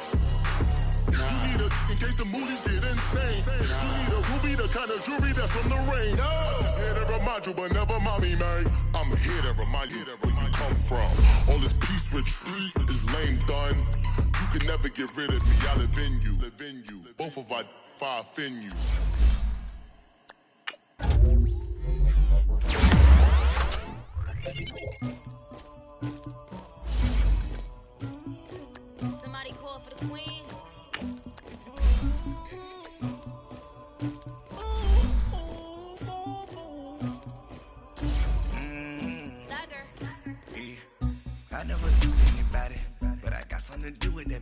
You need a, in case the movies get insane. You need a ruby, the kind of jewelry that's from the rain. I'm just here to remind you, but never mind me, man. I'm here to remind you where you come from. All this peace retreat is lame done. You can never get rid of me, I live in you. Both of our fire offend you. Somebody call for the queen. I never do anybody, but I got something to do with that.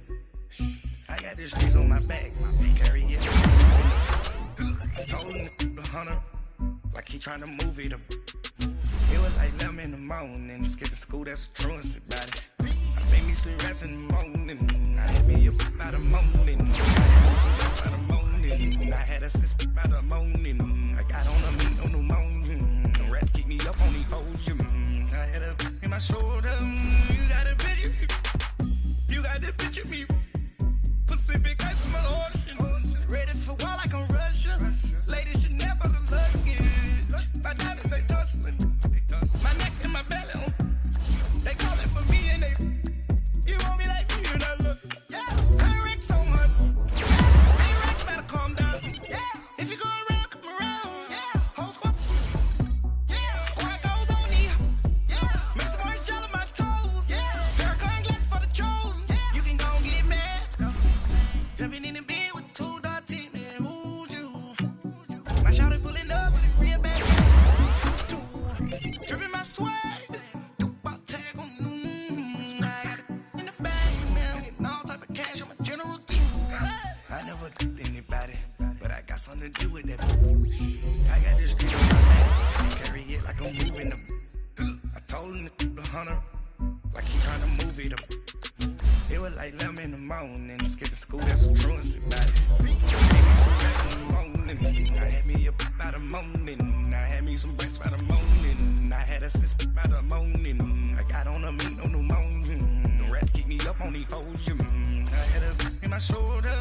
I got the streets on my back, carry it. I told him the hunter, like he trying to move it up. It was like 11 in the morning, skipping school, that's a truancy about it. I made me sleep rest in the morning. I had me a pop out of morning. I had me some out of morning. I had a sis out of morning. I got on a meat on the morning. The rest keep me up on the volume. I had a in my shoulder. You got a picture. You got the picture me. Pacific ice from my ocean. Ready for war like I'm Russia. Ladies should never look luggage. My diamonds they tussling. My neck and my belly on. They calling for me and they. You want me like me and I look. Yeah, I wreck so much. Hey, Rex better calm down. Yeah, if you go around. with that. I got this street on my back, carry it like I'm moving the. I told him to 100, like he trying to move it up. It was like 11 in the morning, skipping school, that's some truancy about it. I had me up by the morning, I had me some breaks by the morning, I had a sis by the morning, I got on a meat on the morning, the rats keep me up on the volume, I had a in my shoulder,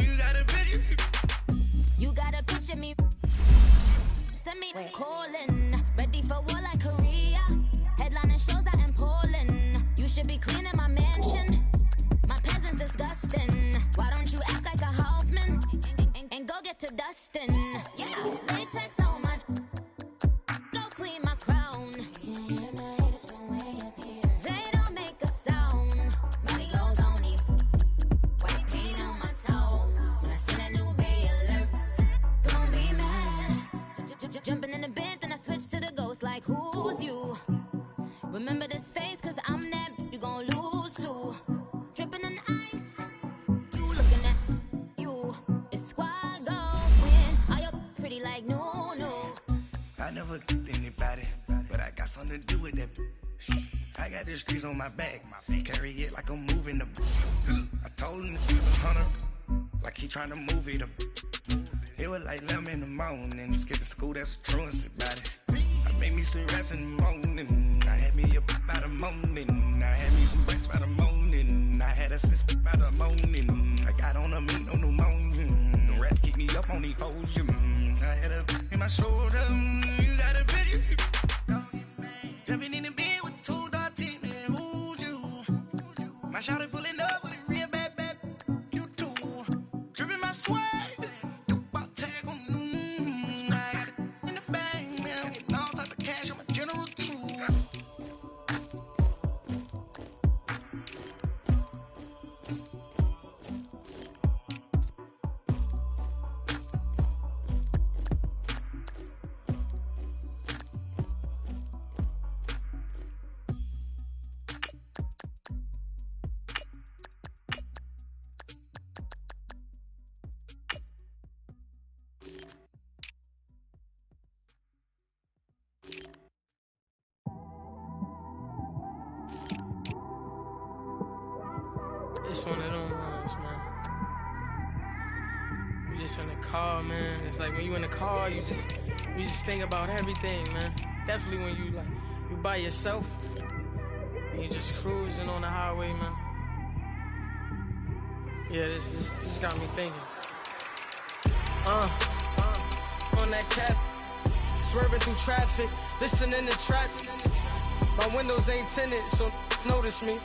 you got a picture. You got a picture me, send me calling, ready for war like Korea, headlining shows out in Poland, you should be cleaning my mansion, my peasants disgusting, why don't you act like a Hoffman, and go get to dustin', yeah, latex on my, go clean my crown, they don't make a sound, money goes on me, white paint on my toes, when I send a new Bay alert, gon' be mad, jumping in the bed, then I switch to the ghost like who's you, remember this face cause I'm that, you gon' lose too, dripping in ice, you looking at you, it's squad goals win, are you pretty like no, no. I never killed anybody, but I got something to do with that. I got the streets on my back, carry it like I'm moving the. I told him to 100, like he trying to move it up. It was like 11 in the morning, skipping school, that's a truancy about it. I made me some rest in the morning, I had me up by the morning, I had me some breaks by the morning, I had a sis by the morning, I got on a meat on the morning, the rats keep me up on the volume, I had a in my shoulder, you got a picture. Jumping in the bed with 2 dark teeth, man, who's you? My shawty pulling up with a real bad, you too. Dripping my swag, do about tag on, I got it in the bag, man, I'm getting all type of cash, I'm a general true. It's one of them ones, man. You just in the car, man. It's like when you in the car, you just think about everything, man. Definitely when you by yourself and you just cruising on the highway, man. Yeah, this got me thinking. On that cap, swerving through traffic, listening to trap. My windows ain't tinted, so notice me.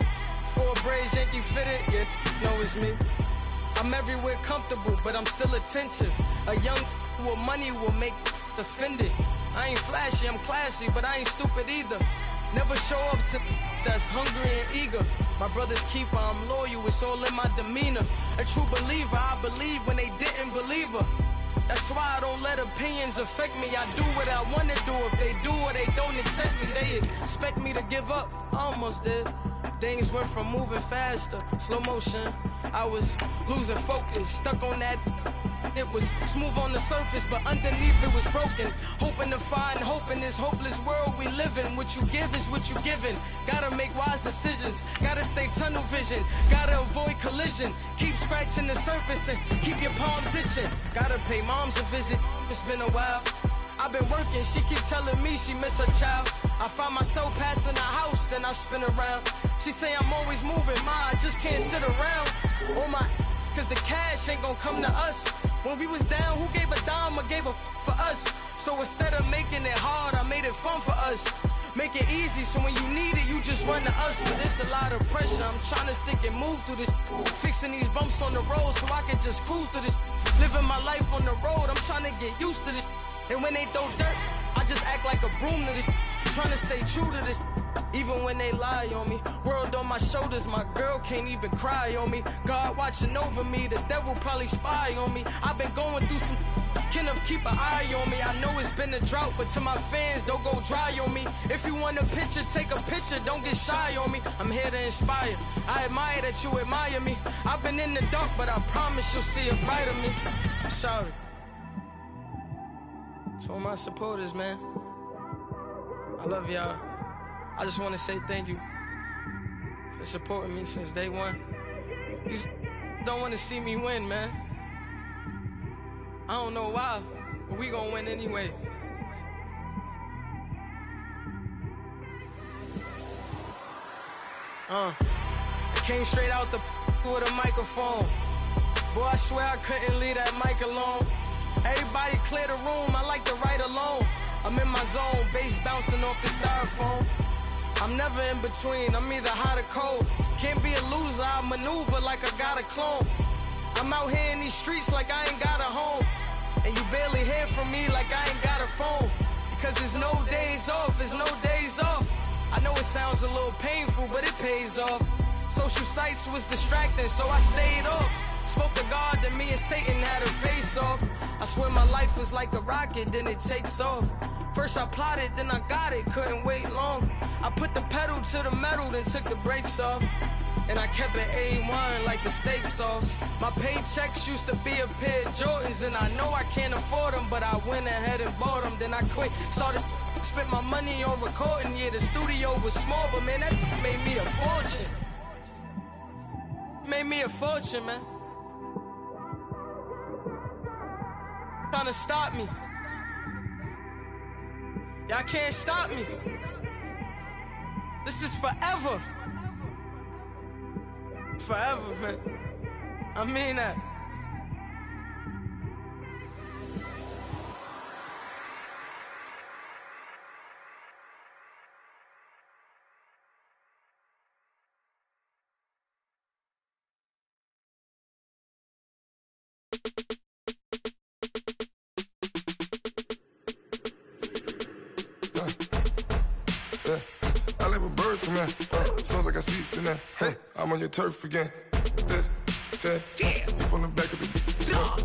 4 braids, Yankee fitted, yeah, know it's me. I'm everywhere comfortable, but I'm still attentive. A young with money will make offended. I ain't flashy, I'm classy, but I ain't stupid either. Never show up to that's hungry and eager. My brother's keeper, I'm loyal, it's all in my demeanor. A true believer, I believe when they didn't believe her. That's why I don't let opinions affect me. I do what I want to do. If they do or they don't accept me, they expect me to give up. I almost did. Things went from moving faster, slow motion. I was losing focus, stuck on that. It was smooth on the surface, but underneath it was broken. Hoping to find hope in this hopeless world we live in. What you give is what you given. Gotta make wise decisions, gotta stay tunnel vision, gotta avoid collision. Keep scratching the surface and keep your palms itching. Gotta pay moms a visit, it's been a while. I've been working, she keep telling me she miss her child. I find myself passing the house, then I spin around. She say I'm always moving, ma, I just can't sit around. Oh my, cause the cash ain't gonna come to us. When we was down, who gave a dime or gave a for us? So instead of making it hard, I made it fun for us. Make it easy, so when you need it, you just run to us. But it's a lot of pressure, I'm trying to stick and move through this. Fixing these bumps on the road so I can just cruise to this. Living my life on the road, I'm trying to get used to this. And when they throw dirt, I just act like a broom to this. Trying to stay true to this. Even when they lie on me, world on my shoulders, my girl can't even cry on me. God watching over me, the devil probably spy on me. I've been going through some, Kenneth keep an eye on me. I know it's been a drought, but to my fans, don't go dry on me. If you want a picture, take a picture, don't get shy on me. I'm here to inspire, I admire that you admire me. I've been in the dark, but I promise you'll see a brighter me. I'm sorry. To all my supporters, man, I love y'all. I just want to say thank you for supporting me since day one. You just don't want to see me win, man. I don't know why, but we gonna win anyway. I came straight out the with a microphone. Boy, I swear I couldn't leave that mic alone. Everybody clear the room, I like to write alone. I'm in my zone, bass bouncing off the styrofoam. I'm never in between, I'm either hot or cold. Can't be a loser, I maneuver like I got a clone. I'm out here in these streets like I ain't got a home. And you barely hear from me like I ain't got a phone. Because there's no days off, there's no days off. I know it sounds a little painful, but it pays off. Social sites was distracting, so I stayed off. Spoke to God, then me and Satan had a face off. I swear my life was like a rocket, then it takes off. First I plotted, then I got it, couldn't wait long. I put the pedal to the metal, then took the brakes off. And I kept it A1 like the steak sauce. My paychecks used to be a pair of Jordans, and I know I can't afford them, but I went ahead and bought them. Then I quit, started spent my money on recording. Yeah, the studio was small, but man, that made me a fortune. Made me a fortune, man. Trying to stop me. Y'all can't stop me. This is forever. Forever, man. I mean that. I live with birds come in. Sounds like I seats in there. Hey, I'm on your turf again. This, that, you from the back of the.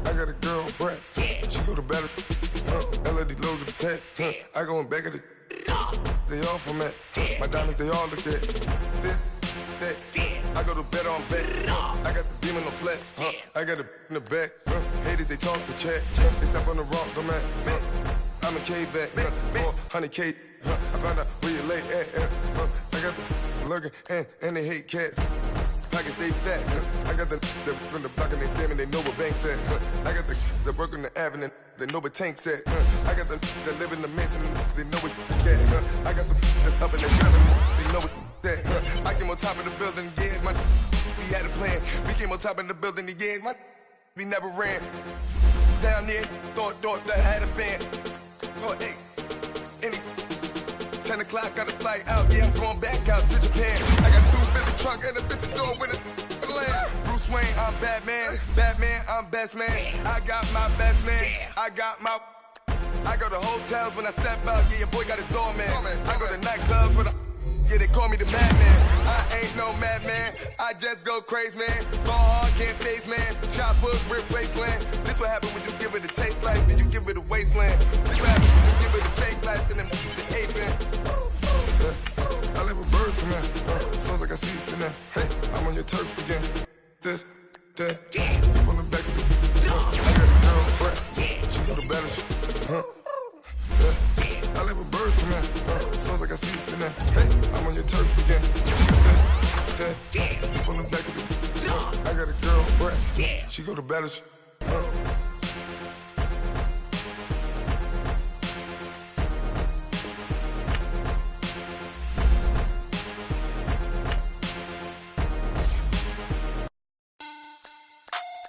I got a girl, Brad. She go to battle. LED logo the tag. I go in back of the. They all from that. My diamonds, they all look at. This, that. I go to bed on bed. I got the demon on flex. I got it in the back. Haters, they talk the chat. They step on the rock, don't man. I'm a K-back. 400K. I found out where you lay at. I got the lurking and they hate cats. Pockets stay fat. I got the from the block and they scamming, they know what banks at. I got the work on the avenue, they know what tanks at. I got the live in the mansion, they know what that. I got some that's up in the driving, they know what that. I came on top of the building, yeah, my we had a plan. We came on top of the building, yeah, my we never ran. Down there, thought that I had a band. Oh, hey, any 10 o'clock, got a flight out, yeah, I'm going back out to Japan. I got 250 trunk and a 50 door with a land. Bruce Wayne, I'm Batman. Batman, I'm best man. I got my best man. I got my. I go to hotels when I step out, yeah, your boy got a doorman. I go to nightclubs with a. Yeah, they call me the madman. I ain't no madman. I just go crazy, man. Ball hard, can't face, man. Choppers, rip wasteland. This what happen when you give it a taste life and you give it a wasteland. This what happen when you give it a fake life and then the ape in. I live with birds come in. Sounds like I see it in there. Hey, I'm on your turf again. This, that, from the back of the. I got a girl, Brad. She go to battle. I live with birds come in. Sounds like I see it in there. Hey, I'm on your turf again. That, from the back of the. I got a girl, Brad. She go to battle.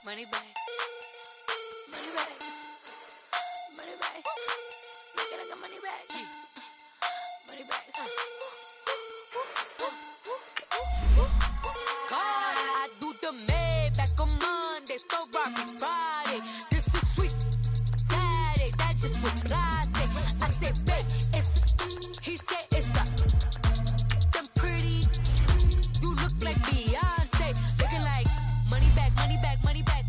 Money back. Money back. Money back. Make it like a money back. Money back. God, I do the Maybach on Monday, Ferrari Friday. This is sweet Saturday. That's just what I say. I say, babe, it's. He said it's a. Them pretty. You look like Beyonce. Looking like money back, money back, money back.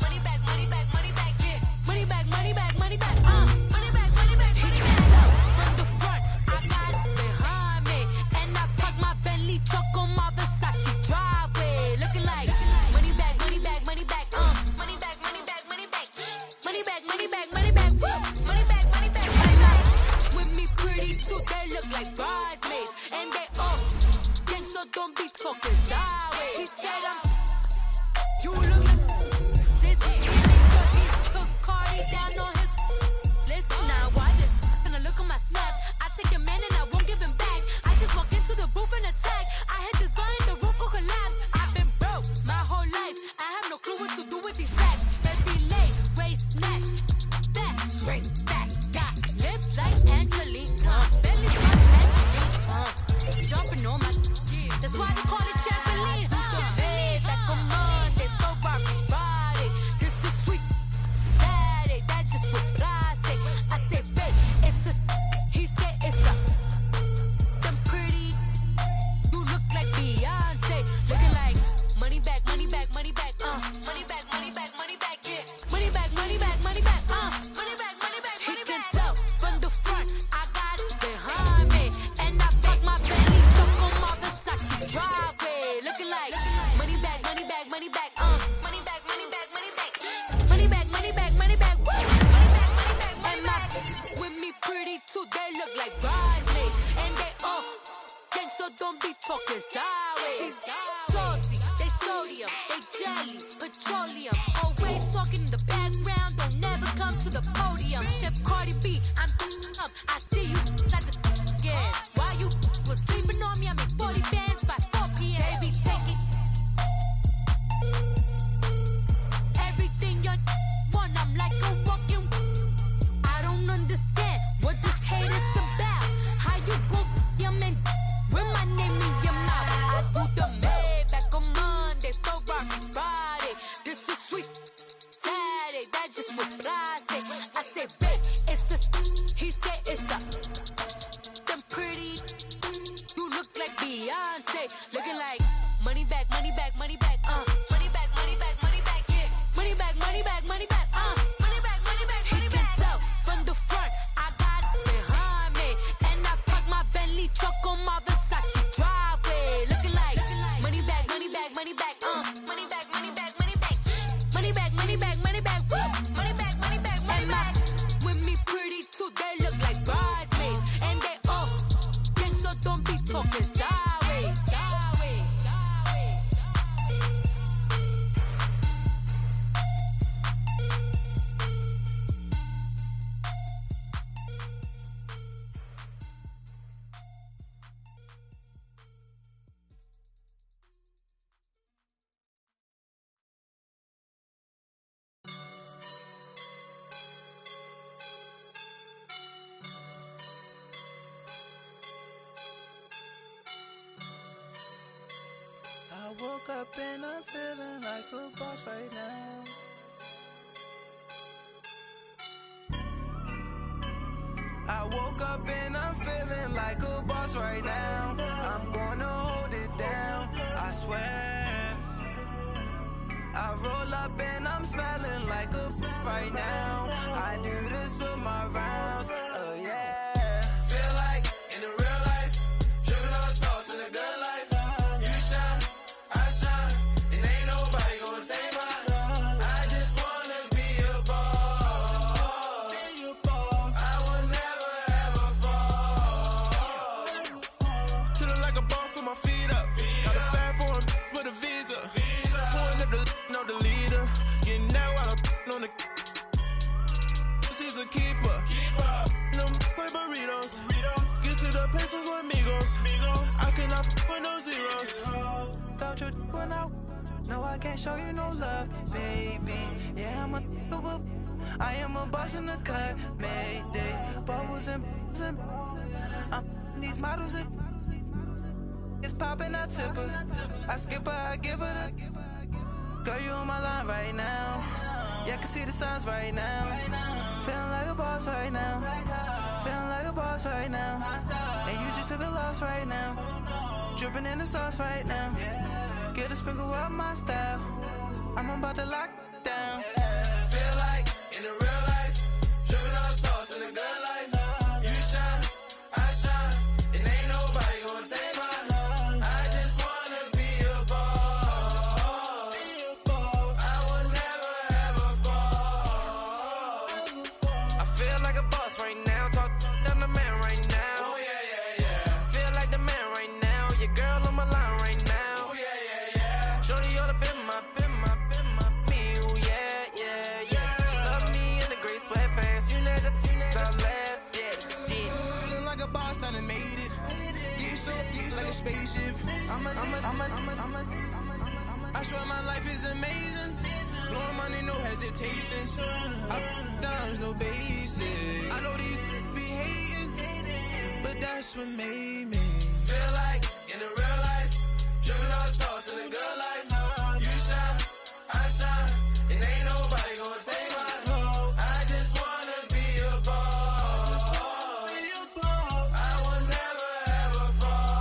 Money back, money back, money back, yeah. Money back, money back, money back, money back, money back. He stands up from the front, I got it behind me, and I park my Bentley truck on my Versace driveway, looking like money back, money back, money back, money back, money back, money back, money back, money back, money back, money back, money back. like bridesmaids. And they all gang, so don't be talking sideways. He said you look like this. He make sure he put Cardi down on his list. Now why this gonna look on my snap? I take your man and I won't give him back. I just walk into the booth and attack. I hit this button, the roof will collapse. I've been broke my whole life. I have no clue what to do with these facts. Every late, race, snatch, back, straight facts. Got lips like Angelina, belly like Tangerine, jumping on my, that's why they call it trampoline. Trampoline, back on Monday, throw rock body. This is sweet, Saturday, that's just what plastic. I say, babe, it's a, he said it's a, them pretty, you look like Beyonce, looking like money back, money back, money back, money back, money back, money back, yeah, money back, money back, money back, money back, money back, money back. He can tell from the front, I got it behind me, and I pack my belly truck on my Versace driveway, looking like money back, money back, money back, money back, money back, money back, money back, money back, money back, money back, money back, and my with me pretty too, they look like bridesmaids, and they all gang, so don't be talking sideways. Salty, they sodium, they jelly, petroleum. Always talking in the background, don't never come to the podium. Chef Cardi B, I'm up. I see you like the again. While you was sleeping on me, I make 40 bands by 4 p.m. Baby, take it. Everything you want, I'm like a walking. I don't understand what this hate is about. How you go your man with my name in your mouth? I do the Maybach on Monday, throw rock Friday. This is sweet Saturday, that's just what plastic. I say, babe, it's a, he said it's a, them pretty, you look like Beyonce, looking like money back, money back, money back, money back, money back, money back, yeah, money back, money back, money back, money back, money back, money back. He can tell from the front, I got it behind me, and I park my Bentley truck on my Versace driveway, looking like money back, money back, money back, money back, money back, money back, money back, money back, money back, money back, money back, money back. With me pretty too, they look like bridesmaids, and they all gang, so don't be talking sideways, sideways, sideways. I woke up and I'm feeling like a boss right now. I woke up and I'm feeling like a boss right now. I'm gonna hold it down, I swear. I roll up and I'm smelling like a right now. I do this for my rounds, oh yeah. Feel like in the real life, dripping on sauce in a good life. You shine, I shine, and ain't nobody gonna take mine. I just wanna be a boss. I will never ever fall. Chillin' like a boss with my feet up. Got a bag for him with a visa. Pulling up the know the leader. Getting that while I'm on the. She's a keeper. No play burritos. Get to the pesos with amigos. I cannot with no zeros. Don't you when I no, I can't show you no love, baby. Yeah, I am a boss in the cut, Mayday. Bubbles and these models are it's popping, I tip her. I skip her, I give her the. Girl, you on my line right now. Yeah, I can see the signs right now. Feeling like a boss right now. Feeling like a boss right now. And you just took a loss right now. Dripping in the sauce right now. Get a sprinkle up my style. I'm about to lock down. Feel like in the real life, dripping on sauce in a good life. You shine, I shine, and ain't nobody gonna take mine. I just wanna be a boss. I will never ever fall. I feel like a boss right now. Talk to the man right now. Oh yeah, yeah, yeah. I left, feeling like a boss, I done made it. Get so like a spaceship. I swear my life is amazing. Blowing money, no hesitation. Dimes, no basic. I know these be hating, but that's what made me feel like in the real life. Dripping all sauce in the good life. You shine, I shine, and ain't nobody gonna take my home. I just wanna be a boss. I will never ever fall.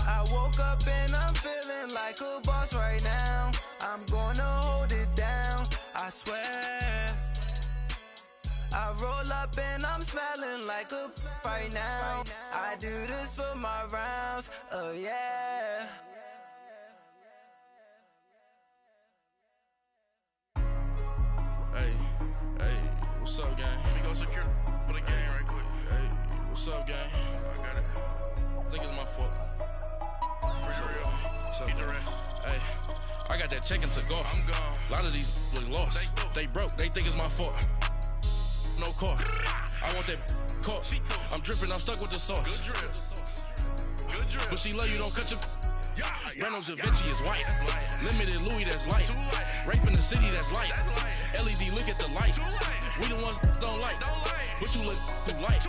I woke up and I'm feeling like a boss right now. I'm gonna hold it down, I swear. I roll up and I'm smelling like a right now. I do this for my rounds, oh yeah. Hey, what's up, gang? Let me go secure for the gang right quick. Hey, what's up, gang? I got it. I think it's my fault. For real. What's up, gang? Hey, I got that chicken to go. I'm gone. A lot of these look lost. They broke. They think it's my fault. No car. I want that car. I'm dripping. I'm stuck with the sauce. Good drip. But she love you. Don't cut your. Reynolds Da Vinci is white. Limited Louis, that's light. Rape in the city, that's light. LED, look at the lights. We the ones don't like. But you look too light.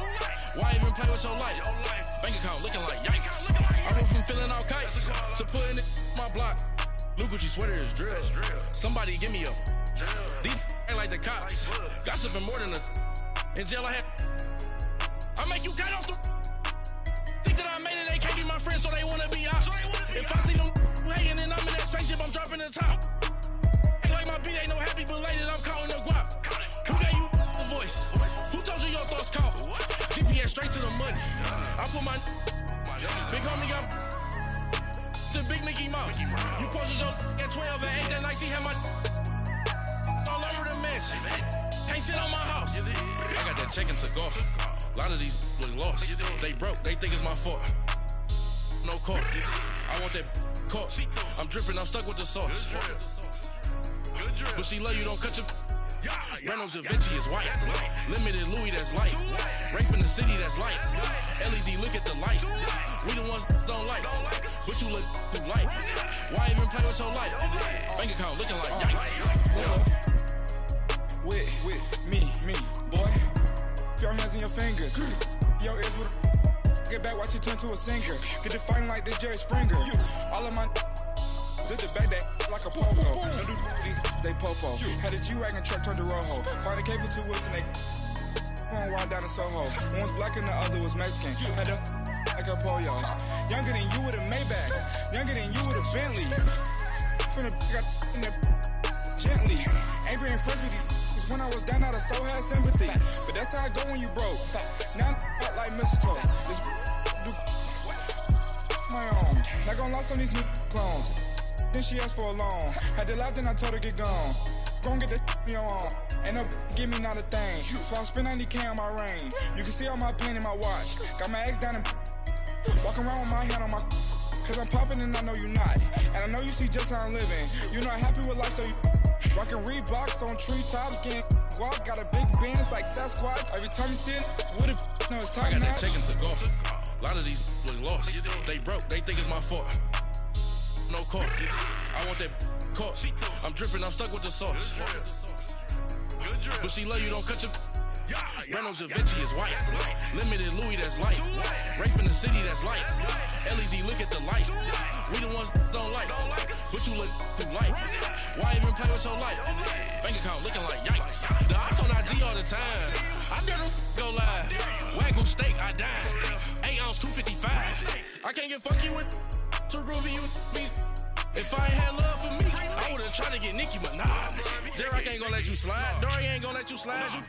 Why even play with your life? Bank account looking like yikes. I went from filling out kites to putting it my block. Blue Gucci sweater is drill. Somebody give me a. These ain't like the cops. Gossiping more than a. In jail I had. I make you cut off the. Think that I made it, they can't be my friends, so they wanna be ops. If I see them hating and I'm in that spaceship, I'm dropping the top. Ain't like my beat ain't no happy belated, I'm counting the guap. Who gave you a voice? Who told you your thoughts count? GPS straight to the money. I put my big homie got the big Mickey Mouse. You posted your at 12 and 8 that night, she had my all over the mansion. Can't sit on my house. I got that chicken to go. A lot of these look lost. They broke, they think it's my fault. No car. I want that car. I'm dripping, I'm stuck with the sauce. But she love you, don't cut your. Reynolds Da Vinci is white. Limited Louis, that's light. Rape in the city, that's light. LED, look at the lights. We the ones don't like. But you look too light. Why even play with your life? Bank account looking like yikes. With me, boy. Your hands and your fingers. Your ears with a get back, watch you turn to a singer. Get to fighting like this Jerry Springer. All of my zip the back that like a popo. Don't do these they popo. Had a G-Wagon truck turned to Rojo. Find a cable 2 wheels and they going wild down in Soho. One was black and the other was Mexican. Had a like a pollo. Younger than you with a Maybach. Younger than you with a Bentley. From the got in the gently. Angry and friends with these. When I was down, I so had sympathy. But that's how I go when you broke. Now I'm like mistletoe. This do my own. Not gonna lost on these new clones. Then she asked for a loan. Had to laugh, then I told her get gone. Gon' get that me on. Ain't no give me not a thing. So I spend 90K on my ring. You can see all my pain in my watch. Got my ex down and walking around with my hand on my. Cause I'm popping and I know you not. And I know you see just how I'm living. You're not happy with life, so you. Rockin' Reeboks on treetops, getting guap, got a big Benz like Sasquatch. Every time you see it, with it, no, it's time I got match. that chicken to go. A lot of these look lost. They broke, they think it's my fault. No car. I want that car. I'm dripping, I'm stuck with the sauce. But she love you, don't cut your. Reynolds Da Vinci is white. Limited Louis, that's light. Rape in the city, that's light. LED, look at the lights. We the ones don't like. But you look too light. Why even play with your life? Bank account looking like yikes. The ops on IG all the time. I dare them go live. Wagyu steak, I dine. 8 ounce, 255. I can't get funky with too groovy you me. If I ain't had love for me, I would've tried to get Nicki Minaj. Derek ain't gonna let you slide. Dory ain't gonna let you slide. You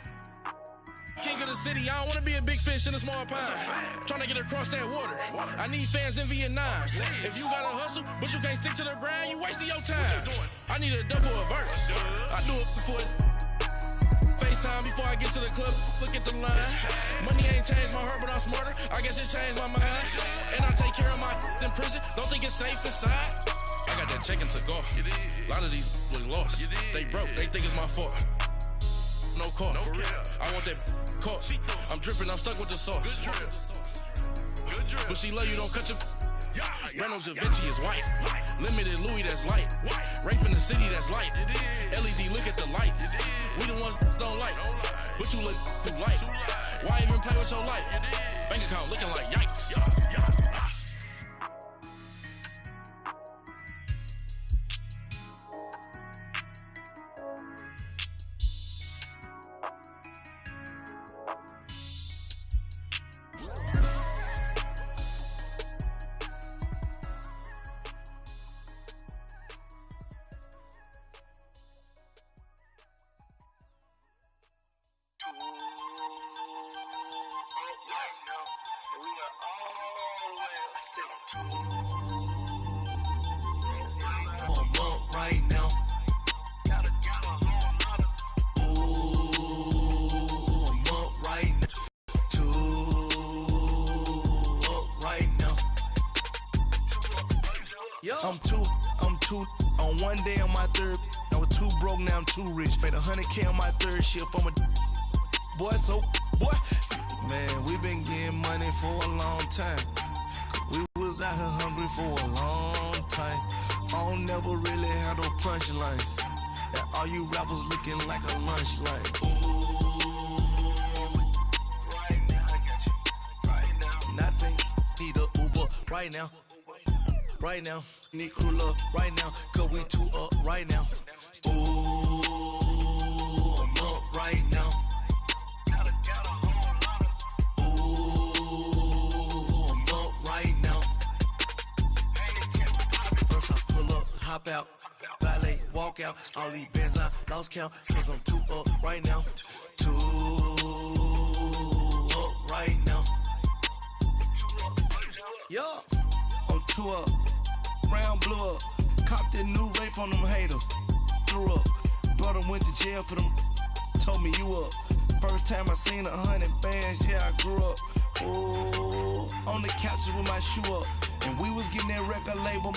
king of the city, I don't wanna be a big fish in a small pond. Trying to get across that water. I need fans in Vietnam. If you gotta hustle, but you can't stick to the grind, you wasting your time. I need a double a verse. I do it before FaceTime before I get to the club. Look at the line. Money ain't changed my heart, but I'm smarter. I guess it changed my mind. And I take care of my in prison. Don't think it's safe inside. I got that check and to go. A lot of these look lost. They broke, they think it's my fault. No call. I want that caught. I'm dripping, I'm stuck with the sauce. But she love you, don't cut your. Reynolds Da Vinci is white. Limited Louis, that's light. Rape in the city, that's light. LED, look at the lights. We the ones don't like. But you look too light. Why even play with your life? Bank account looking like yikes. Right now. Ooh, I'm up right now. Right now. I'm two. On one day on my third, I was too broke, now I'm too rich. Made 100K on my third shift. I'm a boy, man, we been getting money for a long time. We was out here hungry for a long time. I don't never really have no punchlines. And all you rappers looking like a lunch line. Right now, I got you. Right now. Nothing, need a Uber right now. Right now, need crew love right now. Cause we two up right now. Ooh, I'm up right now. Hop out, valet, walk out. All these bands I lost count, cause I'm too up right now. Too up right now. Yeah, I'm too up. Round blew up. Copped that new rape on them haters. Threw up. Brother went to jail for them. Told me you up. First time I seen 100 bands, yeah, I grew up. Ooh, on the couches with my shoe up. And we was getting that record label.